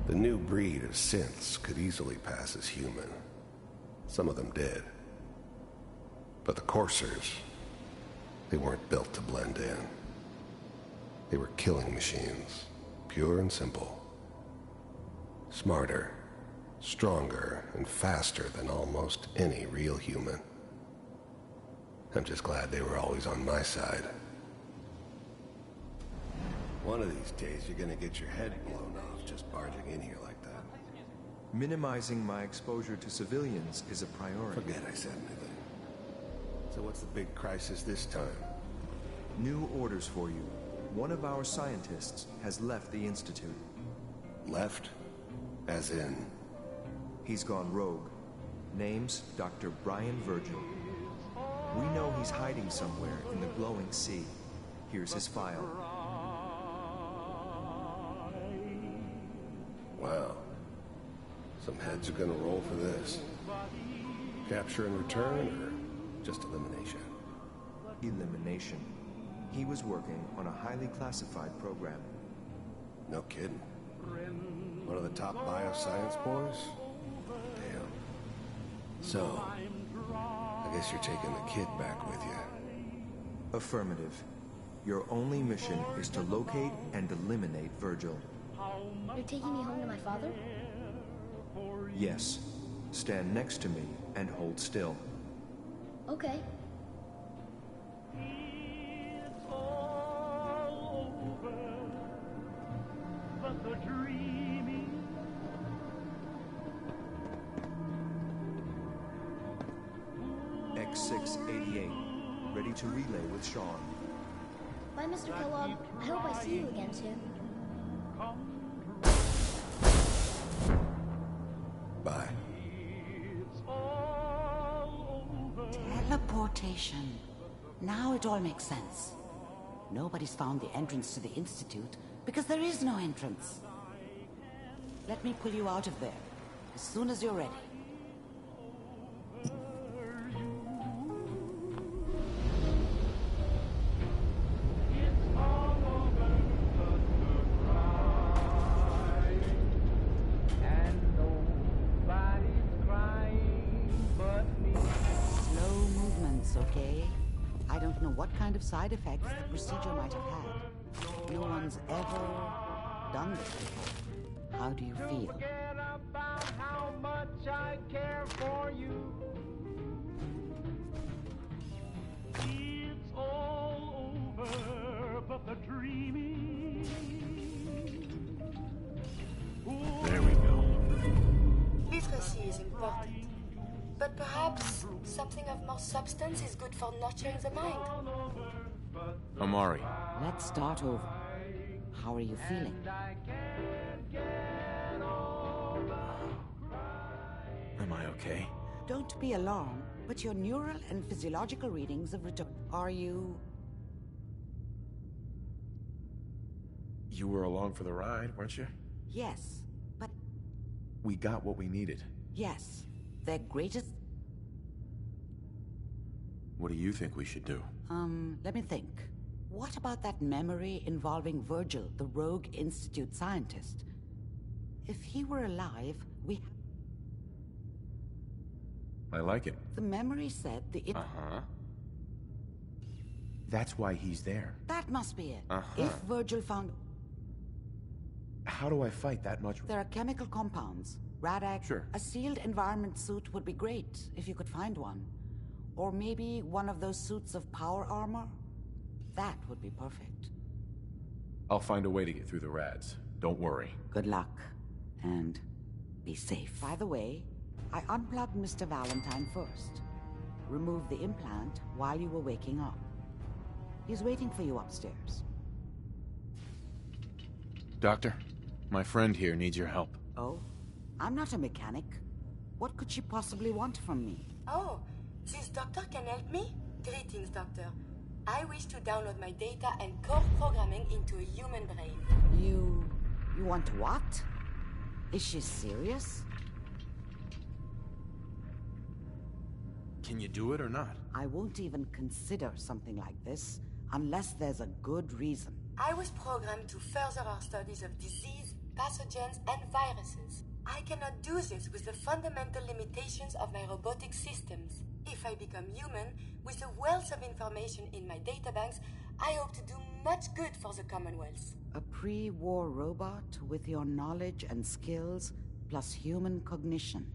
Speaker 2: The new breed of synths could easily pass as human. Some of them did. But the coursers, they weren't built to blend in. They were killing machines, pure and simple. Smarter, stronger, and faster than almost any real human. I'm just glad they were always on my side. One of these days, you're gonna get your head blown off just barging in here like that.
Speaker 11: Minimizing my exposure to civilians is a priority.
Speaker 2: Forget I said anything. So what's the big crisis this time?
Speaker 11: New orders for you. One of our scientists has left the Institute.
Speaker 2: Left? As in?
Speaker 11: He's gone rogue. Name's Dr. Brian Virgil. We know he's hiding somewhere in the glowing sea. Here's his file.
Speaker 2: Wow. Some heads are gonna roll for this. Capture and return, or just elimination?
Speaker 11: Elimination. He was working on a highly classified program.
Speaker 2: No kidding. One of the top bioscience boys? Damn. So, I guess you're taking the kid back with you.
Speaker 11: Affirmative. Your only mission is to locate and eliminate Virgil.
Speaker 3: You're taking me home to my father?
Speaker 11: Yes. Stand next to me and hold still.
Speaker 3: Okay.
Speaker 11: X688. Ready to relay with Sean.
Speaker 3: Bye, Mr. Kellogg. I hope I see you again soon.
Speaker 2: Bye.
Speaker 18: Teleportation. Now it all makes sense. Nobody's found the entrance to the Institute because there is no entrance. Let me pull you out of there as soon as you're ready. Okay? I don't know what kind of side effects the procedure might have had. No one's ever done this before. How do you feel?
Speaker 1: How much I care for you. It's all over, but the dreaming.
Speaker 7: There we go.
Speaker 13: Literacy is important. But perhaps something of more substance is good for nurturing the mind.
Speaker 8: Amari.
Speaker 18: Let's start over. How are you feeling?
Speaker 5: Am I okay?
Speaker 18: Don't be alarmed. but your neural and physiological readings have returned. Are you...
Speaker 5: You were along for the ride, weren't you?
Speaker 18: Yes, but...
Speaker 5: We got what we needed.
Speaker 18: Yes, their greatest...
Speaker 5: What do you think we should do?
Speaker 18: Let me think. What about that memory involving Virgil, the rogue Institute scientist? If he were alive, we...
Speaker 5: I like it.
Speaker 18: The memory said the...
Speaker 5: Uh-huh. That's why he's there.
Speaker 18: That must be it.
Speaker 5: Uh-huh.
Speaker 18: If Virgil found...
Speaker 5: How do I fight that much?
Speaker 18: There are chemical compounds. Radak...
Speaker 5: Sure.
Speaker 18: A sealed environment suit would be great, if you could find one. Or maybe one of those suits of power armor? That would be perfect.
Speaker 5: I'll find a way to get through the rads. Don't worry.
Speaker 18: Good luck. And be safe. By the way, I unplugged Mr. Valentine first. Removed the implant while you were waking up. He's waiting for you upstairs.
Speaker 5: Doctor, my friend here needs your help.
Speaker 18: Oh? I'm not a mechanic. What could she possibly want from me?
Speaker 13: Oh, this doctor can help me? Greetings, doctor. I wish to download my data and core programming into a human brain.
Speaker 18: You want what? Is she serious?
Speaker 5: Can you do it or not?
Speaker 18: I won't even consider something like this unless there's a good reason.
Speaker 13: I was programmed to further our studies of disease, pathogens, and viruses. I cannot do this with the fundamental limitations of my robotic systems. If I become human, with the wealth of information in my databanks, I hope to do much good for the Commonwealth.
Speaker 18: A pre-war robot with your knowledge and skills, plus human cognition.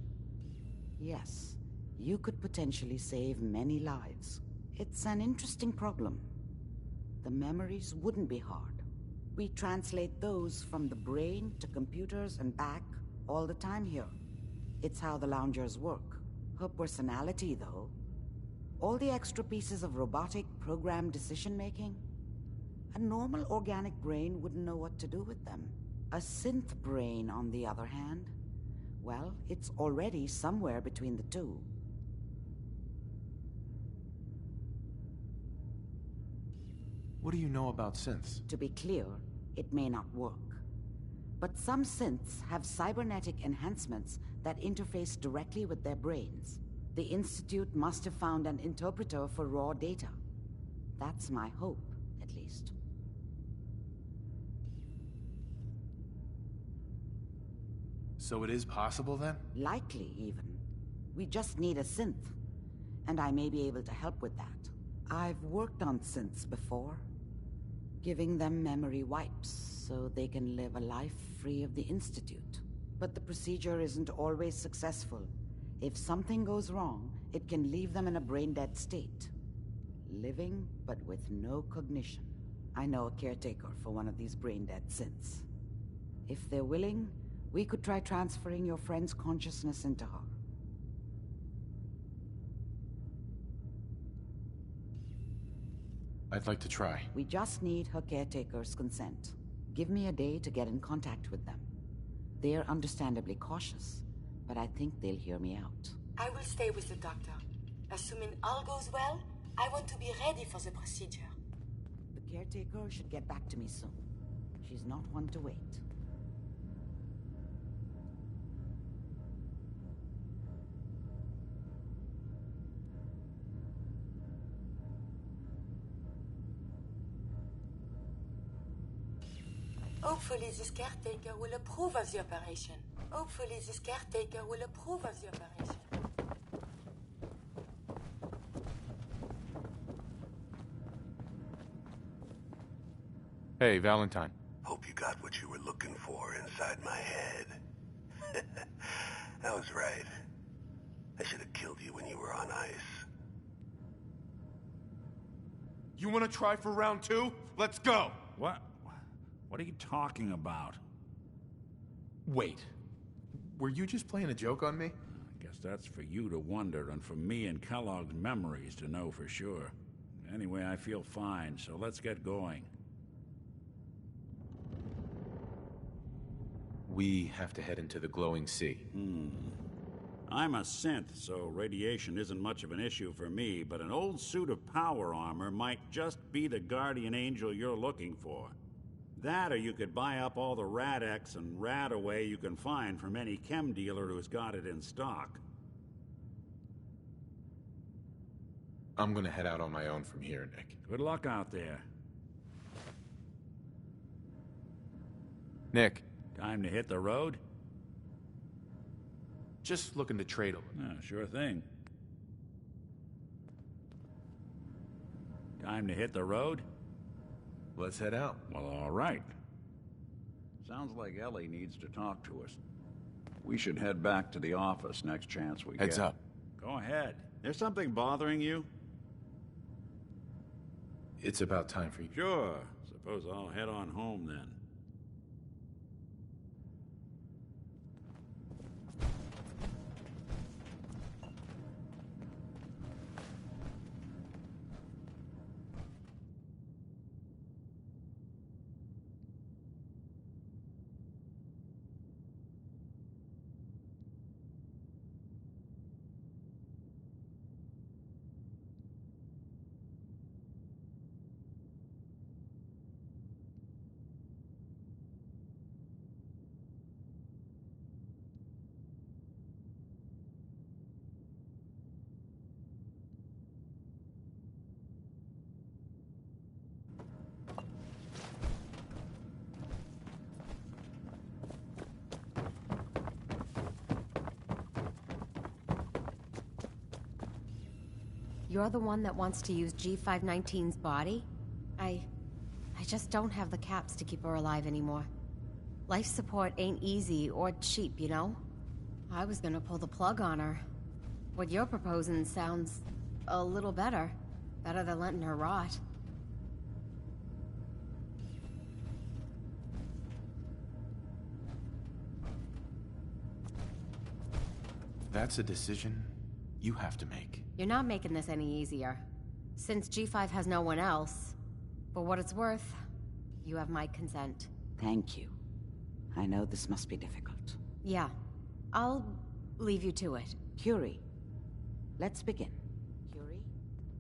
Speaker 18: Yes, you could potentially save many lives. It's an interesting problem. The memories wouldn't be hard. We translate those from the brain to computers and back all the time here. It's how the loungers work. Her personality, though, all the extra pieces of robotic programmed decision-making, a normal organic brain wouldn't know what to do with them. A synth brain, on the other hand, well, it's already somewhere between the two.
Speaker 5: What do you know about synths?
Speaker 18: To be clear, it may not work. But some synths have cybernetic enhancements that interface directly with their brains. The Institute must have found an interpreter for raw data. That's my hope, at least.
Speaker 5: So it is possible, then?
Speaker 18: Likely, even. We just need a synth. And I may be able to help with that. I've worked on synths before. Giving them memory wipes so they can live a life free of the Institute. But the procedure isn't always successful. If something goes wrong, it can leave them in a brain-dead state. Living, but with no cognition. I know a caretaker for one of these brain-dead synths. If they're willing, we could try transferring your friend's consciousness into her.
Speaker 5: I'd like to try.
Speaker 18: We just need her caretaker's consent. Give me a day to get in contact with them. They're understandably cautious, but I think they'll hear me out.
Speaker 13: I will stay with the doctor. Assuming all goes well, I want to be ready for the procedure.
Speaker 18: The caretaker should get back to me soon. She's not one to wait.
Speaker 13: Hopefully this caretaker will approve of the operation. Hopefully this caretaker will approve of the operation.
Speaker 8: Hey, Valentine.
Speaker 2: Hope you got what you were looking for inside my head. I was right. I should have killed you when you were on ice.
Speaker 7: You want to try for round 2? Let's go!
Speaker 23: What? What are you talking about?
Speaker 5: Wait. Were you just playing a joke on me?
Speaker 23: I guess that's for you to wonder, and for me and Kellogg's memories to know for sure. Anyway, I feel fine, so let's get going.
Speaker 5: We have to head into the glowing sea.
Speaker 23: I'm a synth, so radiation isn't much of an issue for me, but an old suit of power armor might just be the guardian angel you're looking for. That, or you could buy up all the Rad-X and Rad-Away you can find from any chem dealer who's got it in stock.
Speaker 5: I'm gonna head out on my own from here, Nick.
Speaker 23: Good luck out there.
Speaker 5: Nick.
Speaker 23: Time to hit the road?
Speaker 5: Just looking to trade a little.
Speaker 23: Sure thing. Time to hit the road?
Speaker 5: Let's head out.
Speaker 23: Well, all right. Sounds like Ellie needs to talk to us. We should head back to the office next chance we get.
Speaker 5: Heads up.
Speaker 23: Go ahead. There's something bothering you?
Speaker 5: It's about time for you.
Speaker 23: Sure. Suppose I'll head on home then.
Speaker 4: You're the one that wants to use G519's body? I just don't have the caps to keep her alive anymore. Life support ain't easy or cheap, you know? I was gonna pull the plug on her. What you're proposing sounds a little better. Better than letting her rot.
Speaker 5: That's a decision you have to make.
Speaker 4: You're not making this any easier. Since G5 has no one else, for what it's worth, you have my consent.
Speaker 18: Thank you. I know this must be difficult.
Speaker 4: Yeah. I'll leave you to it.
Speaker 18: Curie, let's begin. Curie,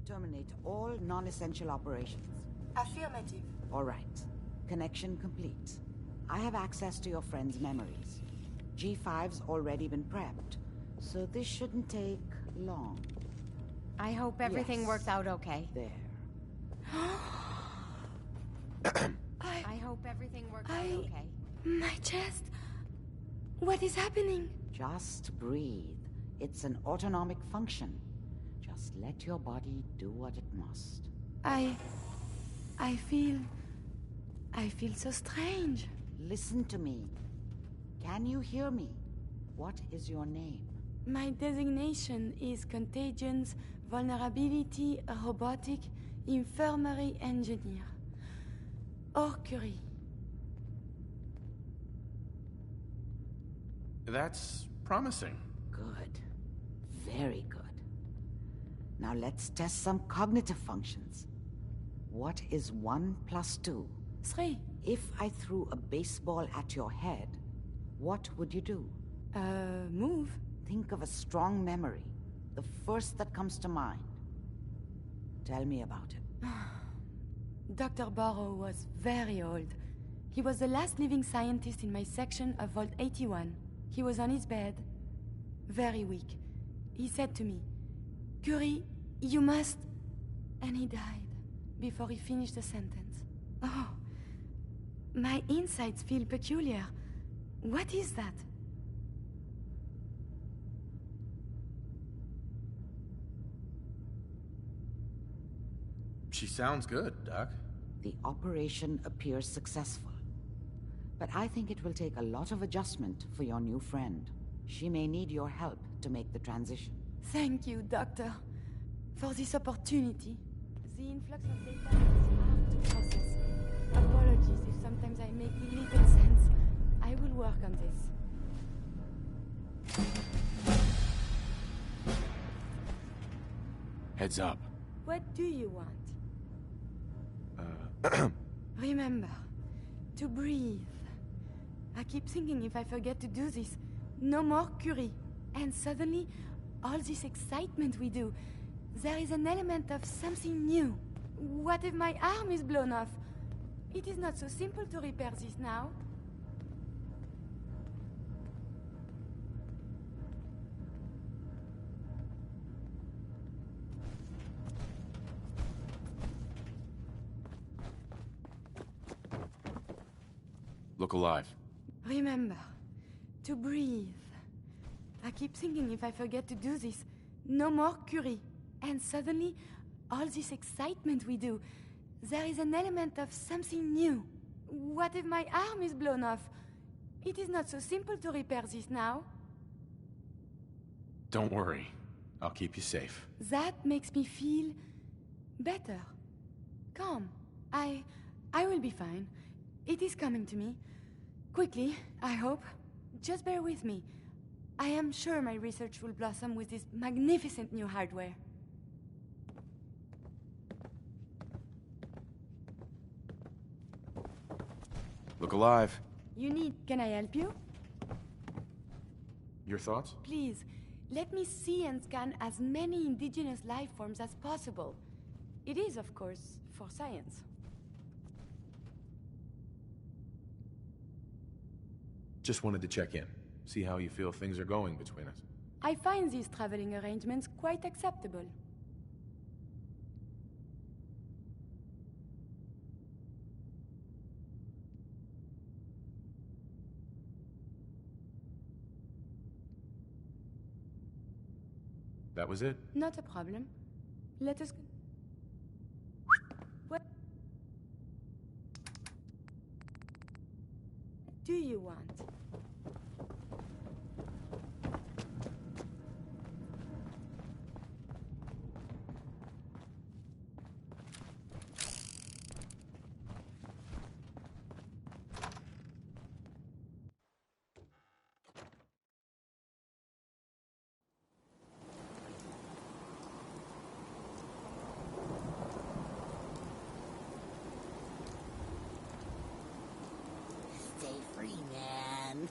Speaker 18: terminate all non-essential operations.
Speaker 13: Affirmative.
Speaker 18: All right. Connection complete. I have access to your friend's memories. G5's already been prepped, so this shouldn't take long.
Speaker 4: I hope everything works out okay.
Speaker 18: There.
Speaker 4: I hope everything works out okay.
Speaker 3: My chest. What is happening?
Speaker 18: Just breathe. It's an autonomic function. Just let your body do what it must.
Speaker 3: I feel so strange.
Speaker 18: Listen to me. Can you hear me? What is your name?
Speaker 3: My designation is Contagions Vulnerability Robotic Infirmary Engineer. Or Curie.
Speaker 5: That's promising.
Speaker 18: Good. Very good. Now let's test some cognitive functions. What is 1 + 2?
Speaker 3: 3.
Speaker 18: If I threw a baseball at your head, what would you do?
Speaker 3: Move.
Speaker 18: Think of a strong memory. The first that comes to mind. Tell me about it.
Speaker 3: Dr. Barrow was very old. He was the last living scientist in my section of Vault 81. He was on his bed, very weak. He said to me, "Curie, you must..." And he died before he finished the sentence. Oh, my insides feel peculiar. What is that?
Speaker 5: She sounds good, Doc.
Speaker 18: The operation appears successful. But I think it will take a lot of adjustment for your new friend. She may need your help to make the transition.
Speaker 3: Thank you, Doctor, for this opportunity. The influx of data is hard to process. Apologies if sometimes I make little sense. I will work on this.
Speaker 5: Heads up.
Speaker 3: What do you want? Remember, to breathe. I keep thinking if I forget to do this, no more Curie. And suddenly, all this excitement we do, there is an element of something new. What if my arm is blown off? It is not so simple to repair this now.
Speaker 8: Look alive.
Speaker 3: Remember, to breathe. I keep thinking if I forget to do this, no more Curie. And suddenly, all this excitement we do, there is an element of something new. What if my arm is blown off? It is not so simple to repair this now.
Speaker 5: Don't worry. I'll keep you safe.
Speaker 3: That makes me feel better. Calm. I will be fine. It is coming to me. Quickly, I hope. Just bear with me. I am sure my research will blossom with this magnificent new hardware.
Speaker 8: Look alive.
Speaker 3: Can I help you?
Speaker 5: Your thoughts?
Speaker 3: Please, let me see and scan as many indigenous life forms as possible. It is, of course, for science.
Speaker 5: Just wanted to check in. See how you feel things are going between us.
Speaker 3: I find these traveling arrangements quite acceptable.
Speaker 5: That was it?
Speaker 3: Not a problem. Let us... What do you want?
Speaker 15: Stay free, man.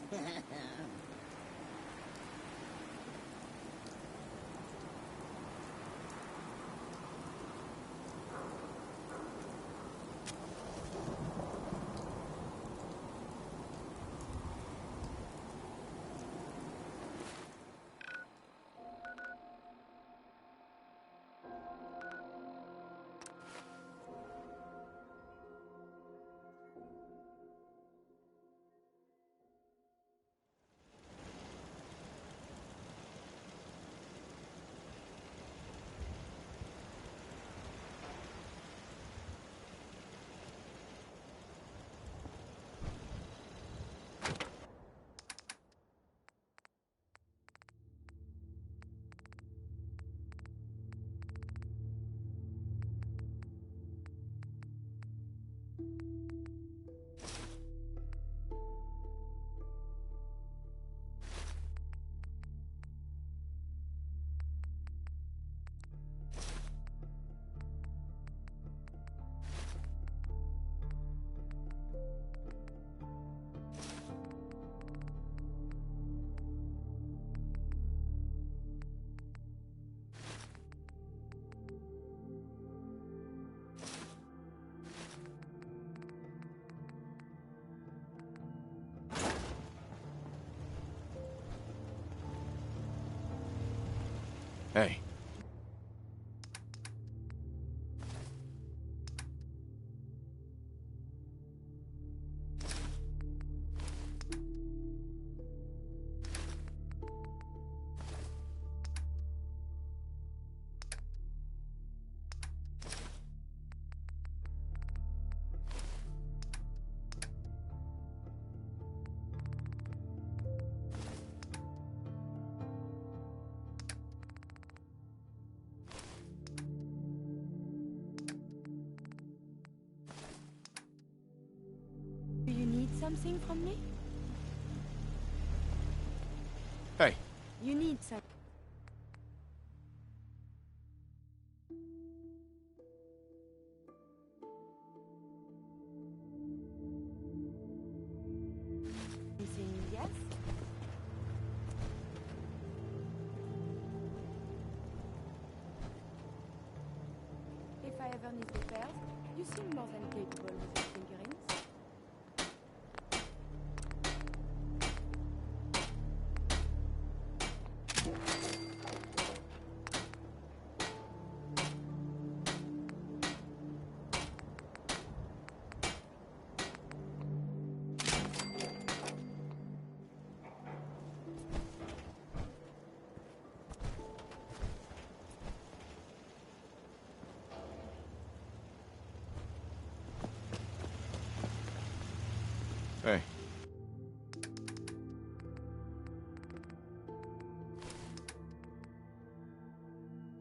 Speaker 8: Hey.
Speaker 3: Do you need something from me?
Speaker 8: Hey.
Speaker 3: You need some... Something, yes? I ever need repairs. You seem more than capable with your tinkerings.
Speaker 8: Hey.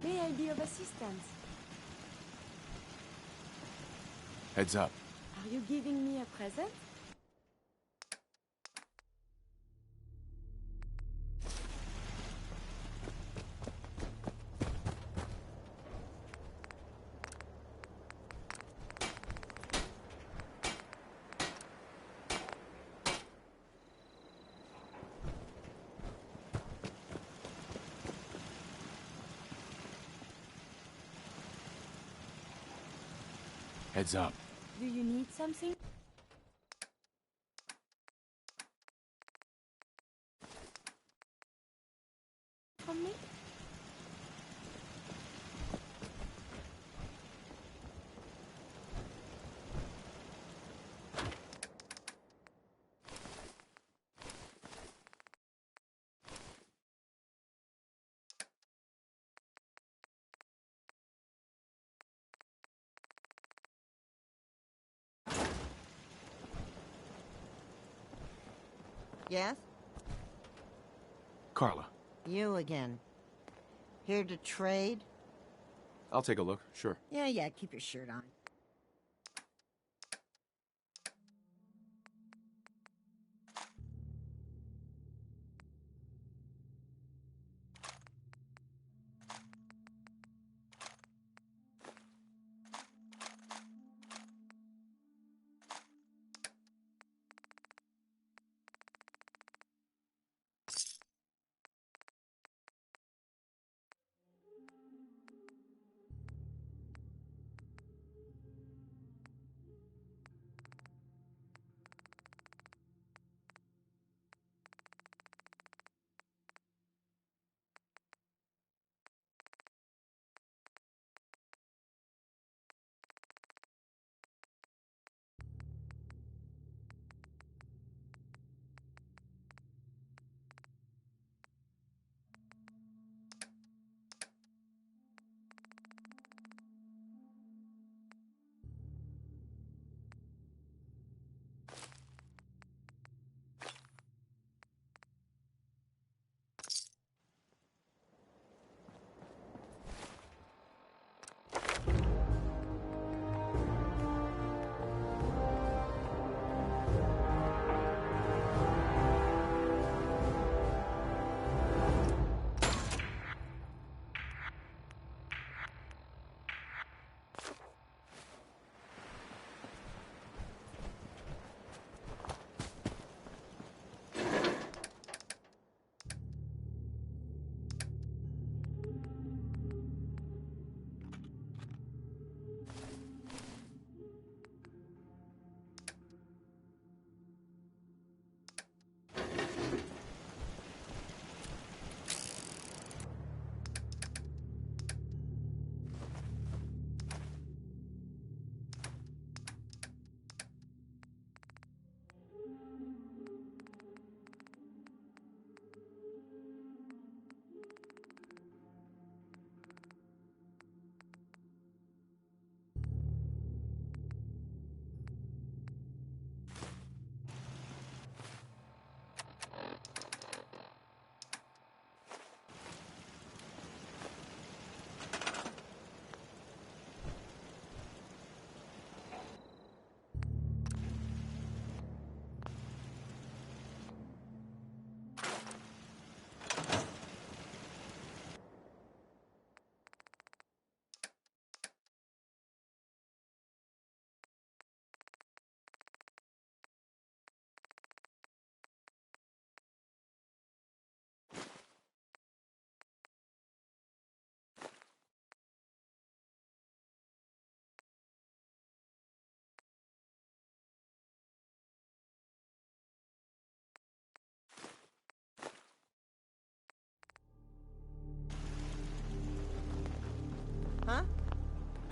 Speaker 3: May I be of assistance?
Speaker 8: Heads up.
Speaker 3: Are you giving me a present?
Speaker 8: Heads up.
Speaker 3: Do you need something? From me?
Speaker 15: Yes?
Speaker 8: Carla.
Speaker 15: You again. Here to trade?
Speaker 8: I'll take a look, sure.
Speaker 15: Yeah, keep your shirt on.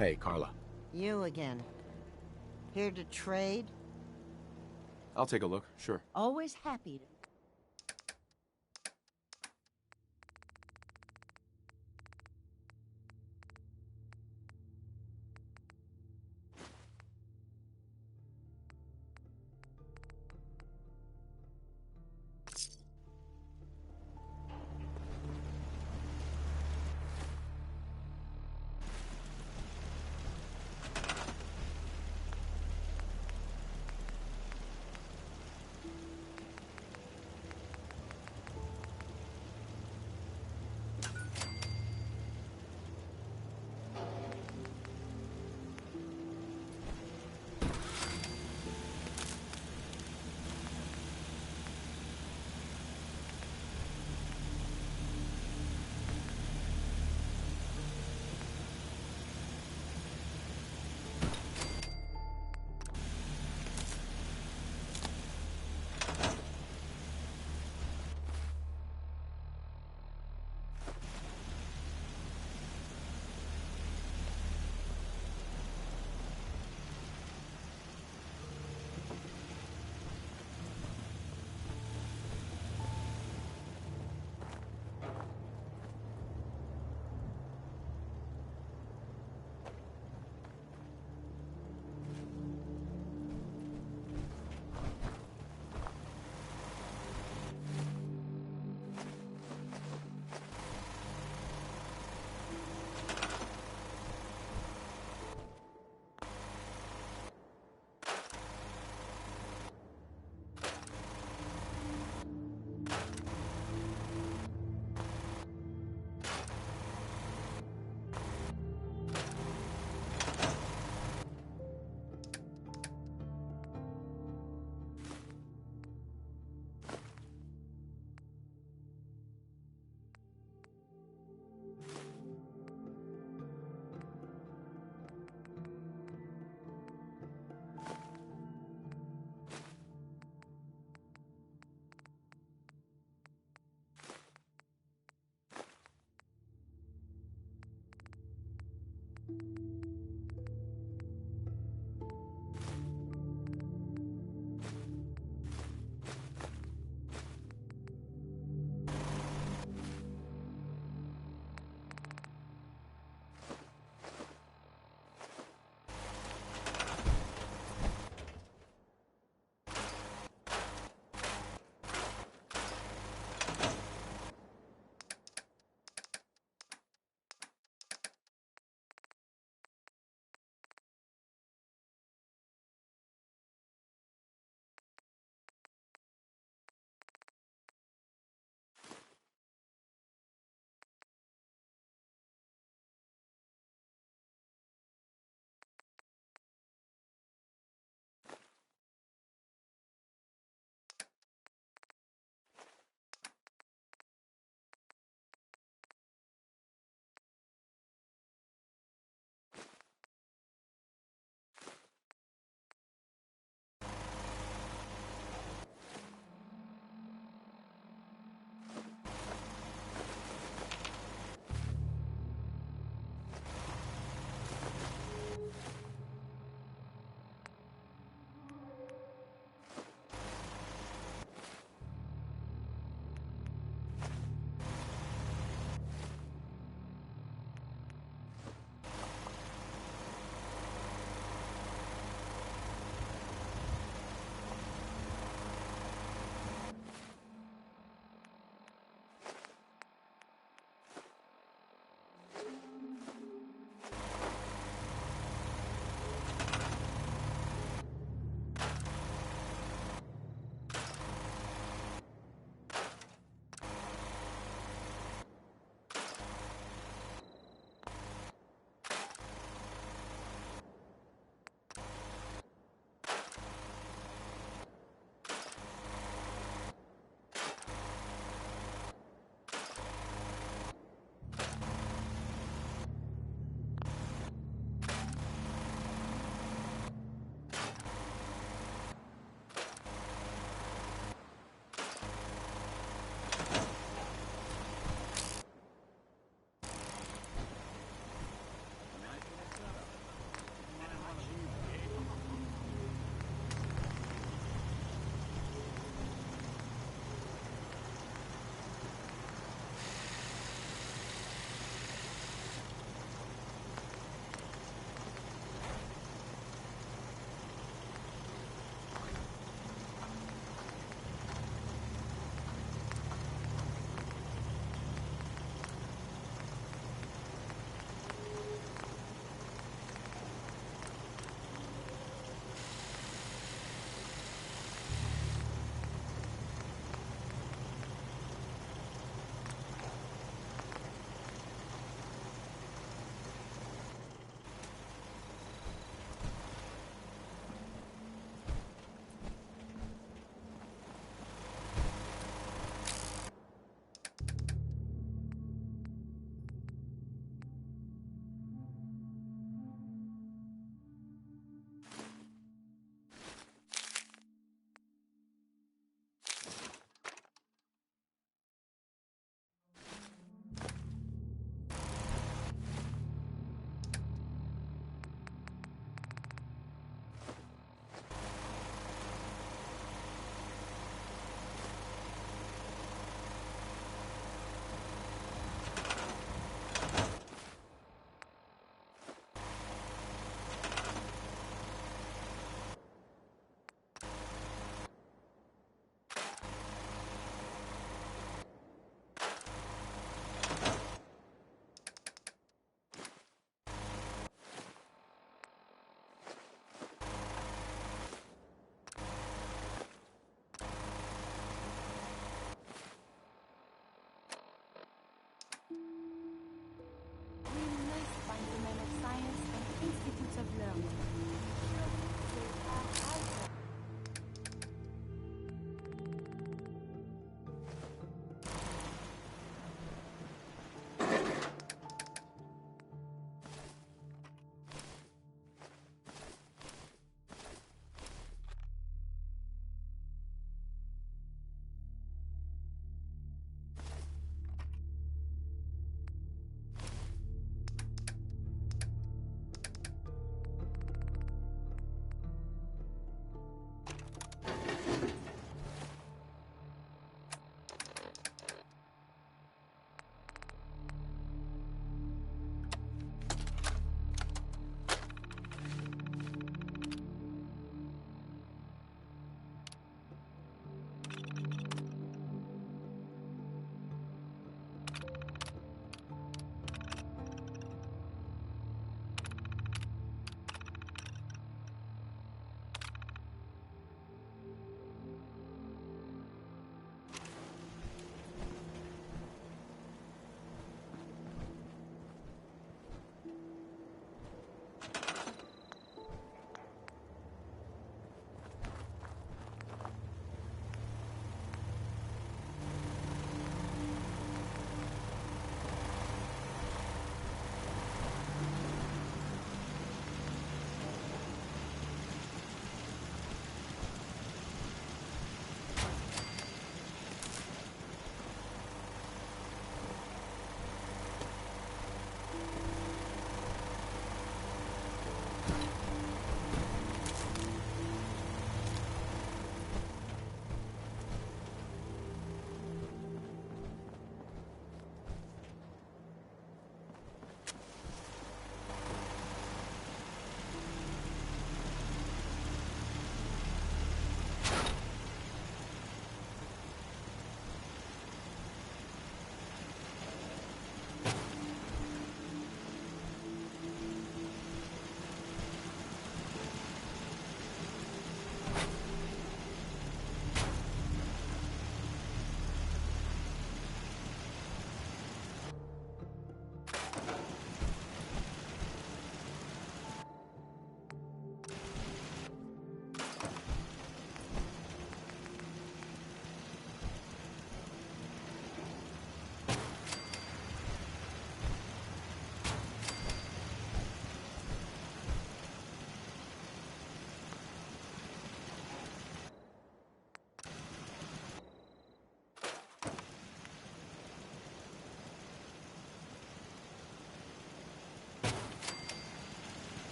Speaker 5: Hey, Carla.
Speaker 15: You again. Here to trade?
Speaker 8: I'll take a look, sure.
Speaker 12: Always happy to.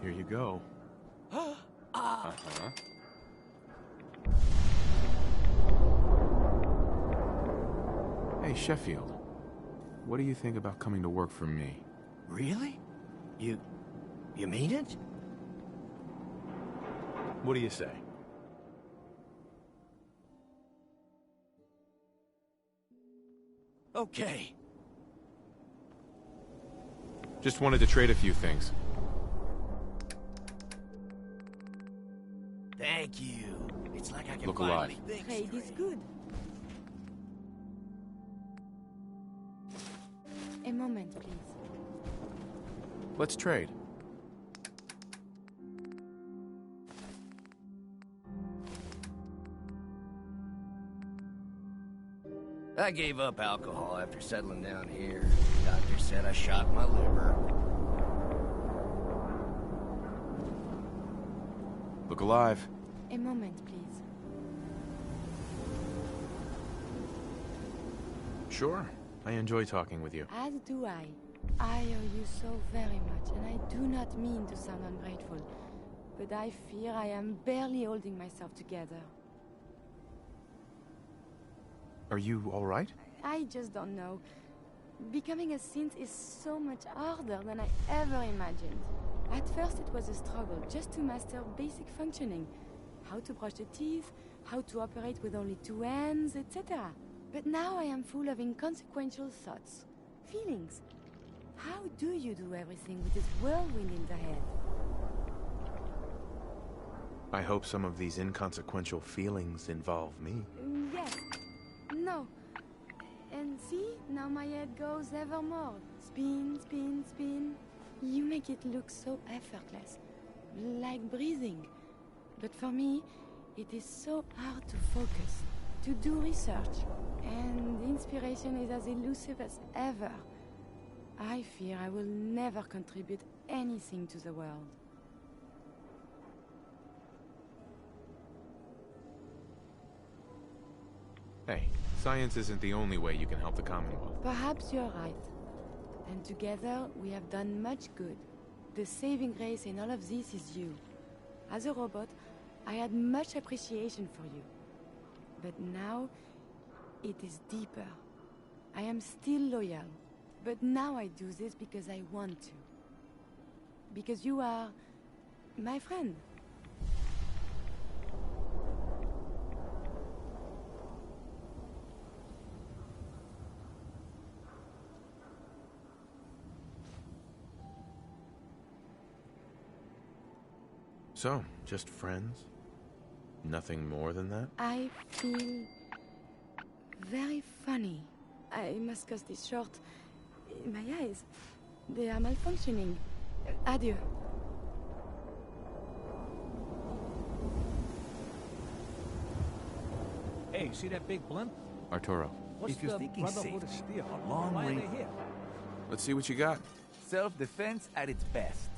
Speaker 5: Here you go. Uh-huh. Hey, Sheffield. What do you think about coming to work for me?
Speaker 6: Really? You mean it?
Speaker 5: What do you say?
Speaker 6: Okay.
Speaker 8: Just wanted to trade a few things.
Speaker 6: Thank you. It's like I can
Speaker 8: Look
Speaker 6: finally
Speaker 8: alive.
Speaker 6: think
Speaker 3: Trade is good. A moment, please.
Speaker 8: Let's trade.
Speaker 6: I gave up alcohol after settling down here. The doctor said I shot my liver.
Speaker 8: Look alive.
Speaker 3: A moment, please.
Speaker 5: Sure. I enjoy talking with you.
Speaker 3: As do I. I owe you so very much, and I do not mean to sound ungrateful, but I fear I am barely holding myself together.
Speaker 5: Are you all right?
Speaker 3: I just don't know. Becoming a synth is so much harder than I ever imagined. At first it was a struggle just to master basic functioning. How to brush the teeth, how to operate with only two hands, etc. But now I am full of inconsequential thoughts, feelings. How do you do everything with this whirlwind in the head?
Speaker 5: I hope some of these inconsequential feelings involve me.
Speaker 3: Yes. No. And see, now my head goes ever more. Spin, spin, spin. You make it look so effortless, like breathing. But for me, it is so hard to focus, to do research, and inspiration is as elusive as ever. I fear I will never contribute anything to the world.
Speaker 8: Hey, science isn't the only way you can help the Commonwealth.
Speaker 3: Perhaps you're right. And together, we have done much good. The saving grace in all of this is you. As a robot, I had much appreciation for you. But now, it is deeper. I am still loyal. But now I do this because I want to. Because you are my friend.
Speaker 5: So, just friends? Nothing more than that?
Speaker 3: I feel very funny. I must cut this short. My eyes, they are malfunctioning. Adieu.
Speaker 9: Hey, see that big blimp?
Speaker 8: Arturo.
Speaker 9: What's
Speaker 21: If you're
Speaker 9: the
Speaker 21: thinking
Speaker 9: Brotherhood of
Speaker 21: safety,
Speaker 9: Steel?
Speaker 21: a long
Speaker 9: Why are
Speaker 21: range-
Speaker 9: they here?
Speaker 8: Let's see what you got.
Speaker 21: Self-defense at its best.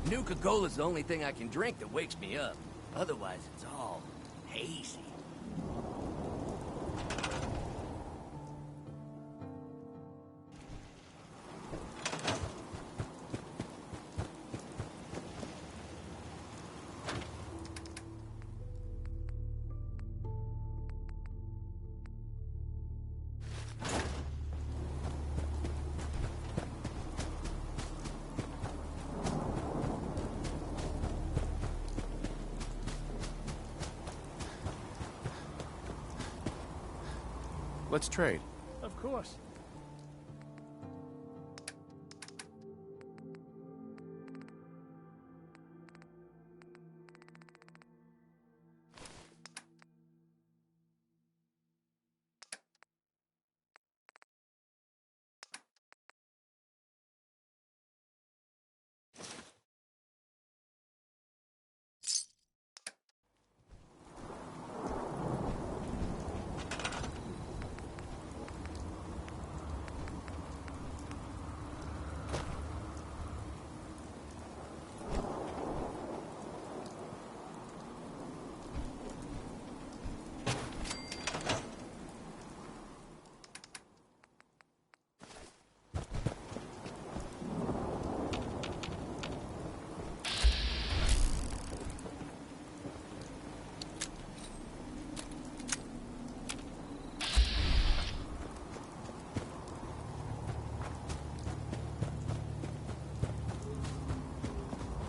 Speaker 6: Nuka-Cola's the only thing I can drink that wakes me up. Otherwise, it's all hazy.
Speaker 8: Let's trade.
Speaker 9: Of course.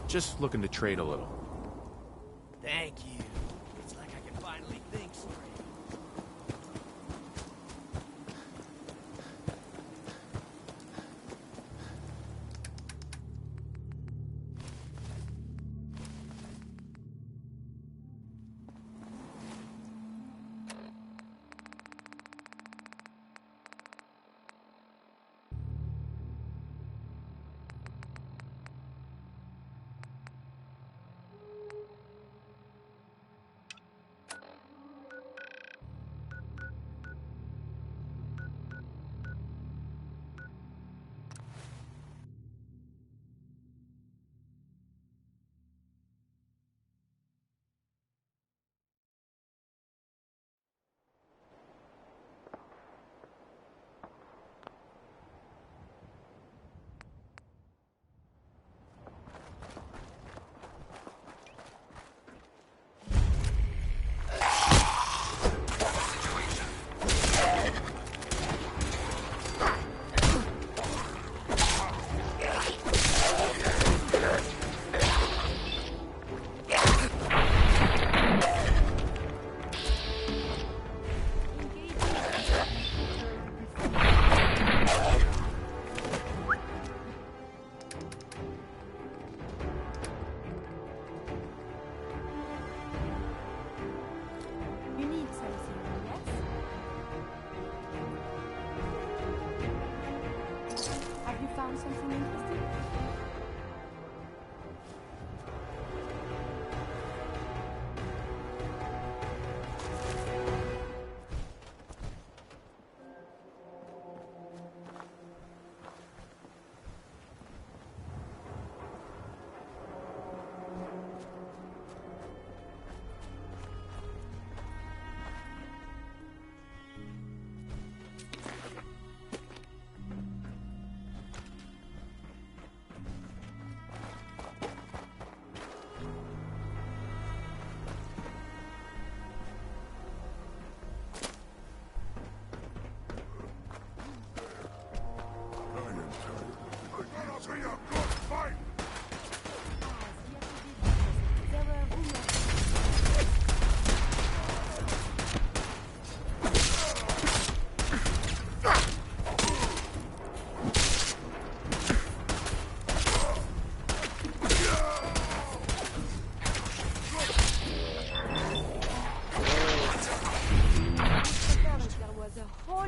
Speaker 8: Just looking to trade a little.
Speaker 6: Thank you. It's like I can finally think straight.
Speaker 3: Something interesting?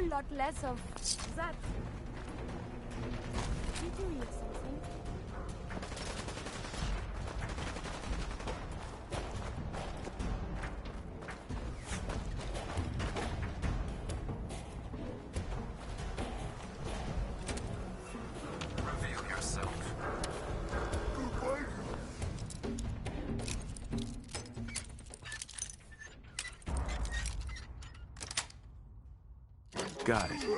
Speaker 3: Lot less of that. Did you hear something?
Speaker 21: Reveal yourself.
Speaker 8: Got it.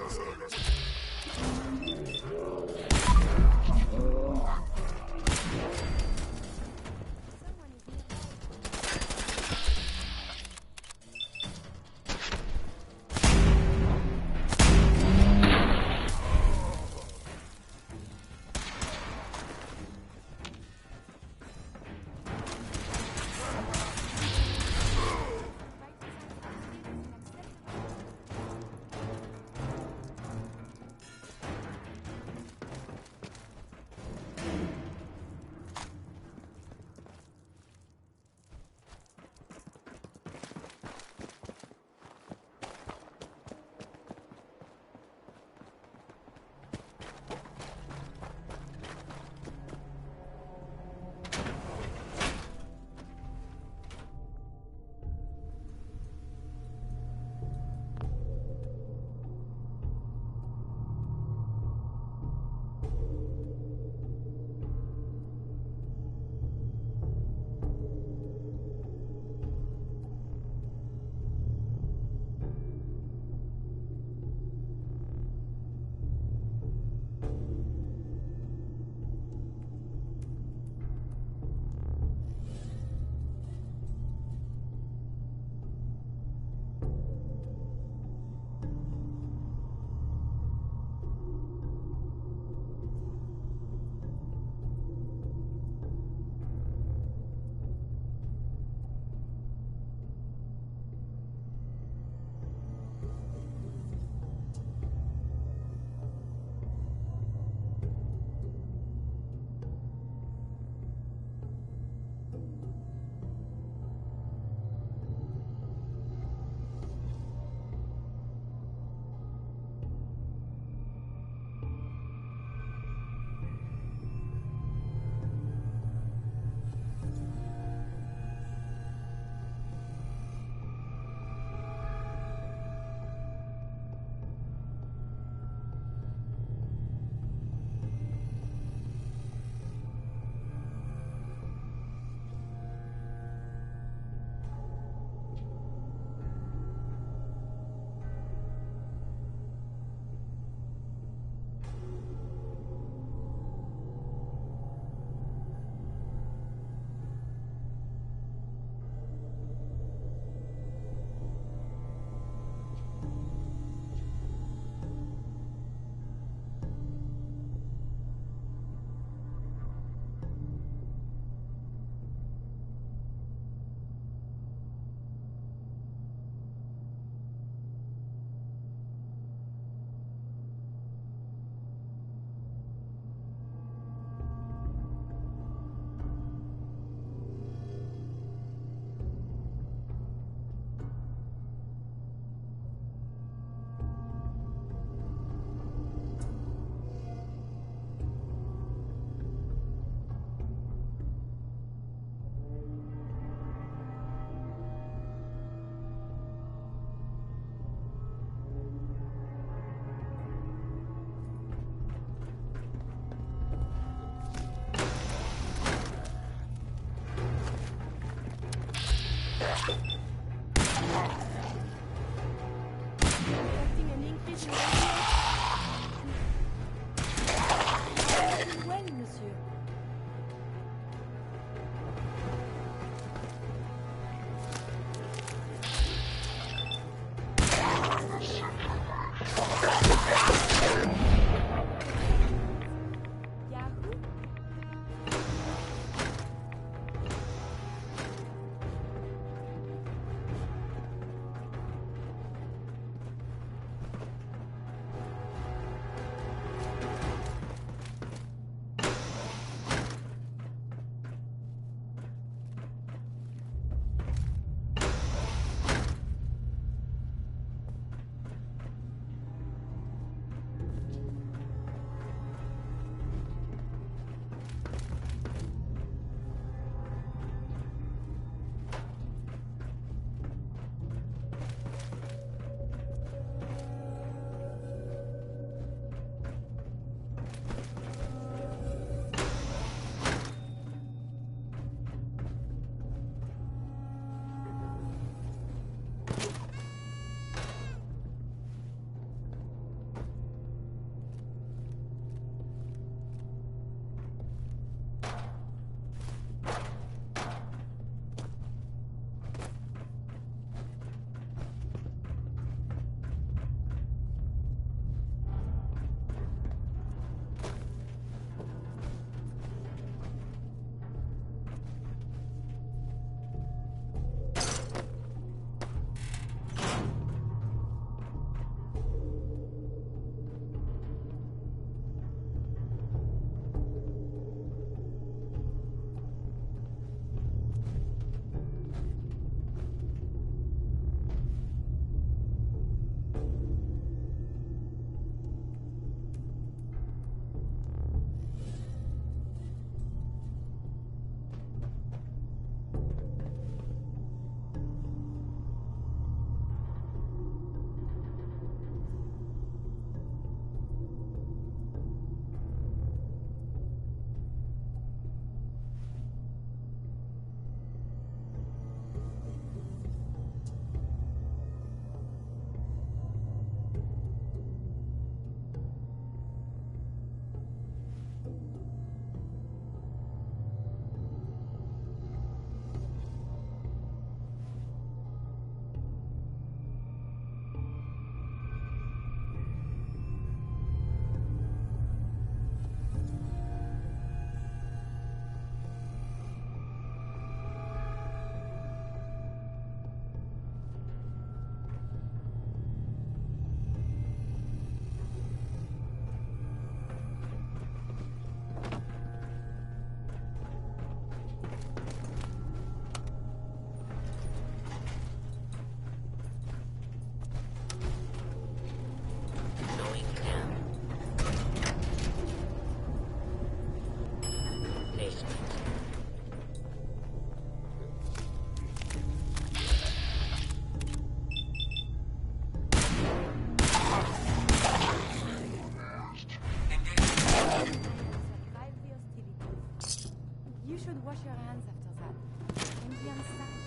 Speaker 3: should wash your hands after that. And be on side.